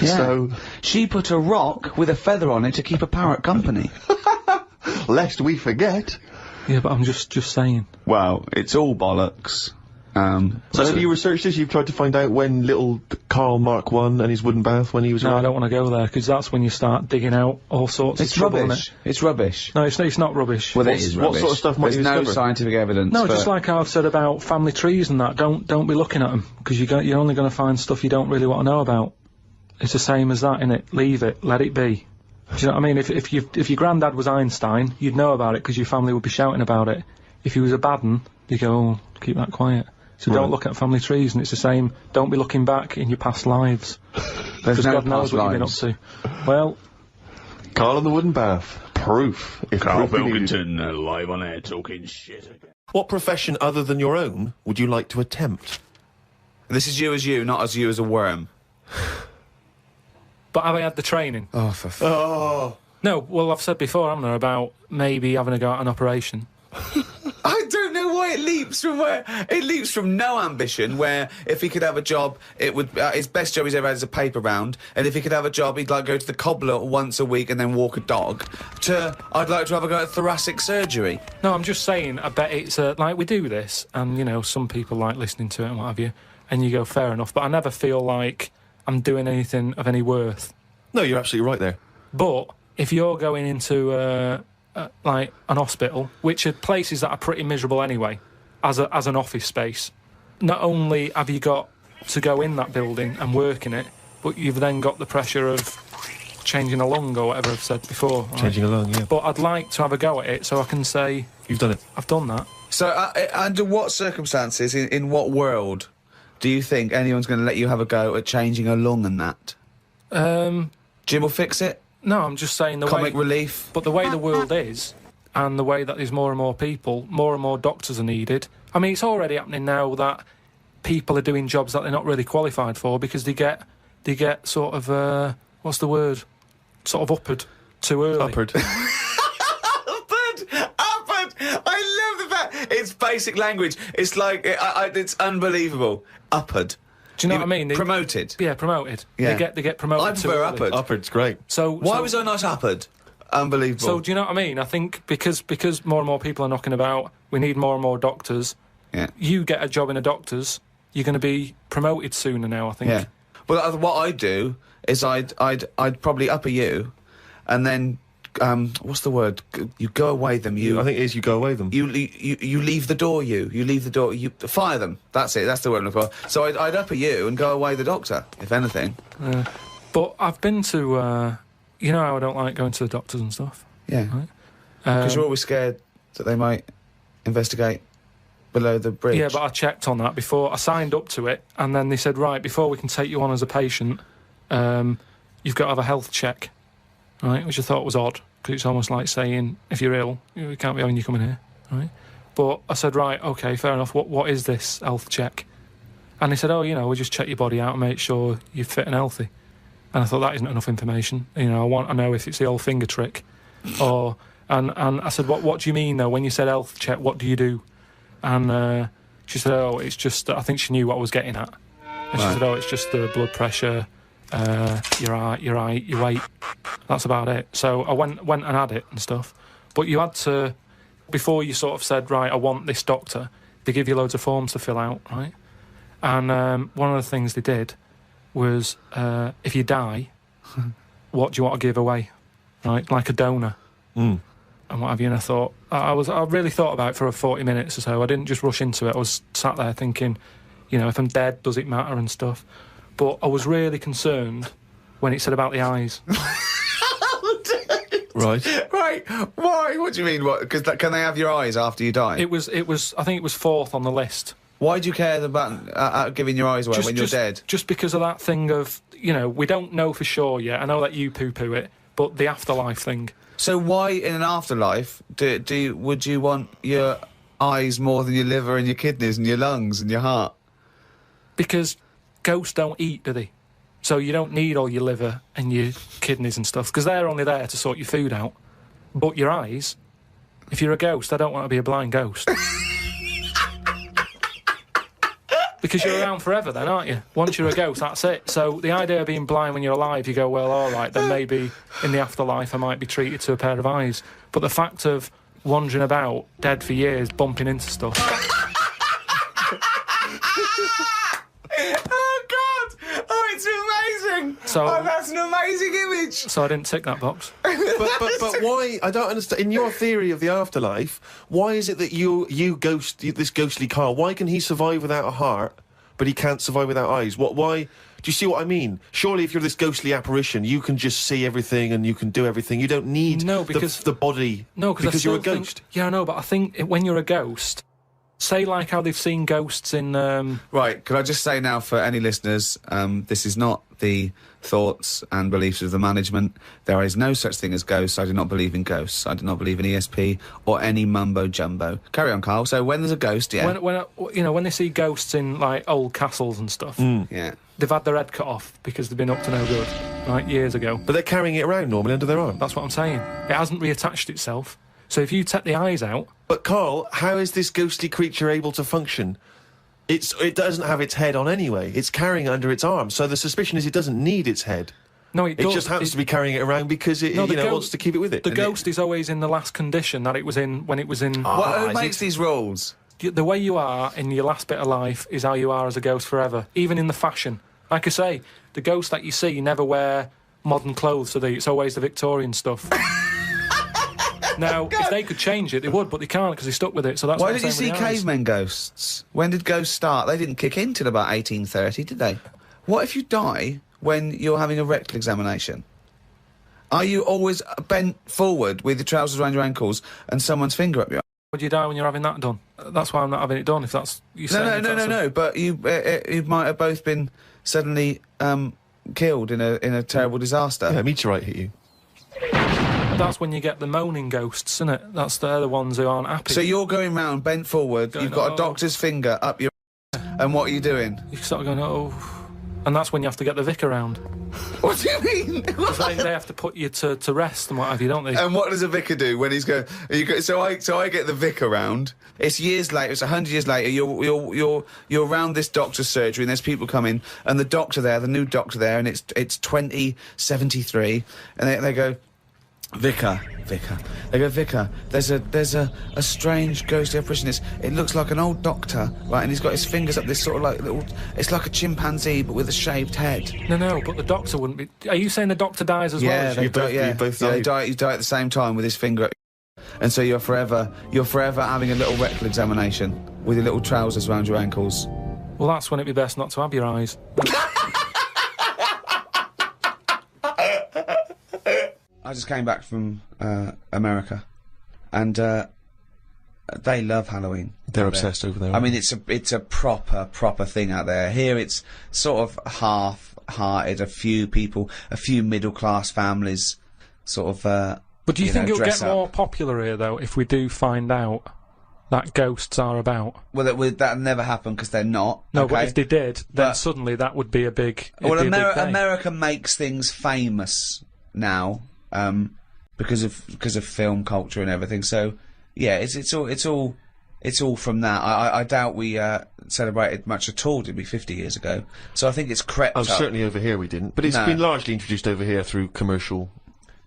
Speaker 5: Yeah.
Speaker 3: So,
Speaker 5: She put a rock with a feather on it to keep a parrot company.
Speaker 3: lest we forget.
Speaker 1: Yeah, but I'm just saying.
Speaker 5: Well, it's all bollocks.
Speaker 3: So have you researched this? You've tried to find out when little Karl Mark I and his wooden bath, when he was
Speaker 1: No, I
Speaker 3: around?
Speaker 1: don't want to go there, because that's when you start digging out all sorts
Speaker 5: It's
Speaker 1: of trouble,
Speaker 5: rubbish.
Speaker 1: innit?
Speaker 5: It's rubbish.
Speaker 1: No, it's not rubbish.
Speaker 5: Well, it is
Speaker 3: what
Speaker 5: rubbish.
Speaker 3: sort of stuff might
Speaker 5: There's
Speaker 3: you
Speaker 5: no
Speaker 3: discover?
Speaker 5: scientific evidence.
Speaker 1: No,
Speaker 5: for
Speaker 1: just like how I've said about family trees and that. Don't be looking at them, because you're only going to find stuff you don't really want to know about. It's the same as that, innit? Leave it, let it be. Do you know what I mean? If your granddad was Einstein, you'd know about it because your family would be shouting about it. If he was a bad un, you'd go, oh, keep that quiet. So don't look at family trees, and it's the same. Don't be looking back in your past lives,
Speaker 5: There's
Speaker 1: because
Speaker 5: no
Speaker 1: God knows
Speaker 5: past
Speaker 1: what
Speaker 5: lives.
Speaker 1: you've been up to. Well,
Speaker 3: Karl and the wooden bath. Proof. If
Speaker 9: Karl
Speaker 3: proof be needed.
Speaker 9: Pilkington, live on air, talking shit again.
Speaker 3: What profession other than your own would you like to attempt?
Speaker 5: This is you, not as you as a worm.
Speaker 1: but have I had the training?
Speaker 5: Oh, for f
Speaker 3: Oh.
Speaker 1: No, well, I've said before, haven't I, about maybe having a go at an operation.
Speaker 2: I don't know why it leaps from where it leaps from no ambition. Where if he could have a job, it would his best job he's ever had is a paper round, and if he could have a job, he'd like go to the cobbler once a week and then walk a dog. To I'd like to have a go at thoracic surgery.
Speaker 1: No, I'm just saying. I bet it's like we do this, and you know, some people like listening to it and what have you, and you go fair enough. But I never feel like I'm doing anything of any worth.
Speaker 3: No, you're absolutely right there.
Speaker 1: But if you're going into like an hospital, which are places that are pretty miserable anyway, as an office space, not only have you got to go in that building and work in it, but you've then got the pressure of changing a lung or whatever I've said before. Right?
Speaker 3: Changing a lung, yeah.
Speaker 1: But I'd like to have a go at it so I can say
Speaker 3: You've done it.
Speaker 1: I've done that.
Speaker 2: So under what circumstances, in what world, do you think anyone's going to let you have a go at changing a lung and that? Jim will fix it.
Speaker 1: No, I'm just saying the
Speaker 2: Comic
Speaker 1: way.
Speaker 2: relief.
Speaker 1: But the way the world is, and the way that there's more and more people, more and more doctors are needed. I mean, it's already happening now that people are doing jobs that they're not really qualified for because they get sort of what's the word? Sort of uppered too early.
Speaker 3: Upward.
Speaker 2: Upward! I love the fact it's basic language. It's like it's unbelievable. Upward.
Speaker 1: Do you know what I mean?
Speaker 2: Promoted.
Speaker 1: Yeah, promoted.
Speaker 2: Yeah.
Speaker 1: They get promoted.
Speaker 2: I
Speaker 1: too
Speaker 2: prefer
Speaker 1: early.
Speaker 2: upward.
Speaker 3: Upward's great.
Speaker 1: So
Speaker 2: Why was I not upward? Unbelievable.
Speaker 1: So do you know what I mean? I think because more and more people are knocking about, we need more and more doctors.
Speaker 2: Yeah.
Speaker 1: You get a job in a doctor's, you're going to be promoted sooner now, I think.
Speaker 2: Yeah. Well, what I'd do is I'd probably upper you, and then what's the word? You go away them.
Speaker 3: I think it is you go away them.
Speaker 2: You leave the door. You leave the door. You fire them. That's it. That's the word I'm looking for. So I'd upper you and go away the doctor, if anything.
Speaker 1: But I've been to, you know how I don't like going to the doctors and stuff.
Speaker 2: Yeah.
Speaker 1: Right?
Speaker 2: Because you're always scared that they might investigate below the bridge.
Speaker 1: Yeah, but I checked on that before. I signed up to it, and then they said, right, before we can take you on as a patient, you've got to have a health check, right? Which I thought was odd, because it's almost like saying, if you're ill, we can't be having you coming here, right? But I said, right, OK, fair enough, what is this health check? And they said, oh, you know, we'll just check your body out and make sure you're fit and healthy. And I thought, that isn't enough information. You know, I want to know if it's the old finger trick. Or, and I said, what do you mean, though, when you said health check, what do you do? And she said, oh, it's just, I think she knew what I was getting at. And she said, oh, it's just the blood pressure, your weight. That's about it. So I went and had it and stuff. But you had to, before you sort of said, right, I want this doctor, they give you loads of forms to fill out, right? And one of the things they did was, if you die, what do you want to give away? Right? Like a donor.
Speaker 3: Mm.
Speaker 1: And what have you, and I thought, I really thought about it for 40 minutes or so. I didn't just rush into it. I was sat there thinking, you know, if I'm dead, does it matter and stuff? But I was really concerned when it said about the eyes.
Speaker 3: Right.
Speaker 2: Right. Why? What do you mean? What? Because can they have your eyes after you die?
Speaker 1: It was. I think it was fourth on the list.
Speaker 2: Why do you care about giving your eyes away when you're dead?
Speaker 1: Just because of that thing of, you know, we don't know for sure yet. I know that you poo-poo it, but the afterlife thing.
Speaker 2: So why, in an afterlife, would you want your eyes more than your liver and your kidneys and your lungs and your heart?
Speaker 1: Because ghosts don't eat, do they? So you don't need all your liver and your kidneys and stuff, because they're only there to sort your food out. But your eyes, if you're a ghost, I don't want to be a blind ghost. Because you're around forever then, aren't you? Once you're a ghost, that's it. So the idea of being blind when you're alive, you go, well, all right, then maybe in the afterlife I might be treated to a pair of eyes. But the fact of wandering about, dead for years, bumping into stuff...
Speaker 2: Oh, God! Oh, it's amazing!
Speaker 1: So,
Speaker 2: that's an amazing image!
Speaker 1: So I didn't tick that box.
Speaker 3: But why? I don't understand. In your theory of the afterlife, why is it that this ghostly Karl, why can he survive without a heart, but he can't survive without eyes? Why? Do you see what I mean? Surely, if you're this ghostly apparition, you can just see everything and you can do everything. You don't need the body.
Speaker 1: No, because
Speaker 3: you're a ghost.
Speaker 1: Yeah, I know, but I think when you're a ghost, say like how they've seen ghosts in.
Speaker 2: Right, could I just say now for any listeners, this is not the thoughts and beliefs of the management. There is no such thing as ghosts. I do not believe in ghosts. I do not believe in ESP or any mumbo jumbo. Carry on, Karl. So when there's a ghost, yeah.
Speaker 1: When they see ghosts in like old castles and stuff,
Speaker 2: yeah,
Speaker 1: they've had their head cut off because they've been up to no good, right, years ago.
Speaker 3: But they're carrying it around normally under their arm.
Speaker 1: That's what I'm saying. It hasn't reattached itself. So if you take the eyes out,
Speaker 3: But Carl, how is this ghostly creature able to function? It doesn't have its head on anyway. It's carrying it under its arm, so the suspicion is it doesn't need its head.
Speaker 1: no,
Speaker 3: It just happens to be carrying it around because it
Speaker 1: No, the ghost-
Speaker 3: wants to keep it with it.
Speaker 1: The ghost is always in the last condition that it was in when it was in.
Speaker 2: Who makes these rules?
Speaker 1: The way you are in your last bit of life is how you are as a ghost forever, even in the fashion. Like I say, the ghosts that you see never wear modern clothes, so it's always the Victorian stuff. Now, if they could change it, they would, but they can't because they're stuck with it. So that's
Speaker 2: Why
Speaker 1: what
Speaker 2: did you
Speaker 1: I'm
Speaker 2: see
Speaker 1: saying with the eyes.
Speaker 2: cavemen ghosts? When did ghosts start? They didn't kick in till about 1830, did they? What if you die when you're having a rectal examination? Are you always bent forward with your trousers around your ankles and someone's finger up your
Speaker 1: Would you die when you're having that done? That's why I'm not having it done. If that's you saying.
Speaker 2: No. But you might have both been suddenly killed in a terrible disaster.
Speaker 3: Yeah, a meteorite hit you.
Speaker 1: That's when you get the moaning ghosts, isn't it? They're the ones who aren't happy.
Speaker 2: So you're going round bent forward.
Speaker 1: Going,
Speaker 2: you've got
Speaker 1: "Oh."
Speaker 2: a doctor's finger up your, and what are you doing?
Speaker 1: You start going, oh, and that's when you have to get the vicar round.
Speaker 2: What do you mean?
Speaker 1: They have to put you to rest and what have you, don't they?
Speaker 2: And what does a vicar do when he's going? So I get the vicar round. It's years later. It's 100 years later. You're around this doctor's surgery, and there's people coming, and the doctor there, the new doctor there, and it's 2073, and they go, Vicar. They go, Vicar, there's a strange ghostly apparition. It looks like an old doctor, right? And he's got his fingers up this sort of like little. It's like a chimpanzee, but with a shaved head.
Speaker 1: No, but the doctor wouldn't be. Are you saying the doctor dies as well?
Speaker 2: Yeah,
Speaker 1: as
Speaker 2: they
Speaker 1: you?
Speaker 2: die. Yeah,
Speaker 3: both
Speaker 2: yeah,
Speaker 3: die.
Speaker 2: you die at the same time with his finger up. And so you're forever having a little rectal examination with your little trousers around your ankles.
Speaker 1: Well, that's when it'd be best not to have your eyes.
Speaker 8: I just came back from America, and they love Halloween.
Speaker 3: They're obsessed over there.
Speaker 8: I mean, it's a proper thing out there. Here, it's sort of half-hearted. A few people, a few middle-class families, sort of.
Speaker 1: But do you think
Speaker 8: know,
Speaker 1: it'll
Speaker 8: dress
Speaker 1: get
Speaker 8: up.
Speaker 1: more popular here, though, if we do find out that ghosts are about?
Speaker 8: Well, that'll never happen because they're not.
Speaker 1: No,
Speaker 8: okay?
Speaker 1: but if they did, then
Speaker 8: But-
Speaker 1: suddenly that would be a big.
Speaker 8: Well,
Speaker 1: it'd be a big day.
Speaker 8: America makes things famous now because of film culture and everything. So yeah, it's all from that. I doubt we celebrated much at all, did we, 50 years ago? So I think it's crept up.
Speaker 3: Certainly over here we didn't. But it's
Speaker 8: No.
Speaker 3: been largely introduced over here through commercial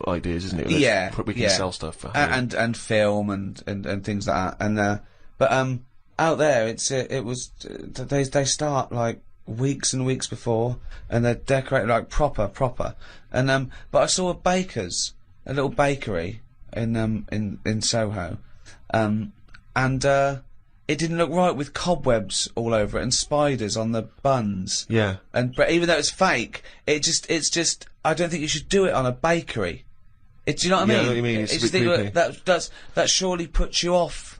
Speaker 3: ideas, isn't it?
Speaker 8: Yeah,
Speaker 3: We can
Speaker 8: yeah.
Speaker 3: sell stuff for Halloween.
Speaker 8: and film and things like that. And but out there it was they start like weeks and weeks before, and they're decorated like proper. And but I saw a little bakery in Soho, and it didn't look right with cobwebs all over it and spiders on the buns.
Speaker 3: Yeah.
Speaker 8: But even though it's fake, it's just I don't think you should do it on a bakery. Do you know what I
Speaker 3: Yeah, I
Speaker 8: mean?
Speaker 3: know what you mean. It's a
Speaker 8: just
Speaker 3: bit
Speaker 8: think
Speaker 3: creepy.
Speaker 8: that surely puts you off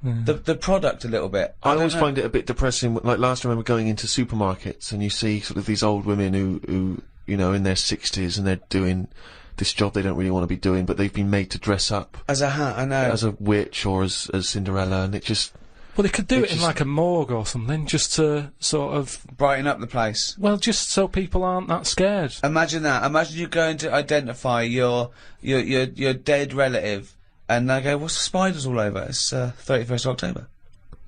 Speaker 8: the product a little bit.
Speaker 3: I
Speaker 8: don't
Speaker 3: always
Speaker 8: know.
Speaker 3: find it a bit depressing. Like last time I remember going into supermarkets and you see sort of these old women who you know in their 60s and they're doing this job they don't really want to be doing, but they've been made to dress up
Speaker 8: As a hat, I know.
Speaker 3: as a witch or as Cinderella, and it just
Speaker 1: Well, they could do it in
Speaker 3: just-
Speaker 1: like a morgue or something, just to sort of.
Speaker 8: Brighten up the place.
Speaker 1: Well, just so people aren't that scared.
Speaker 8: Imagine that. Imagine you going to identify your dead relative, and they go, "What's the spiders all over?" It's 31st October.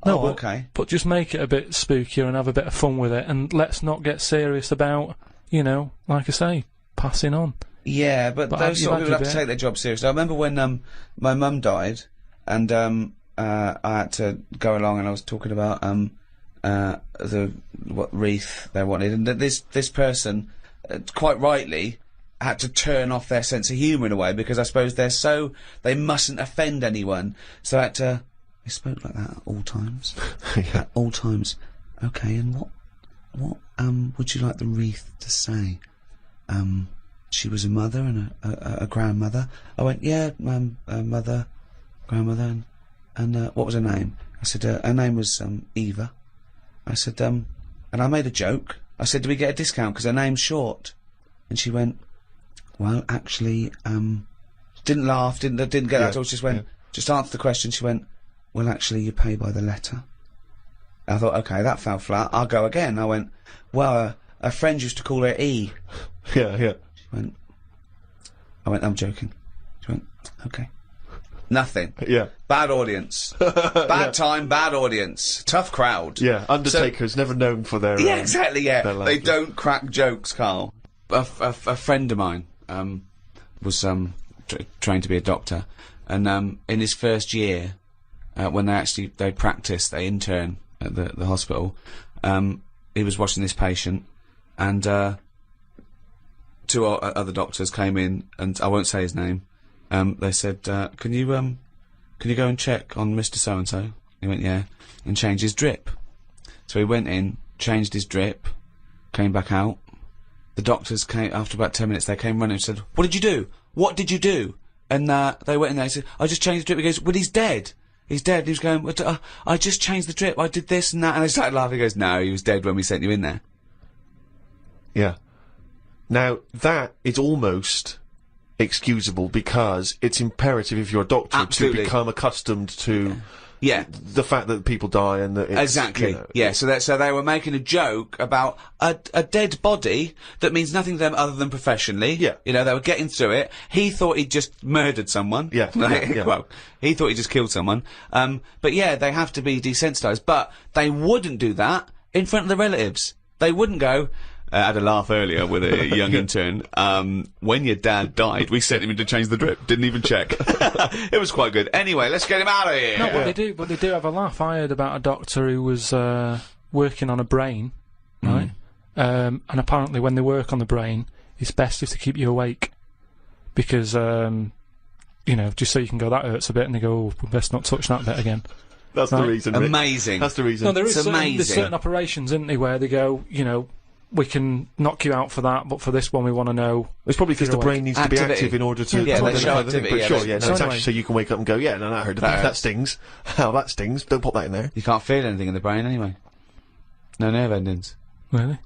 Speaker 1: No,
Speaker 8: Oh,
Speaker 1: but,
Speaker 8: okay.
Speaker 1: But just make it a bit spookier and have a bit of fun with it, and let's not get serious about, you know, like I say, passing on.
Speaker 8: Yeah, but
Speaker 1: But
Speaker 8: those
Speaker 1: you've
Speaker 8: sort of
Speaker 1: had
Speaker 8: people
Speaker 1: your
Speaker 8: have to
Speaker 1: bit.
Speaker 8: take their job seriously. I remember when my mum died, and I had to go along, and I was talking about what wreath they wanted, and that this person, quite rightly, had to turn off their sense of humour in a way, because I suppose they mustn't offend anyone, so I had to. They spoke like that at all times.
Speaker 3: yeah.
Speaker 8: At all times. Okay, and what would you like the wreath to say? She was a mother and a grandmother. I went, yeah, mother, grandmother, and what was her name? I said, her name was Eva. I said, and I made a joke. I said, do we get a discount because her name's short? And she went, well, actually, didn't laugh, didn't get that at all. She just went, just answer the question. She went, well, actually, you pay by the letter. I thought, okay, that fell flat. I'll go again. I went, well, a friend used to call her E.
Speaker 3: Yeah.
Speaker 8: I went, I'm joking. She went, okay.
Speaker 2: Nothing.
Speaker 3: Yeah.
Speaker 2: Bad audience. Bad time, bad audience. Tough crowd.
Speaker 3: Yeah, Undertaker's never known for their...
Speaker 2: Yeah, exactly, yeah.
Speaker 3: their
Speaker 2: They
Speaker 3: laughter.
Speaker 2: don't crack jokes, Carl. A friend of mine, was, trained to be a doctor, and, in his first year, when they practiced, they intern at the hospital, he was watching this patient, and, two other doctors came in, and I won't say his name. They said, can you go and check on Mr. So-and-so? He went, yeah, and change his drip. So he went in, changed his drip, came back out. The doctors came, after about 10 minutes, they came running and said, what did you do? What did you do? And, they went in there and said, I just changed the drip. He goes, well, he's dead. He's dead. He was going, I just changed the drip. I did this and that. And they started laughing. He goes, no, he was dead when we sent you in there.
Speaker 3: Yeah. Now, that is almost excusable because it's imperative if you're a doctor
Speaker 2: Absolutely.
Speaker 3: to become accustomed to
Speaker 2: Yeah.
Speaker 3: the fact that people die and that it's...
Speaker 2: Exactly.
Speaker 3: you know,
Speaker 2: Yeah. So they were making a joke about a dead body that means nothing to them other than professionally.
Speaker 3: Yeah.
Speaker 2: You know, they were getting through it. He thought he'd just murdered someone.
Speaker 3: Yeah,
Speaker 2: Like,
Speaker 3: yeah, yeah.
Speaker 2: Well, he thought he just killed someone. But yeah, they have to be desensitised. But they wouldn't do that in front of the relatives. They wouldn't go. I had a laugh earlier with a young intern. When your dad died, we sent him in to change the drip. Didn't even check. It was quite good. Anyway, let's get him out of here.
Speaker 1: No, but they do have a laugh. I heard about a doctor who was working on a brain, right? And apparently, when they work on the brain, it's best just to keep you awake because you know, just so you can go, that hurts a bit, and they go, oh, we best not touch that bit again.
Speaker 3: That's
Speaker 1: Right.
Speaker 3: the reason. Rick.
Speaker 2: Amazing.
Speaker 3: That's the reason.
Speaker 1: No, there is
Speaker 2: It's
Speaker 1: there's
Speaker 2: amazing.
Speaker 1: certain operations, isn't there, where they go, you know, we can knock you out for that, but for this one, we want to know.
Speaker 3: It's probably because the
Speaker 1: You're
Speaker 3: brain needs to be
Speaker 2: Activity.
Speaker 3: active in order to...
Speaker 2: Yeah,
Speaker 3: to
Speaker 2: they
Speaker 3: identify
Speaker 2: show
Speaker 3: the thing,
Speaker 2: activity,
Speaker 3: but
Speaker 2: yeah,
Speaker 3: sure,
Speaker 2: they-
Speaker 3: yeah, no,
Speaker 1: So
Speaker 3: it's
Speaker 1: anyway-
Speaker 3: actually so you can wake up and go, yeah, no, that hurt a bit, that
Speaker 2: hurts.
Speaker 3: stings. Oh, that stings, don't pop that in there.
Speaker 2: You can't feel anything in the brain anyway. No nerve endings.
Speaker 1: Really?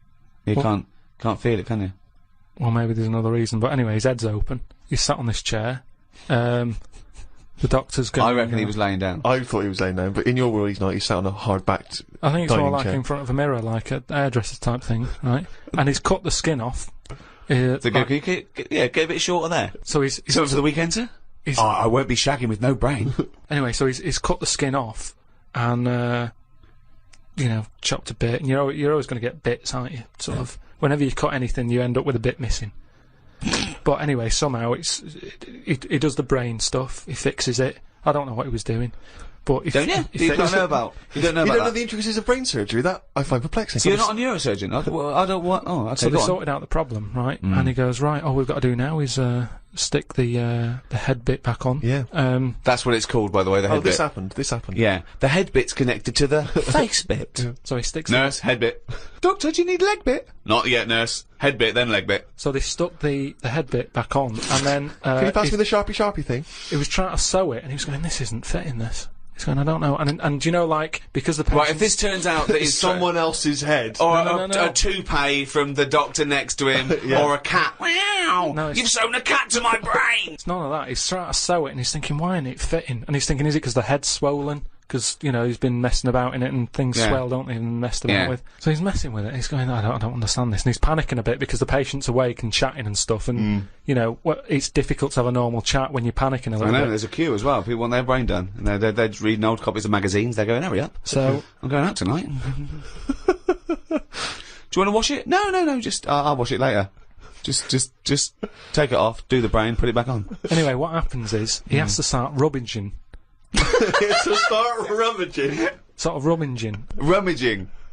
Speaker 2: You
Speaker 1: What?
Speaker 2: can't feel it, can you?
Speaker 1: Well, maybe there's another reason, but anyway, his head's open. He's sat on this chair. The doctor's going.
Speaker 2: I reckon he was laying down.
Speaker 3: I thought he was laying down, but in your world he's not, he's sat on a hard-backed
Speaker 1: I think it's more
Speaker 3: dining
Speaker 1: like
Speaker 3: chair.
Speaker 1: in front of a mirror, like a hairdresser type thing, right? And he's cut the skin off.
Speaker 2: So go, can you get a bit shorter there.
Speaker 1: So he's
Speaker 2: Something for the weekend, sir?
Speaker 1: He's-
Speaker 2: Oh, I won't be shagging with no brain.
Speaker 1: anyway, so he's cut the skin off and you know, chopped a bit. And you're always going to get bits, aren't you? Sort of. Whenever you cut anything, you end up with a bit missing. But anyway, somehow he does the brain stuff. He fixes it. I don't know what he was doing, but he
Speaker 2: Don't you?
Speaker 1: he
Speaker 2: You don't
Speaker 1: fixes
Speaker 2: know
Speaker 1: it.
Speaker 2: about. You don't know
Speaker 3: You
Speaker 2: about
Speaker 3: don't know
Speaker 2: that.
Speaker 3: the intricacies of brain surgery? That I find perplexing.
Speaker 2: So you're not a neurosurgeon. I don't want. Oh, okay.
Speaker 1: So they
Speaker 2: go on.
Speaker 1: sorted out the problem, right? And he goes, right, all we've got to do now is stick the head bit back on.
Speaker 3: Yeah.
Speaker 2: That's what it's called, by the way. The head
Speaker 3: Oh, this
Speaker 2: bit.
Speaker 3: happened. This happened.
Speaker 2: Yeah, the head bit's connected to the face bit.
Speaker 1: So he sticks it.
Speaker 2: Nurse, head bit. Doctor, do you need leg bit? Not yet, nurse. Head bit, then leg bit.
Speaker 1: So they stuck the head bit back on, and then
Speaker 3: Can you pass me the Sharpie thing?
Speaker 1: he was trying to sew it, and he was going, this isn't fitting this. He's going, I don't know. And you know, like, because the patient...
Speaker 2: Right, if this turns out that
Speaker 3: It's
Speaker 2: it's
Speaker 3: someone else's head.
Speaker 2: or
Speaker 1: No, no.
Speaker 2: a toupee from the doctor next to him,
Speaker 3: Yeah.
Speaker 2: or a cat. Wow!
Speaker 1: No, it's-
Speaker 2: You've sewn a cat to my brain!
Speaker 1: It's none of that. He's trying to sew it, and he's thinking, why isn't it fitting? And he's thinking, is it because the head's swollen? Because, you know, he's been messing about in it, and things
Speaker 2: Yeah.
Speaker 1: swell, don't they, and messed about
Speaker 2: Yeah.
Speaker 1: with. So he's messing with it. He's going, I don't understand this. And he's panicking a bit because the patient's awake and chatting and stuff, and, you know, it's difficult to have a normal chat when you're panicking a
Speaker 2: I
Speaker 1: little
Speaker 2: know,
Speaker 1: bit.
Speaker 2: there's a queue as well. People want their brain done. And they're just reading old copies of magazines. They're going, hurry up.
Speaker 1: So,
Speaker 2: I'm going out tonight. Do you want to wash it? No, just, I'll wash it later. Just take it off, do the brain, put it back on.
Speaker 1: anyway, what happens is, he has to start rummaging.
Speaker 3: So start rummaging.
Speaker 1: Sort of rummaging.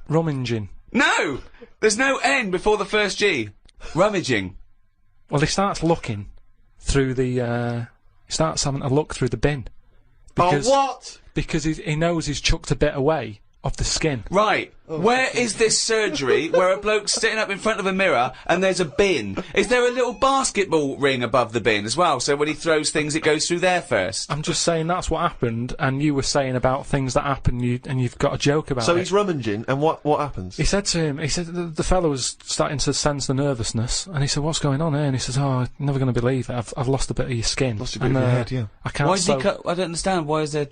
Speaker 2: Rummaging. No! There's no N before the first G. Rummaging.
Speaker 1: Well, he starts looking through the, he starts having a look through the bin. Because,
Speaker 3: what?
Speaker 1: Because he knows he's chucked a bit away of the skin.
Speaker 2: Right. Where is this surgery where a bloke's sitting up in front of a mirror and there's a bin? Is there a little basketball ring above the bin as well? So when he throws things, it goes through there first?
Speaker 1: I'm just saying that's what happened, and you were saying about things that happen, and you've got a joke about
Speaker 3: So
Speaker 1: it.
Speaker 3: he's rummaging, and what happens?
Speaker 1: He said to him, the fellow was starting to sense the nervousness, and he said, what's going on here? And he says, oh, I'm never going to believe it, I've lost a bit of your skin.
Speaker 3: Lost a bit
Speaker 1: and,
Speaker 3: of your head, yeah.
Speaker 1: I can't
Speaker 2: Why is he
Speaker 1: sew-
Speaker 2: cut? I don't understand. Why is there...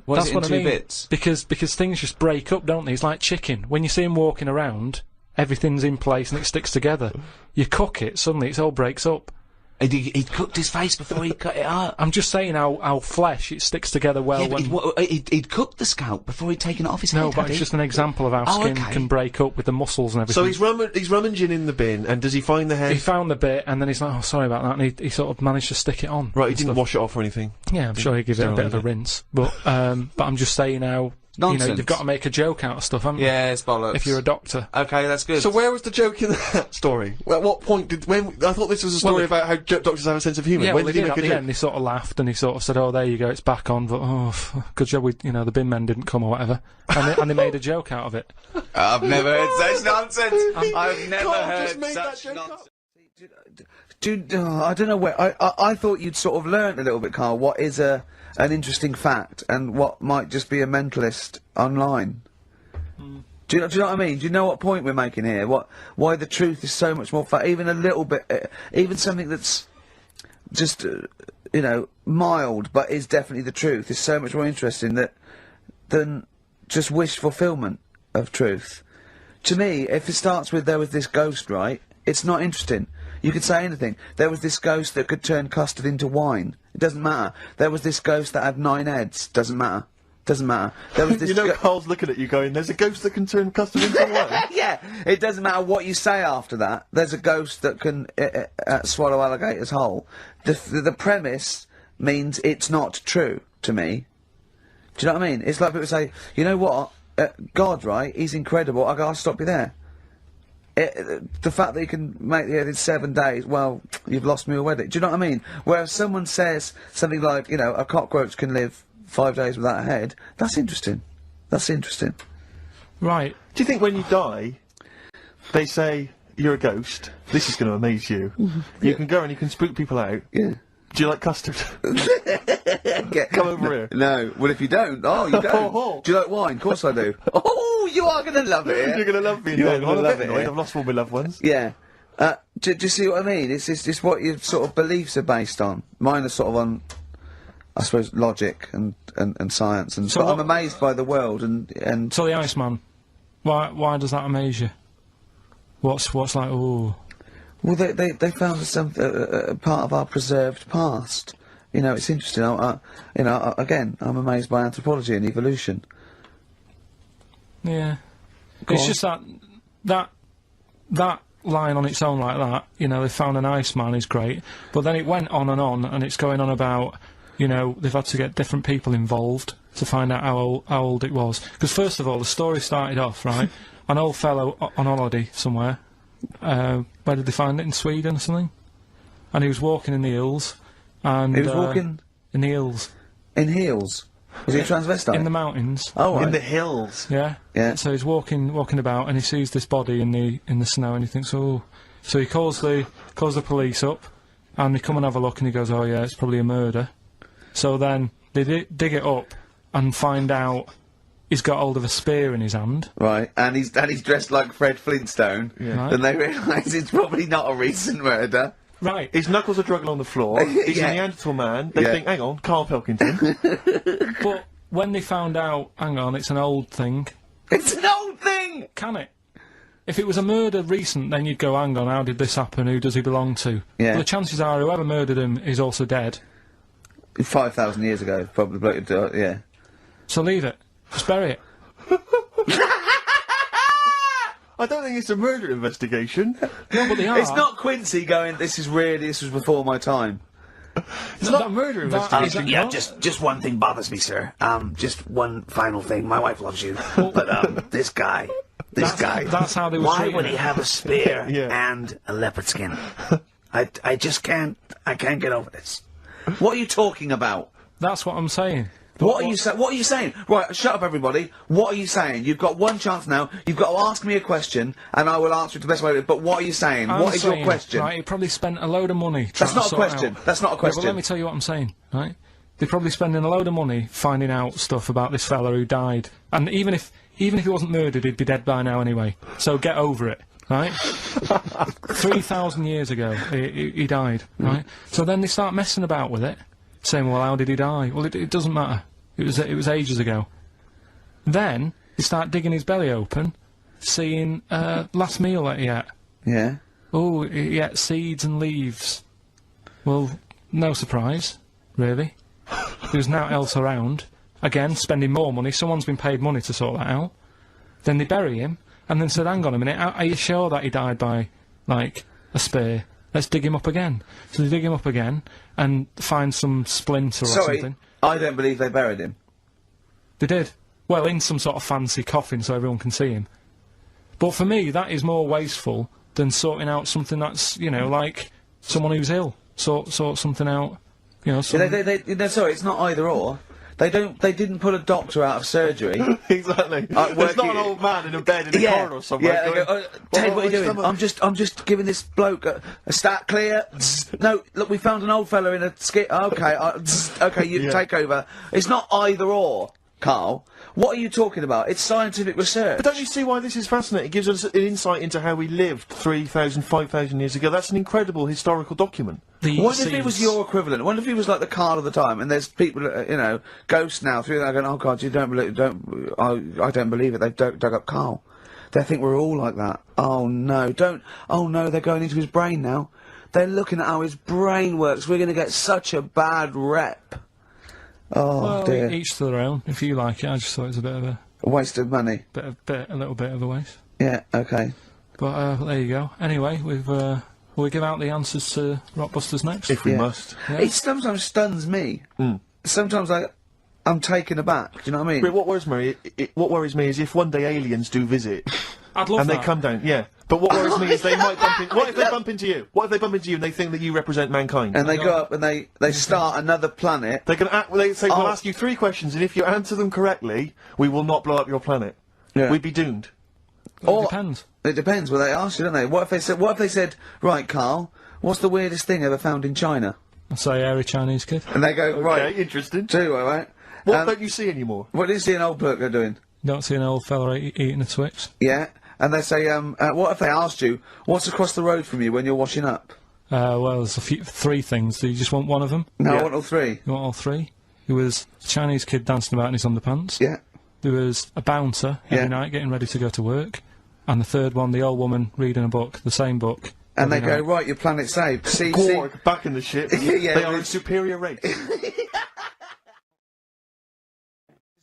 Speaker 2: Why
Speaker 1: That's
Speaker 2: is it in
Speaker 1: what I
Speaker 2: two
Speaker 1: mean.
Speaker 2: bits?
Speaker 1: Because things just break up, don't they? It's like chicken. When you see him walking around, everything's in place and it sticks together. You cook it, suddenly it all breaks up.
Speaker 2: He'd cooked his face before he cut it up.
Speaker 1: I'm just saying how flesh, it sticks together well
Speaker 2: Yeah, but
Speaker 1: when...
Speaker 2: he'd cooked the scalp before he'd taken it off his
Speaker 1: No,
Speaker 2: head,
Speaker 1: but
Speaker 2: Daddy.
Speaker 1: it's just an example of how
Speaker 2: Oh,
Speaker 1: skin
Speaker 2: okay.
Speaker 1: can break up with the muscles and everything.
Speaker 3: So he's rummaging in the bin, and does he find the head?
Speaker 1: He found the bit, and then he's like, oh, sorry about that, and he sort of managed to stick it on.
Speaker 3: Right, he
Speaker 1: and
Speaker 3: didn't
Speaker 1: stuff.
Speaker 3: wash it off or anything.
Speaker 1: Yeah, I'm sure he gives it a bit of a rinse. But I'm just saying how,
Speaker 2: Nonsense.
Speaker 1: you've got to make a joke out of stuff, haven't you?
Speaker 2: Yeah, it's bollocks.
Speaker 1: If you're a doctor.
Speaker 2: Okay, that's good.
Speaker 3: So where was the joke in that story? Well, at what point I thought this was a story about how doctors have a sense of humour.
Speaker 1: Yeah,
Speaker 3: when
Speaker 1: well,
Speaker 3: did he
Speaker 1: at
Speaker 3: make a
Speaker 1: the
Speaker 3: joke?
Speaker 1: end, he sort of laughed, and he sort of said, oh, there you go, it's back on, but, good job the bin men didn't come or whatever. And they made a joke out of it.
Speaker 2: I've never heard such nonsense. I've never
Speaker 3: Carl
Speaker 2: heard
Speaker 3: just made that
Speaker 2: such
Speaker 3: joke
Speaker 2: nonsense.
Speaker 8: I don't know where. I thought you'd sort of learnt a little bit, Carl, what is an interesting fact and what might just be a mentalist online. Do you know what I mean? Do you know what point we're making here? Why the truth is so much more even a little bit, even something that's just, mild, but is definitely the truth, is so much more interesting than just wish fulfillment of truth. To me, if it starts with there was this ghost, right, it's not interesting. You could say anything. There was this ghost that could turn custard into wine. It doesn't matter. There was this ghost that had 9 heads. Doesn't matter. Doesn't matter. There was this
Speaker 3: Carl's looking at you going, there's a ghost that can turn custard into wine.
Speaker 8: Yeah, it doesn't matter what you say after that. There's a ghost that can swallow alligators whole. The premise means it's not true to me. Do you know what I mean? It's like people say, you know what, God, right? He's incredible. I go, I'll stop you there. The fact that he can make the earth in 7 days, well, you've lost me already. Do you know what I mean? Whereas someone says something like, a cockroach can live 5 days without a head, that's interesting. That's interesting.
Speaker 1: Right.
Speaker 3: Do you think when you die, they say, you're a ghost, this is going to amaze you, you can go and you can spook people out?
Speaker 8: Yeah.
Speaker 3: Do you like custard? Come over here.
Speaker 8: No. Well, if you don't, you don't. Do you like wine? Of course I do. Oh, you are going to love it.
Speaker 3: You're going to love being
Speaker 8: You're
Speaker 3: dead.
Speaker 8: gonna
Speaker 3: I'm a
Speaker 8: love
Speaker 3: bit
Speaker 8: it,
Speaker 3: annoyed.
Speaker 8: yeah.
Speaker 3: I've lost all my loved ones.
Speaker 8: Yeah. Do you see what I mean? It's what your sort of beliefs are based on. Mine are sort of on, I suppose, logic and science. And
Speaker 1: So
Speaker 8: but
Speaker 1: what-
Speaker 8: I'm amazed by the world and
Speaker 1: So the Iceman, why does that amaze you? What's like, ooh...
Speaker 8: well, they found some part of our preserved past. It's interesting. Again, I'm amazed by anthropology and evolution.
Speaker 1: Yeah.
Speaker 8: Go
Speaker 1: It's
Speaker 8: on.
Speaker 1: just that line on its own like that, they found an Iceman is great, but then it went on, and it's going on about, they've had to get different people involved to find out how old it was. Because first of all, the story started off, right, an old fellow on holiday somewhere, where did they find it, in Sweden or something? And he was walking in the hills, and...
Speaker 8: He was walking
Speaker 1: in the hills.
Speaker 8: in heels. Was he a transvestite?
Speaker 1: In the mountains.
Speaker 8: Oh, right.
Speaker 3: In the hills.
Speaker 1: Yeah.
Speaker 8: Yeah.
Speaker 1: So he's walking about, and he sees this body in the snow, and he thinks, oh. So he calls the police up, and they come and have a look, and he goes, oh yeah, it's probably a murder. So then they dig it up and find out he's got hold of a spear in his hand.
Speaker 8: Right, and he's dressed like Fred Flintstone.
Speaker 1: Right.
Speaker 8: Then they realise it's probably not a recent murder.
Speaker 1: Right.
Speaker 3: His knuckles are dragging on the floor. He's
Speaker 8: Yeah.
Speaker 3: a Neanderthal man. They
Speaker 8: Yeah.
Speaker 3: think, hang on, Karl Pilkington.
Speaker 1: But when they found out, hang on, it's an old thing.
Speaker 8: It's an old thing.
Speaker 1: Can it? If it was a murder recent, then you'd go, hang on, how did this happen? Who does he belong to?
Speaker 8: Yeah.
Speaker 1: But the chances are whoever murdered him is also dead.
Speaker 8: 5,000 years ago, probably. Yeah.
Speaker 1: So leave it. Just bury it.
Speaker 3: I don't think it's a murder investigation.
Speaker 1: No, but they are.
Speaker 8: It's not Quincy going, this was before my time.
Speaker 3: It's not a murder investigation.
Speaker 10: Yeah, just one thing bothers me, sir. Just one final thing. My wife loves you, but this guy.
Speaker 1: That's how they were
Speaker 10: Why
Speaker 1: treating
Speaker 10: would
Speaker 1: it.
Speaker 10: he have a spear
Speaker 3: Yeah.
Speaker 10: and a leopard skin? I just can't. I can't get over this.
Speaker 8: What are you talking about?
Speaker 1: That's what I'm saying.
Speaker 8: What are you saying? Right, shut up, everybody. What are you saying? You've got one chance now. You've got to ask me a question, and I will answer it the best way. But what are you saying?
Speaker 1: I'm
Speaker 8: What is your
Speaker 1: saying,
Speaker 8: question?
Speaker 1: Right, he probably spent a load of money.
Speaker 8: That's
Speaker 1: trying
Speaker 8: not
Speaker 1: to
Speaker 8: a
Speaker 1: sort
Speaker 8: question.
Speaker 1: out-
Speaker 8: That's not a
Speaker 1: Yeah,
Speaker 8: question.
Speaker 1: but let me tell you what I'm saying, right? They're probably spending a load of money finding out stuff about this fella who died. And even if he wasn't murdered, he'd be dead by now anyway. So get over it, right? 3,000 years ago, he died, right? So then they start messing about with it, saying, well, how did he die? Well, it doesn't matter. It was ages ago. Then they start digging his belly open, seeing last meal that he ate.
Speaker 8: Yeah.
Speaker 1: Oh, he ate seeds and leaves. Well, no surprise, really. There's now else around. Again, spending more money. Someone's been paid money to sort that out. Then they bury him, and then said, hang on a minute, are you sure that he died by, like, a spear? Let's dig him up again. So they dig him up again, and find some splinter or something.
Speaker 8: I don't believe they buried him.
Speaker 1: They did. Well, in some sort of fancy coffin so everyone can see him. But for me, that is more wasteful than sorting out something that's, you know, like someone who's ill. Sort something out, you know.
Speaker 8: No, sorry, it's not either or. They didn't put a doctor out of surgery.
Speaker 3: Exactly. There's not an old man in a bed in a corridor somewhere.
Speaker 8: Yeah, they go, Ted, what are you doing? I'm just giving this bloke a stat clear. No, look, we found an old fella in a skit. Okay, okay, you take over. It's not either or, Karl. What are you talking about? It's scientific research.
Speaker 3: But don't you see why this is fascinating? It gives us an insight into how we lived 3,000, 5,000 years ago. That's an incredible historical document.
Speaker 8: What if it was your equivalent? What if he was like the Karl of the time, and there's people, you know, ghosts now through there going, oh God, I don't believe it. They've dug up Karl. They think we're all like that. Oh no, oh no, they're going into his brain now. They're looking at how his brain works. We're going to get such a bad rep. Oh
Speaker 1: well,
Speaker 8: dear.
Speaker 1: Each to their own. If you like it, I just thought it was a bit of a
Speaker 8: waste of money.
Speaker 1: A little bit of a waste.
Speaker 8: Yeah. Okay.
Speaker 1: But there you go. Anyway, will we give out the answers to Rockbusters next?
Speaker 3: If we must.
Speaker 1: Yeah.
Speaker 8: It sometimes stuns me. Sometimes I'm taken aback. Do you know what I mean?
Speaker 3: But what worries me is if one day aliens do visit.
Speaker 1: I'd love
Speaker 3: and
Speaker 1: that.
Speaker 3: they come down, yeah. But what worries me is they might bump in. What if they bump into you? What if they bump into you and they think that you represent mankind?
Speaker 8: And they go up and they start another planet.
Speaker 3: They can they say, we'll ask you 3 questions, and if you answer them correctly, we will not blow up your planet.
Speaker 8: Yeah.
Speaker 3: We'd be doomed.
Speaker 1: It depends.
Speaker 8: It depends what they ask you, don't they? What if they said, right, Karl, what's the weirdest thing ever found in China?
Speaker 1: I'll say hairy Chinese kid.
Speaker 8: And they go, right.
Speaker 3: Okay, interesting.
Speaker 8: Do I, right?
Speaker 3: What don't you see anymore?
Speaker 8: What do you see an old bloke doing?
Speaker 1: Don't see an old fella eating a Twix.
Speaker 8: Yeah. And they say, what if they asked you, what's across the road from you when you're washing up?
Speaker 1: Well, there's 3 things. Do you just want one of them?
Speaker 8: No, I want all 3.
Speaker 1: You want all 3? There was a Chinese kid dancing about in his underpants.
Speaker 8: Yeah.
Speaker 1: There was a bouncer every night getting ready to go to work. And the third one, the old woman reading a book, the same book.
Speaker 8: And they go, right, your planet's saved. See,
Speaker 3: back in the ship.
Speaker 8: Yeah,
Speaker 3: they are a superior race.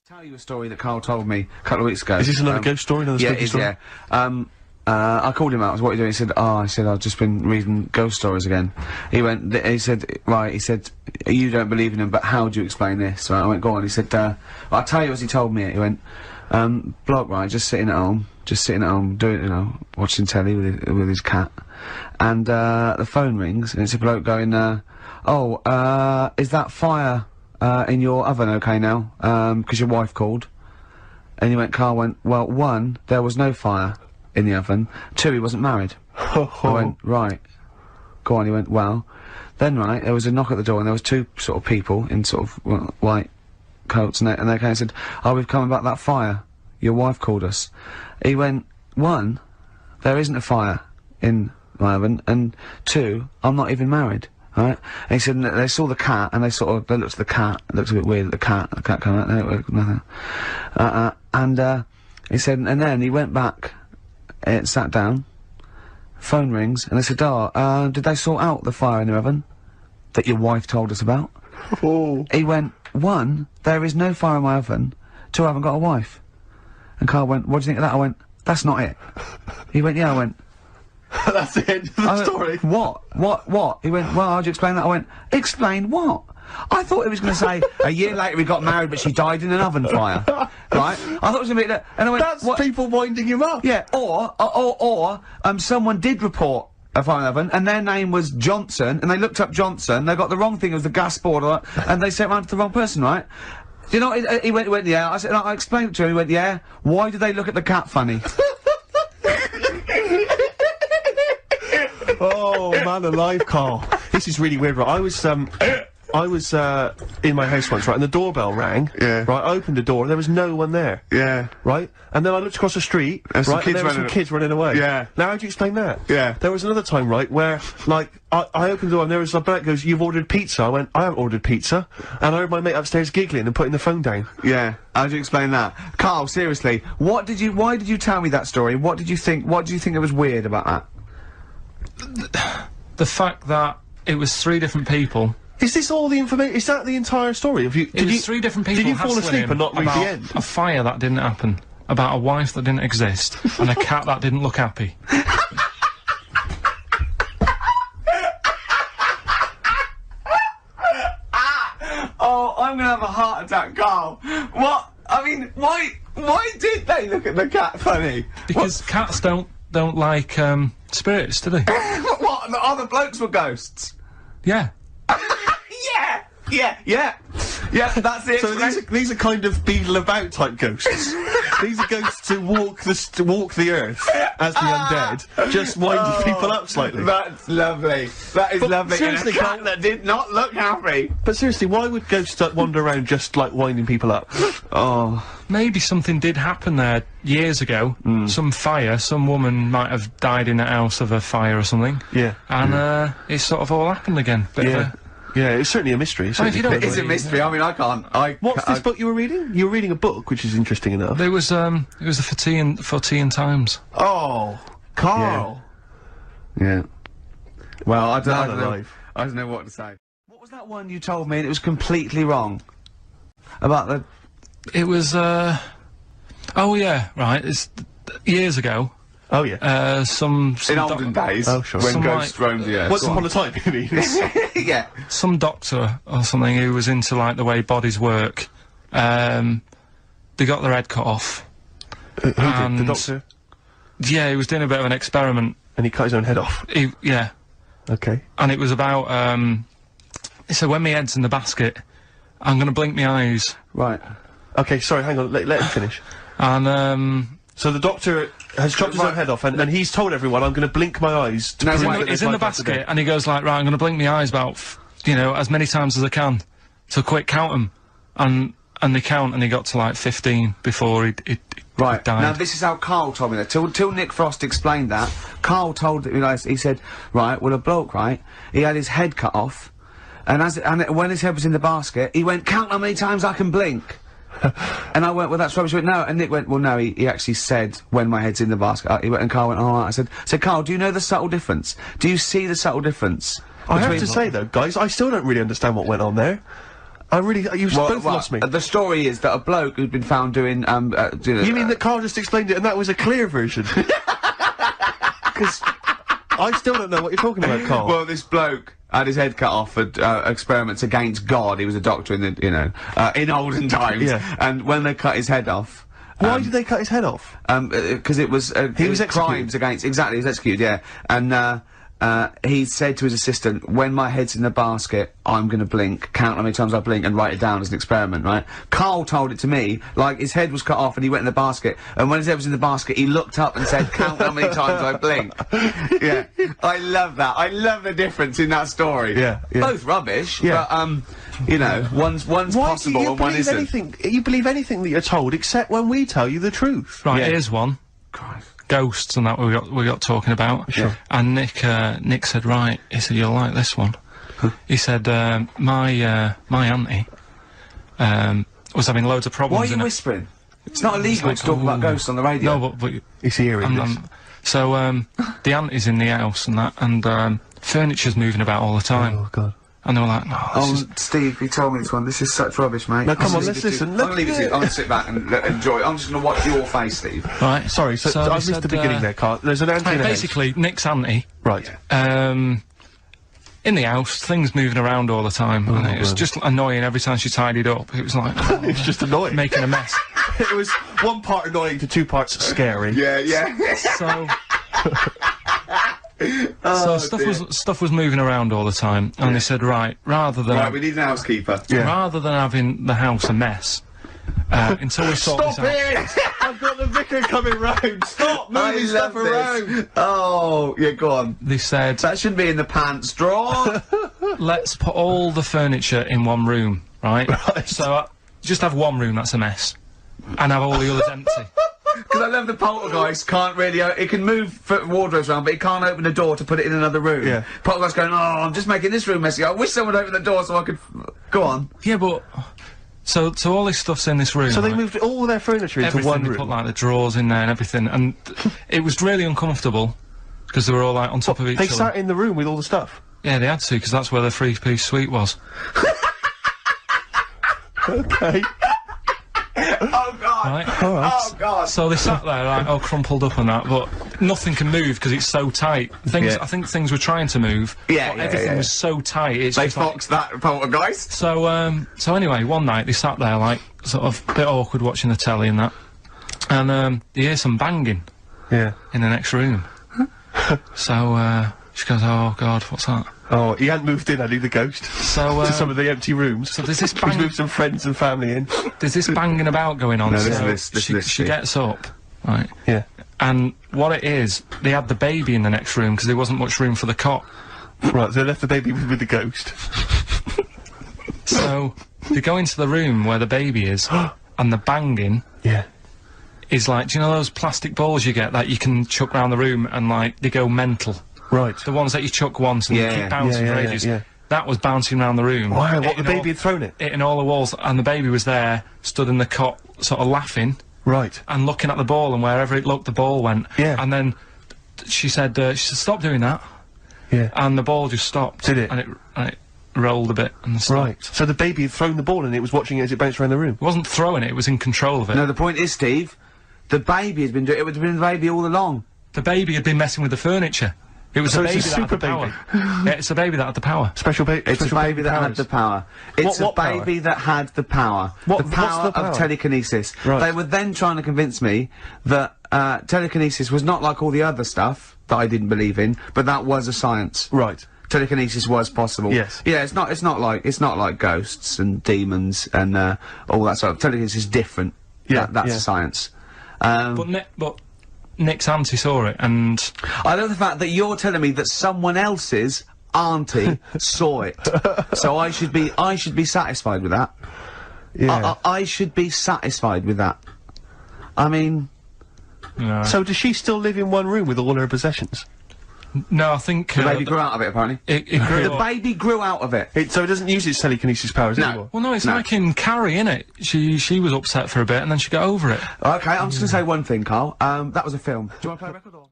Speaker 2: Tell you a story that Karl told me a couple of weeks ago.
Speaker 3: Is this another ghost story? Another spooky story?
Speaker 2: Yeah. I called him out. I was, what are you doing? He said, I've just been reading ghost stories again. He said, you don't believe in them, but how do you explain this? Right, I went, go on. He said, I'll tell you as he told me it. He went, bloke, right, just sitting at home, doing, you know, watching telly with his cat. And, the phone rings, and it's a bloke going, is that fire, in your oven okay now? 'Cause your wife called. And Karl went, well, 1, there was no fire in the oven. 2, he wasn't married. I went, right. Go on, he went, well. Then, right, there was a knock at the door, and there was 2 sort of people in sort of white coats, and they came and said, we've come about that fire. Your wife called us. He went, 1, there isn't a fire in my oven, and 2, I'm not even married. Right? And he said, and they saw the cat, and they looked at the cat, it looked a bit weird at the cat came out, nothing. He said, and then he went back, sat down, phone rings, and they said, did they sort out the fire in the oven that your wife told us about? He went, 1, there is no fire in my oven, 2, I haven't got a wife. And Karl went, what do you think of that? I went, that's not it. He went, yeah, I went,
Speaker 3: that's the end of the story.
Speaker 8: What? He went, well, how'd you explain that? I went, explain what? I thought he was going to say, a year later we got married, but she died in an oven fire. Right? I thought it was going to be that, and I went,
Speaker 3: that's people winding him up.
Speaker 8: Yeah, or someone did report a fire in the oven, and their name was Johnson, and they looked up Johnson, they got the wrong thing, it was the gas board, and they sent it round to the wrong person, right? You know, he went, yeah, I said, I explained it to him, he went, yeah, why did they look at the cat funny?
Speaker 3: Oh, man alive, Karl. This is really weird, right? I was in my house once, right, and the doorbell rang.
Speaker 8: Yeah.
Speaker 3: Right, I opened the door, and there was no one there.
Speaker 8: Yeah.
Speaker 3: Right? And then I looked across the street, right, and there were some kids running away.
Speaker 8: Yeah.
Speaker 3: Now, how do you explain that?
Speaker 8: Yeah.
Speaker 3: There was another time, right, where, like, I opened the door, and there was a bloke goes, you've ordered pizza. I went, I haven't ordered pizza. And I heard my mate upstairs giggling and putting the phone down.
Speaker 8: Yeah. How do you explain that? Karl, seriously, why did you tell me that story? What do you think it was weird about that?
Speaker 1: The fact that it was 3 different people.
Speaker 3: Is this all the information? Is that the entire story? Have you?
Speaker 1: It was 3 different people.
Speaker 3: Did you fall
Speaker 1: hassling
Speaker 3: asleep
Speaker 1: him
Speaker 3: and not read the
Speaker 1: about
Speaker 3: end?
Speaker 1: A fire that didn't happen, about a wife that didn't exist, and a cat that didn't look happy.
Speaker 5: Oh, I'm gonna have a heart attack, Carl. What? I mean, why did they look at the cat funny?
Speaker 1: Because cats don't like spirits, do they?
Speaker 5: What? The other blokes were ghosts?
Speaker 1: Yeah.
Speaker 5: Yeah, that's it.
Speaker 3: So these are kind of beetle about type ghosts. These are ghosts who walk the earth as the undead, just winding people up slightly.
Speaker 5: That's lovely. That is lovely.
Speaker 3: seriously,
Speaker 5: And a cat
Speaker 3: Carl-
Speaker 5: that did not look happy.
Speaker 3: But seriously, why would ghosts wander around just like winding people up?
Speaker 5: Oh.
Speaker 1: Maybe something did happen there years ago. Some fire, some woman might have died in a house of a fire or something.
Speaker 3: Yeah.
Speaker 1: And it sort of all happened again. Bit of
Speaker 3: Yeah. Yeah, it's certainly a mystery.
Speaker 1: if you don't-
Speaker 5: It is a mystery. I mean, I can't.
Speaker 3: What's this book you were reading? You were reading a book, which is interesting enough.
Speaker 1: It was the for tea and Times.
Speaker 3: Oh, Carl.
Speaker 5: Yeah. Well, I
Speaker 3: Man
Speaker 5: don't know.
Speaker 3: alive.
Speaker 5: I don't know what to say. What was that one you told me and it was completely wrong? About the...
Speaker 1: It was oh yeah, right. It's years ago.
Speaker 3: Oh yeah.
Speaker 1: Some
Speaker 5: In olden days,
Speaker 3: Oh, sure.
Speaker 5: when
Speaker 1: Some
Speaker 5: ghosts roamed the earth.
Speaker 3: Once
Speaker 5: Go
Speaker 3: upon
Speaker 5: on.
Speaker 3: a time, you mean?
Speaker 5: Yeah.
Speaker 1: some doctor or something who was into like the way bodies work. They got their head cut off.
Speaker 3: Who did? The
Speaker 1: And-
Speaker 3: doctor?
Speaker 1: Yeah, he was doing a bit of an experiment.
Speaker 3: And he cut his own head off.
Speaker 1: Yeah,
Speaker 3: Okay.
Speaker 1: and it was about he said, when my head's in the basket, I'm gonna blink my eyes.
Speaker 5: Right.
Speaker 3: Okay, sorry, hang on, let him finish.
Speaker 1: And
Speaker 3: So the doctor has chopped his own head off, and he's told everyone, I'm going to blink my eyes to
Speaker 5: No,
Speaker 3: prove
Speaker 5: wait,
Speaker 3: that
Speaker 1: he's
Speaker 3: there's
Speaker 1: in the
Speaker 3: life after
Speaker 1: basket,
Speaker 3: death.
Speaker 1: and he goes like, right, I'm gonna blink my eyes about, as many times as I can, to quick count them, and they count, and he got to like 15 before he
Speaker 5: Right.
Speaker 1: died.
Speaker 5: Now, this is how Karl told me that. Till Nick Frost explained that, Karl told me, he said, right, well, a bloke, right, he had his head cut off, and when his head was in the basket, he went, count how many times I can blink. And I went, well, that's rubbish. He went, no. And Nick went, well, no, he actually said, when my head's in the basket. He went, and Karl went, all right. I said, Karl, do you know the subtle difference? Do you see the subtle difference?
Speaker 3: I have
Speaker 5: between-
Speaker 3: to say, though, guys, I still don't really understand what went on there. You've both lost me.
Speaker 5: The story is that a bloke who'd been found doing,
Speaker 3: You mean that Carl just explained it and that was a clear version? Because I still don't know what you're talking about, Carl.
Speaker 5: Well, this bloke had his head cut off at experiments against God. He was a doctor in the, in olden times.
Speaker 3: Yeah.
Speaker 5: And when they cut his head off,
Speaker 3: Why did they cut his head off?
Speaker 5: because it was
Speaker 3: He was executed.
Speaker 5: crimes against he was executed, yeah. And he said to his assistant, when my head's in the basket, I'm gonna blink, count how many times I blink and write it down as an experiment, right? Karl told it to me, like his head was cut off and he went in the basket, and when his head was in the basket, he looked up and said, count how many times I blink. Yeah. I love that. I love the difference in that story.
Speaker 3: Yeah, yeah.
Speaker 5: Both rubbish,
Speaker 3: Yeah.
Speaker 5: but, one's
Speaker 3: Why
Speaker 5: possible
Speaker 3: do you
Speaker 5: and one
Speaker 3: believe
Speaker 5: isn't.
Speaker 3: anything? You believe anything that you're told, except when we tell you the truth.
Speaker 1: Right,
Speaker 5: Yeah.
Speaker 1: here's one. Ghosts and that we got talking about.
Speaker 3: Sure.
Speaker 1: And Nick said, right, he said, you'll like this one. He said, my auntie, was having loads of problems.
Speaker 5: Why are you
Speaker 1: in
Speaker 5: whispering? It's not illegal
Speaker 1: like,
Speaker 5: to talk about
Speaker 1: ooh.
Speaker 5: ghosts on the radio.
Speaker 1: No, but
Speaker 3: Is he hearing this?
Speaker 1: so, the auntie's in the house and that, and, furniture's moving about all the time.
Speaker 3: Oh, God.
Speaker 1: And they were like, no, this is...
Speaker 5: Steve, you told me this one. This is such rubbish, mate.
Speaker 3: Now, come on,
Speaker 5: I'm
Speaker 3: let's listen.
Speaker 5: I'm gonna leave it to you. I'm gonna sit back and enjoy it. I'm just gonna watch your face, Steve.
Speaker 1: Right.
Speaker 3: Sorry, so
Speaker 1: they
Speaker 3: I missed
Speaker 1: said,
Speaker 3: the beginning there, Carl. There's an auntie in the house.
Speaker 1: basically, Nick's auntie,
Speaker 3: Right.
Speaker 1: in the house, things moving around all the time, and it was
Speaker 3: God.
Speaker 1: just annoying every time she tidied up. It was like,
Speaker 3: It's just annoying.
Speaker 1: making a mess.
Speaker 3: It was one part annoying to two parts scary.
Speaker 5: Yeah.
Speaker 1: So, stuff was moving around all the time, and they said, right, rather than
Speaker 5: Right, we need an housekeeper.
Speaker 1: rather than having the house a mess, until we sort this
Speaker 5: Stop
Speaker 1: out.
Speaker 5: it!
Speaker 3: I've got the vicar coming round. Stop moving stuff around.
Speaker 5: Oh, yeah, go on.
Speaker 1: They said,
Speaker 5: That should be in the pants drawer.
Speaker 1: let's put all the furniture in one room, right? So just have one room that's a mess, and have all the others empty.
Speaker 5: Because I love the poltergeist can't really, it can move wardrobes around, but it can't open a door to put it in another room.
Speaker 3: Yeah.
Speaker 5: Poltergeist going, oh, I'm just making this room messy. I wish someone would open the door so I could, go on.
Speaker 1: Yeah, but so all this stuff's in this room.
Speaker 3: So they
Speaker 1: right?
Speaker 3: moved all their furniture into
Speaker 1: Everything,
Speaker 3: one
Speaker 1: they
Speaker 3: room.
Speaker 1: put like the drawers in there and everything, and it was really uncomfortable because they were all like on top of each
Speaker 3: They
Speaker 1: other.
Speaker 3: sat in the room with all the stuff.
Speaker 4: Yeah, they had to, because that's where the three-piece suite was.
Speaker 3: Okay.
Speaker 5: Oh God!
Speaker 4: Right?
Speaker 3: Alright.
Speaker 5: Oh God!
Speaker 4: So they sat there, like, all crumpled up and that, but nothing can move because it's so tight. Things,
Speaker 5: Yeah.
Speaker 4: I think things were trying to move,
Speaker 5: Yeah,
Speaker 4: but
Speaker 5: yeah,
Speaker 4: everything
Speaker 5: yeah.
Speaker 4: was so tight, it's
Speaker 5: They
Speaker 4: just like...
Speaker 5: foxed that poltergeist.
Speaker 4: So anyway, one night they sat there, like, sort of a bit awkward watching the telly and that, and, they hear some banging
Speaker 3: Yeah.
Speaker 4: in the next room. So, she goes, oh God, what's that?
Speaker 3: Oh, he hadn't moved in, had he, the ghost?
Speaker 4: So,
Speaker 3: To some of the empty rooms.
Speaker 4: so there's this
Speaker 3: He's
Speaker 4: bang,
Speaker 3: moved some friends and family in.
Speaker 4: there's this banging about going on,
Speaker 5: No,
Speaker 4: so
Speaker 5: listen to this,
Speaker 4: she
Speaker 5: Steve.
Speaker 4: gets up, right,
Speaker 3: Yeah.
Speaker 4: and what it is, they had the baby in the next room because there wasn't much room for the cot.
Speaker 3: Right, so they left the baby with the ghost.
Speaker 4: So, they go into the room where the baby is, and the banging
Speaker 3: Yeah.
Speaker 4: is like, do you know those plastic balls you get that you can chuck round the room and, like, they go mental?
Speaker 3: Right.
Speaker 4: The ones that you chuck once and
Speaker 5: Yeah,
Speaker 4: they keep bouncing
Speaker 3: yeah,
Speaker 4: for
Speaker 3: yeah,
Speaker 4: ages.
Speaker 3: yeah.
Speaker 4: That was bouncing around the room.
Speaker 3: Wow, what, the
Speaker 4: hitting
Speaker 3: baby had thrown it?
Speaker 4: hitting all the walls, and the baby was there, stood in the cot, sort of laughing,
Speaker 3: Right.
Speaker 4: and looking at the ball, and wherever it looked, the ball went.
Speaker 3: Yeah.
Speaker 4: And then she said, stop doing that,
Speaker 3: Yeah.
Speaker 4: and the ball just stopped.
Speaker 3: Did it?
Speaker 4: And it rolled a bit, and stopped.
Speaker 3: Right. So the baby had thrown the ball and it was watching it as it bounced around the room.
Speaker 4: It wasn't throwing it, it was in control of it.
Speaker 5: No, the point is, Steve, the baby has been doing it. It's been the baby all along.
Speaker 4: The baby had been messing with the furniture. It was
Speaker 3: So
Speaker 4: the
Speaker 3: it's a
Speaker 4: baby that had the
Speaker 3: super
Speaker 4: power. Yeah, it's the baby that had the power.
Speaker 3: Special baby.
Speaker 5: It's a baby that had the power. It's
Speaker 3: What
Speaker 5: a
Speaker 3: power?
Speaker 5: baby that had the power.
Speaker 3: What-
Speaker 5: the
Speaker 3: what's
Speaker 5: power
Speaker 3: the power?
Speaker 5: of telekinesis.
Speaker 3: Right.
Speaker 5: They were then trying to convince me that telekinesis was not like all the other stuff that I didn't believe in, but that was a science.
Speaker 3: Right.
Speaker 5: Telekinesis was possible.
Speaker 3: Yes.
Speaker 5: Yeah, it's not like ghosts and demons and all that sort of. Telekinesis is different.
Speaker 3: Yeah,
Speaker 5: That's
Speaker 3: yeah.
Speaker 5: a science.
Speaker 4: But Nick's auntie saw it, and
Speaker 5: I love the fact that you're telling me that someone else's auntie saw it. So I should be satisfied with that.
Speaker 3: Yeah.
Speaker 5: I should be satisfied with that. I mean,
Speaker 4: no,
Speaker 3: So does she still live in one room with all her possessions?
Speaker 4: no, I think
Speaker 5: the baby grew out of it, apparently.
Speaker 4: it grew
Speaker 5: The
Speaker 4: up.
Speaker 5: baby grew out of it.
Speaker 3: So it doesn't use its telekinesis powers
Speaker 5: No.
Speaker 3: anymore?
Speaker 4: Well, no, it's
Speaker 5: No.
Speaker 4: like in Carrie, innit? She was upset for a bit, and then she got over it.
Speaker 5: Okay, I'm just gonna say one thing, Carl. That was a film. Do you want to play a record or?